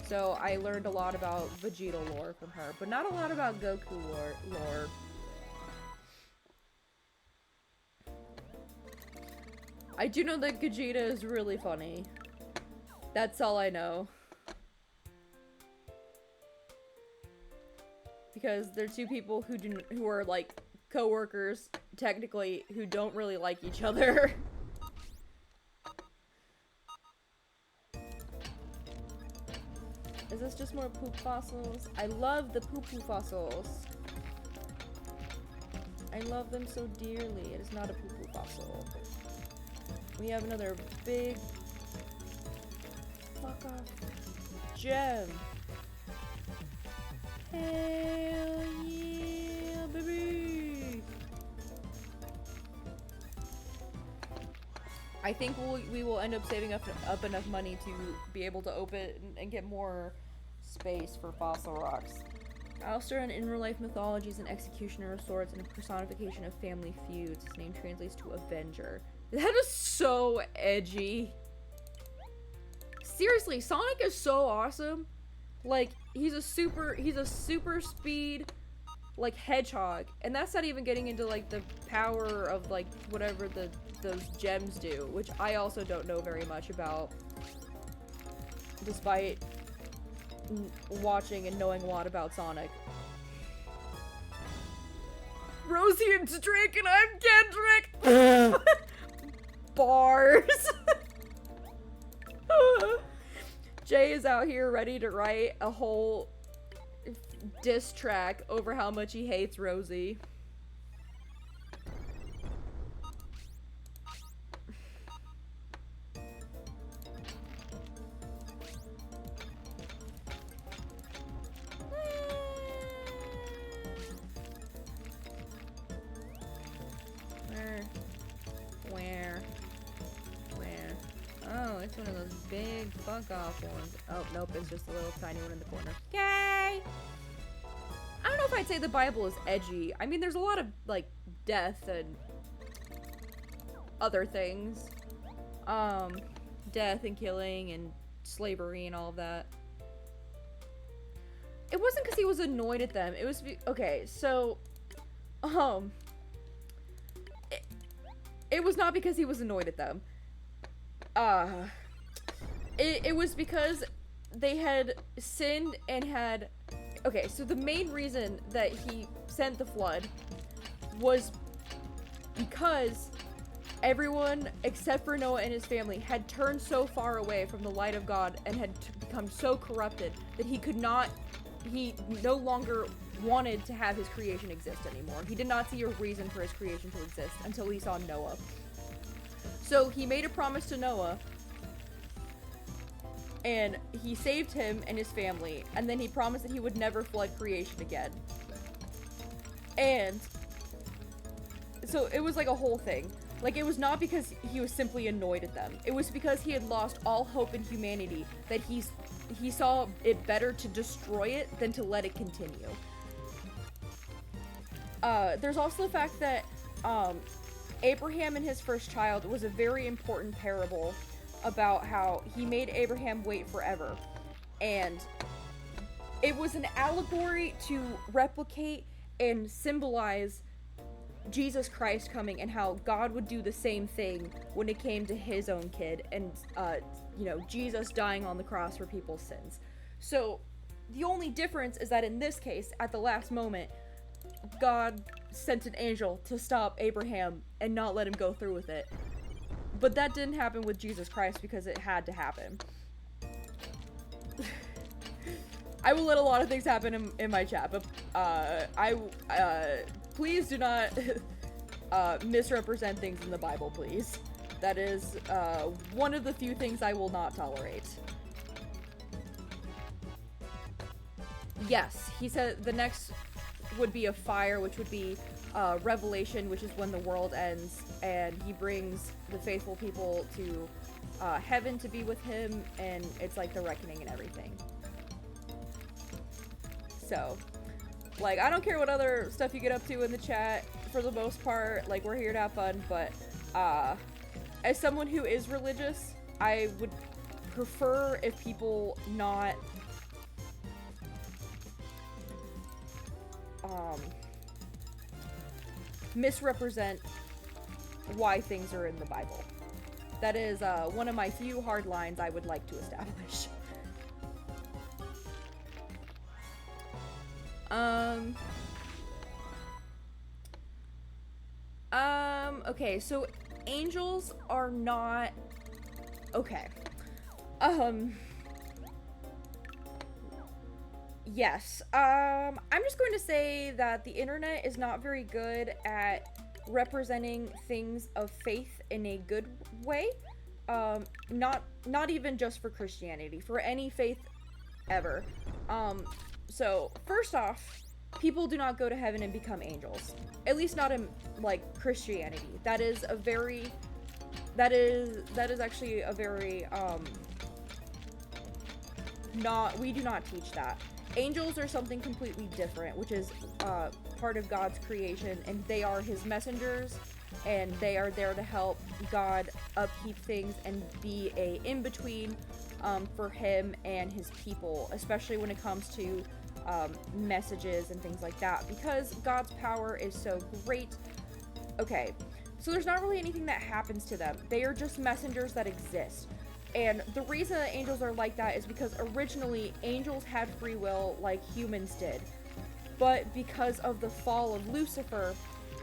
So I learned a lot about Vegeta lore from her, but not a lot about Goku lore. I do know that Vegeta is really funny. That's all I know. Because they're 2 people who are like co-workers, technically, who don't really like each other. Is this just more poop fossils? I love the poo-poo fossils. I love them so dearly. It is not a poo-poo fossil. We have another big fuck off gem. Hell yeah, baby! I think we will end up saving up enough money to be able to open and get more space for fossil rocks. Alistair in real-life mythology is an executioner of sorts and a personification of family feuds. His name translates to Avenger. That is so edgy. Seriously, Sonic is so awesome. Like, he's a super speed, like, hedgehog. And that's not even getting into, like, the power of, like, whatever those gems do, which I also don't know very much about, despite watching and knowing a lot about Sonic. Rosie and Drake and I'm Kendrick! Bars! Jay is out here ready to write a whole diss track over how much he hates Rosie. Where? big fuck off ones. Oh, nope, it's just a little tiny one in the corner. Yay! I don't know if I'd say the Bible is edgy. I mean, there's a lot of, like, death and other things. Death and killing and slavery and all of that. It wasn't because he was annoyed at them. It was, okay, so, it was not because he was annoyed at them. It was because they had sinned and had... Okay, so the main reason that he sent the flood was because everyone except for Noah and his family had turned so far away from the light of God and had become so corrupted that he no longer wanted to have his creation exist anymore. He did not see a reason for his creation to exist until he saw Noah. So he made a promise to Noah, and he saved him and his family, and then he promised that he would never flood creation again. And so it was like a whole thing. Like, it was not because he was simply annoyed at them. It was because he had lost all hope in humanity that he saw it better to destroy it than to let it continue. There's also the fact that Abraham and his first child was a very important parable about how he made Abraham wait forever. And it was an allegory to replicate and symbolize Jesus Christ coming and how God would do the same thing when it came to his own kid and, Jesus dying on the cross for people's sins. So the only difference is that in this case, at the last moment, God sent an angel to stop Abraham and not let him go through with it. But that didn't happen with Jesus Christ because it had to happen. I will let a lot of things happen in my chat, but please do not misrepresent things in the Bible, please. That is one of the few things I will not tolerate. Yes, he said the next would be a fire, which would be Revelation, which is when the world ends, and he brings the faithful people to heaven to be with him, and it's like the reckoning and everything. So, like, I don't care what other stuff you get up to in the chat, for the most part, like, we're here to have fun, but, as someone who is religious, I would prefer if people not, misrepresent why things are in the Bible. That is, one of my few hard lines I would like to establish. Okay, so angels are not... Okay. Yes. I'm just going to say that the internet is not very good at representing things of faith in a good way. Not even just for Christianity, for any faith ever. So first off, people do not go to heaven and become angels. At least not in, like, Christianity. That is actually a very, we do not teach that. Angels are something completely different, which is, part of God's creation, and they are his messengers, and they are there to help God upkeep things and be a in-between, for him and his people, especially when it comes to, messages and things like that, because God's power is so great. Okay, so there's not really anything that happens to them. They are just messengers that exist. And the reason that angels are like that is because originally angels had free will like humans did. But because of the fall of Lucifer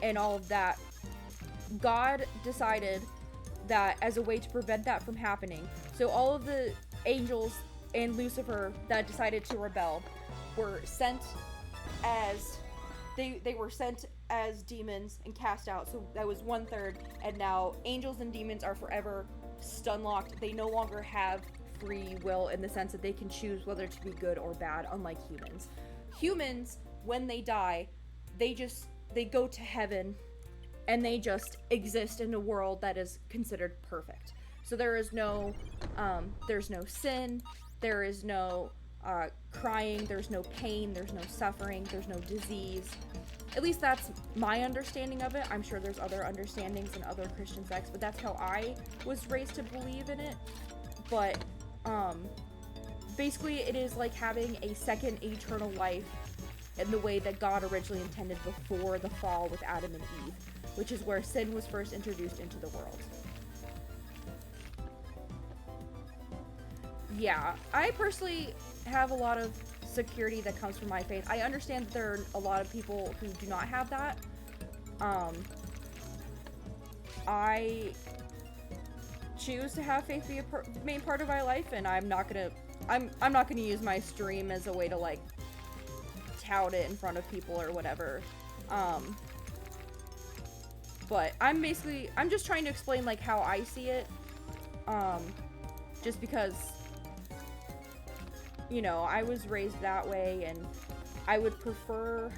and all of that, God decided that as a way to prevent that from happening, so all of the angels and Lucifer that decided to rebel were sent as they were sent as demons and cast out. So that was 1/3, and now angels and demons are forever stun locked. They no longer have free will in the sense that they can choose whether to be good or bad, unlike humans. Humans, when they die, they go to heaven and they just exist in a world that is considered perfect. So there's no sin, there is no crying, there's no pain, there's no suffering, there's no disease. At least that's my understanding of it. I'm sure there's other understandings in other Christian sects, but that's how I was raised to believe in it. But basically it is like having a second eternal life in the way that God originally intended before the fall with Adam and Eve, which is where sin was first introduced into the world. Yeah, I personally have a lot of security that comes from my faith. I understand that there are a lot of people who do not have that. I choose to have faith be a main part of my life, and I'm not gonna use my stream as a way to like tout it in front of people or whatever. But I'm just trying to explain like how I see it. Just because, you know, I was raised that way, and I would prefer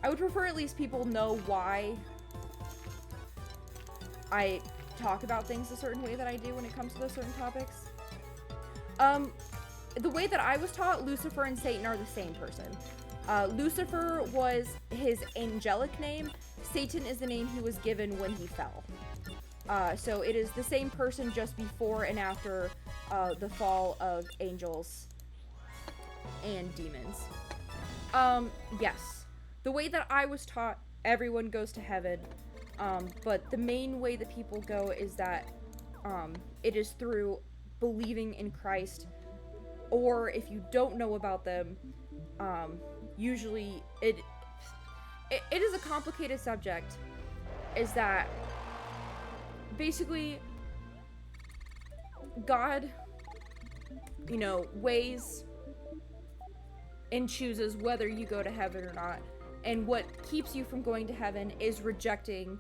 at least people know why I talk about things a certain way that I do when it comes to those certain topics. The way that I was taught, Lucifer and Satan are the same person. Lucifer was his angelic name. Satan is the name he was given when he fell. So it is the same person just before and after the fall of angels and demons. Yes. The way that I was taught, everyone goes to heaven. But the main way that people go is that it is through believing in Christ. Or if you don't know about them, usually it is a complicated subject. Is that basically God, you know, weighs and chooses whether you go to heaven or not. And what keeps you from going to heaven is rejecting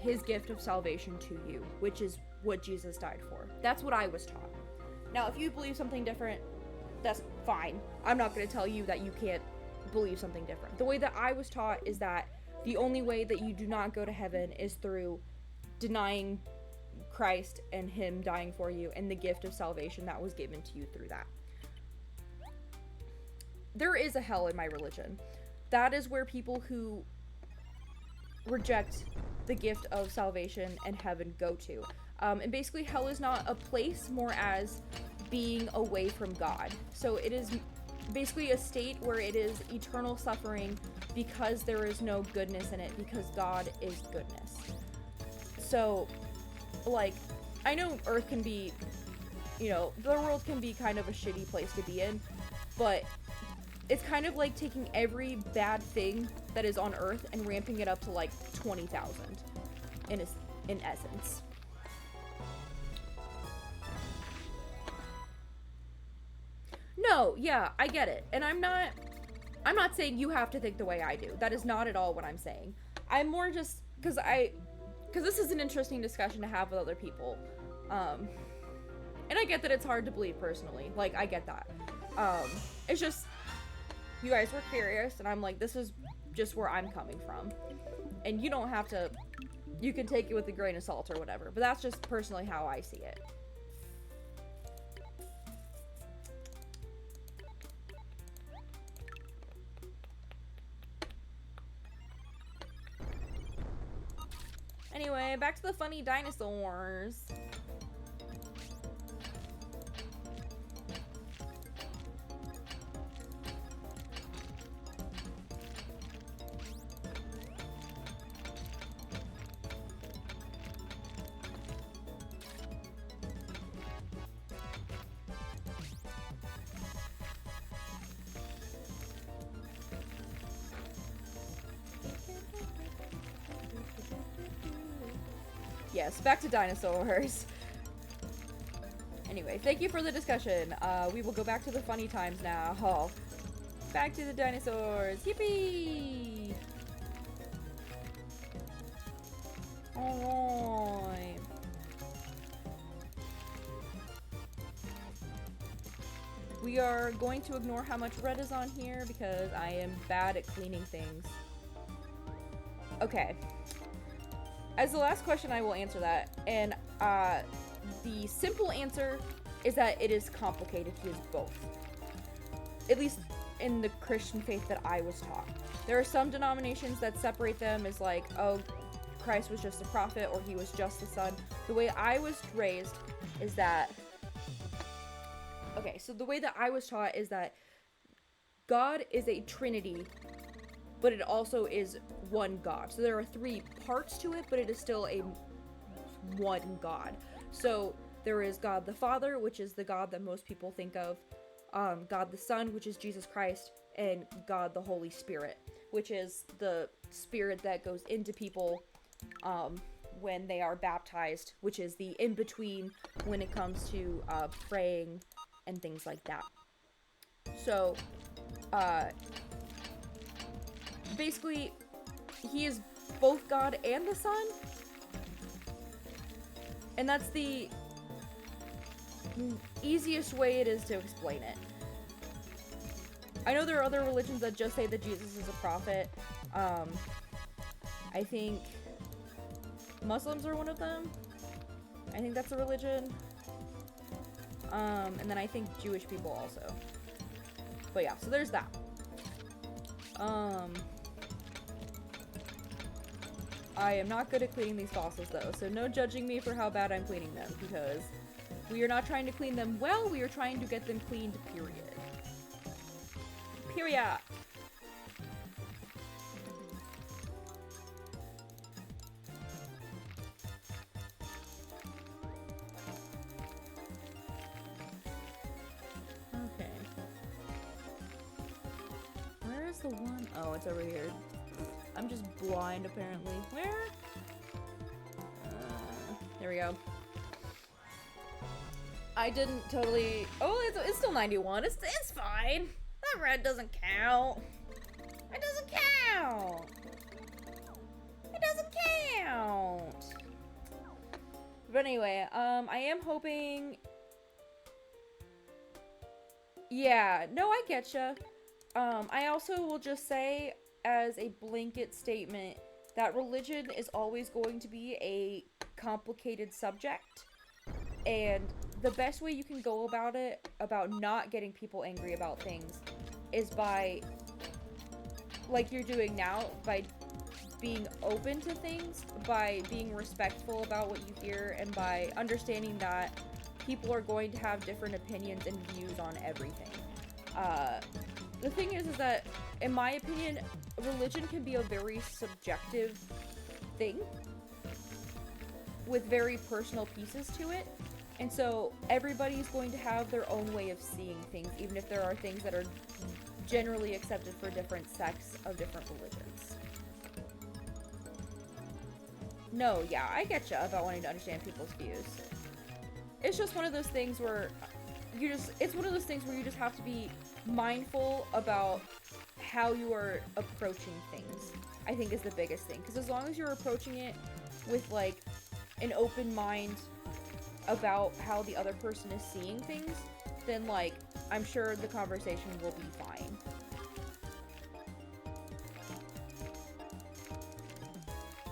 his gift of salvation to you, which is what Jesus died for. That's what I was taught. Now, if you believe something different, that's fine. I'm not going to tell you that you can't believe something different. The way that I was taught is that the only way that you do not go to heaven is through denying Christ and him dying for you and the gift of salvation that was given to you through that. There is a hell in my religion. That is where people who reject the gift of salvation and heaven go to. And basically hell is not a place, more as being away from God. So it is basically a state where it is eternal suffering because there is no goodness in it, because God is goodness. So, like, I know Earth can be, you know, the world can be kind of a shitty place to be in, but it's kind of like taking every bad thing that is on Earth and ramping it up to like 20,000 in essence. No, yeah, I get it. And I'm not saying you have to think the way I do. That is not at all what I'm saying. I'm more just because this is an interesting discussion to have with other people. And I get that it's hard to believe personally. Like, I get that. It's just, you guys were curious, and I'm like, this is just where I'm coming from. And you don't have to, you can take it with a grain of salt or whatever, but that's just personally how I see it. Anyway, back to the funny dinosaurs. Yes, back to dinosaurs. Anyway, thank you for the discussion. We will go back to the funny times now. Oh, back to the dinosaurs. Yippee! Alright. We are going to ignore how much red is on here because I am bad at cleaning things. Okay. as the last question, I will answer that. And the simple answer is that it is complicated. He is both. At least in the Christian faith that I was taught. There are some denominations that separate them as like, oh, Christ was just a prophet or he was just the son. The way I was raised is that... Okay, so the way that I was taught is that God is a trinity, but it also is one God. So there are 3 parts to it, but it is still a one God. So there is God the Father, which is the God that most people think of, God the Son, which is Jesus Christ, and God the Holy Spirit, which is the spirit that goes into people when they are baptized, which is the in-between when it comes to praying and things like that. So, basically, he is both God and the Son, and that's the easiest way it is to explain it. I know there are other religions that just say that Jesus is a prophet. I think Muslims are one of them. I think that's a religion. And then I think Jewish people also. But yeah, so there's that. I am not good at cleaning these fossils though, so no judging me for how bad I'm cleaning them, because we are not trying to clean them well, we are trying to get them cleaned, period. Period. Okay. Where is the one? Oh, it's over here. I'm just blind, apparently. Where? There we go. I didn't totally... Oh, it's still 91. It's fine. That red doesn't count. It doesn't count. It doesn't count. But anyway, I am hoping... Yeah, no, I getcha. I also will just say, as a blanket statement, that religion is always going to be a complicated subject, and the best way you can go about it, about not getting people angry about things, is by, like you're doing now, by being open to things, by being respectful about what you hear, and by understanding that people are going to have different opinions and views on everything. The thing is that, in my opinion, religion can be a very subjective thing with very personal pieces to it. And so everybody's going to have their own way of seeing things, even if there are things that are generally accepted for different sects of different religions. No, yeah, I getcha about wanting to understand people's views. It's just one of those things where it's one of those things where you just have to be mindful about how you are approaching things, I think is the biggest thing. Because as long as you're approaching it with, like, an open mind about how the other person is seeing things, then, like, I'm sure the conversation will be fine.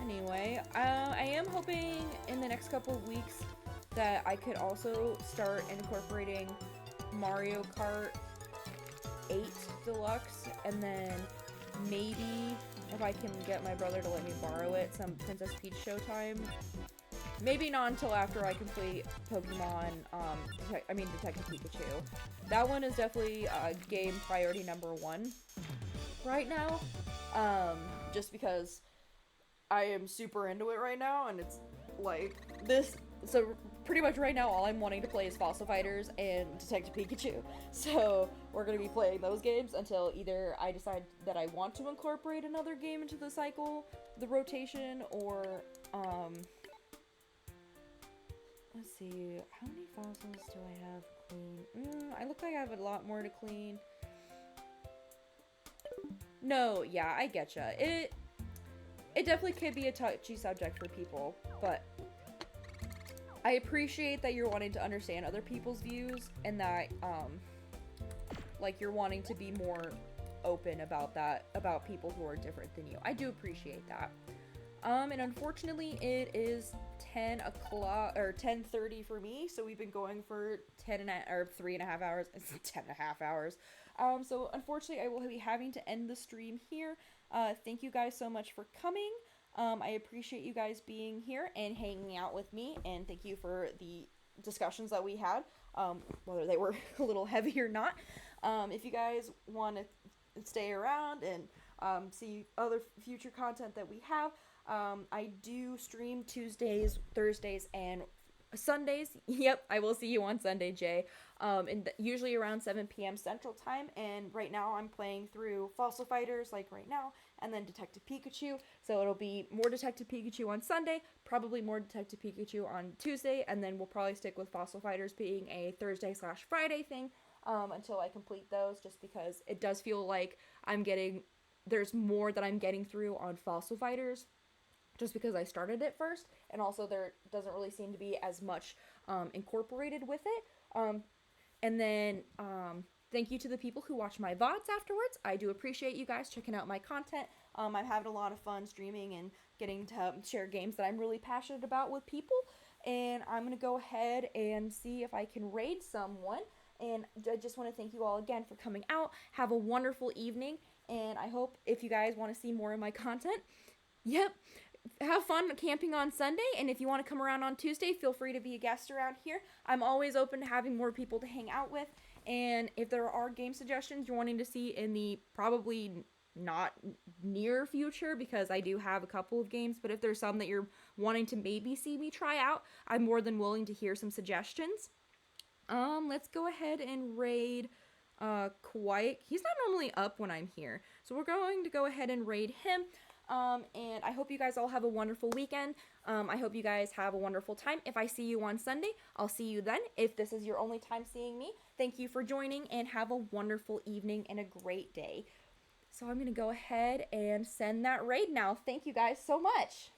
Anyway, I am hoping in the next couple of weeks that I could also start incorporating Mario Kart 8 Deluxe, and then maybe if I can get my brother to let me borrow it, some Princess Peach Showtime. Maybe not until after I complete Pokemon, Detective Pikachu. That one is definitely game priority #1 right now, just because I am super into it right now, and it's like this. So pretty much right now all I'm wanting to play is Fossil Fighters and Detective Pikachu. So we're going to be playing those games until either I decide that I want to incorporate another game into the cycle, the rotation, or let's see, how many fossils do I have clean? I look like I have a lot more to clean. No, yeah, I getcha. It definitely could be a touchy subject for people, but I appreciate that you're wanting to understand other people's views, and that, like, you're wanting to be more open about that, about people who are different than you. I do appreciate that. And unfortunately it is 10 o'clock or 10:30 for me, so we've been going for 3.5 hours. It's 10.5 hours. So unfortunately I will be having to end the stream here. Thank you guys so much for coming. I appreciate you guys being here and hanging out with me, and thank you for the discussions that we had, whether they were a little heavy or not. If you guys want to stay around and see other future content that we have, I do stream Tuesdays, Thursdays, and Sundays. Yep, I will see you on Sunday, Jay. And usually around 7 p.m. Central Time. And right now I'm playing through Fossil Fighters, like right now, and then Detective Pikachu. So it'll be more Detective Pikachu on Sunday, probably more Detective Pikachu on Tuesday, and then we'll probably stick with Fossil Fighters being a Thursday/Friday thing until I complete those, just because it does feel like there's more that I'm getting through on Fossil Fighters, just because I started it first, and also there doesn't really seem to be as much incorporated with it. And then thank you to the people who watch my VODs afterwards. I do appreciate you guys checking out my content. I'm having a lot of fun streaming and getting to share games that I'm really passionate about with people. And I'm going to go ahead and see if I can raid someone. And I just want to thank you all again for coming out. Have a wonderful evening. And I hope if you guys want to see more of my content, yep, have fun camping on Sunday, and if you want to come around on Tuesday, feel free to be a guest around here. I'm always open to having more people to hang out with, and if there are game suggestions you're wanting to see in the probably not near future, because I do have a couple of games, but if there's some that you're wanting to maybe see me try out, I'm more than willing to hear some suggestions. Let's go ahead and raid Quiet. He's not normally up when I'm here, so we're going to go ahead and raid him. And I hope you guys all have a wonderful weekend. I hope you guys have a wonderful time. If I see you on Sunday, I'll see you then. If this is your only time seeing me, thank you for joining, and have a wonderful evening and a great day. So I'm going to go ahead and send that raid now. Thank you guys so much.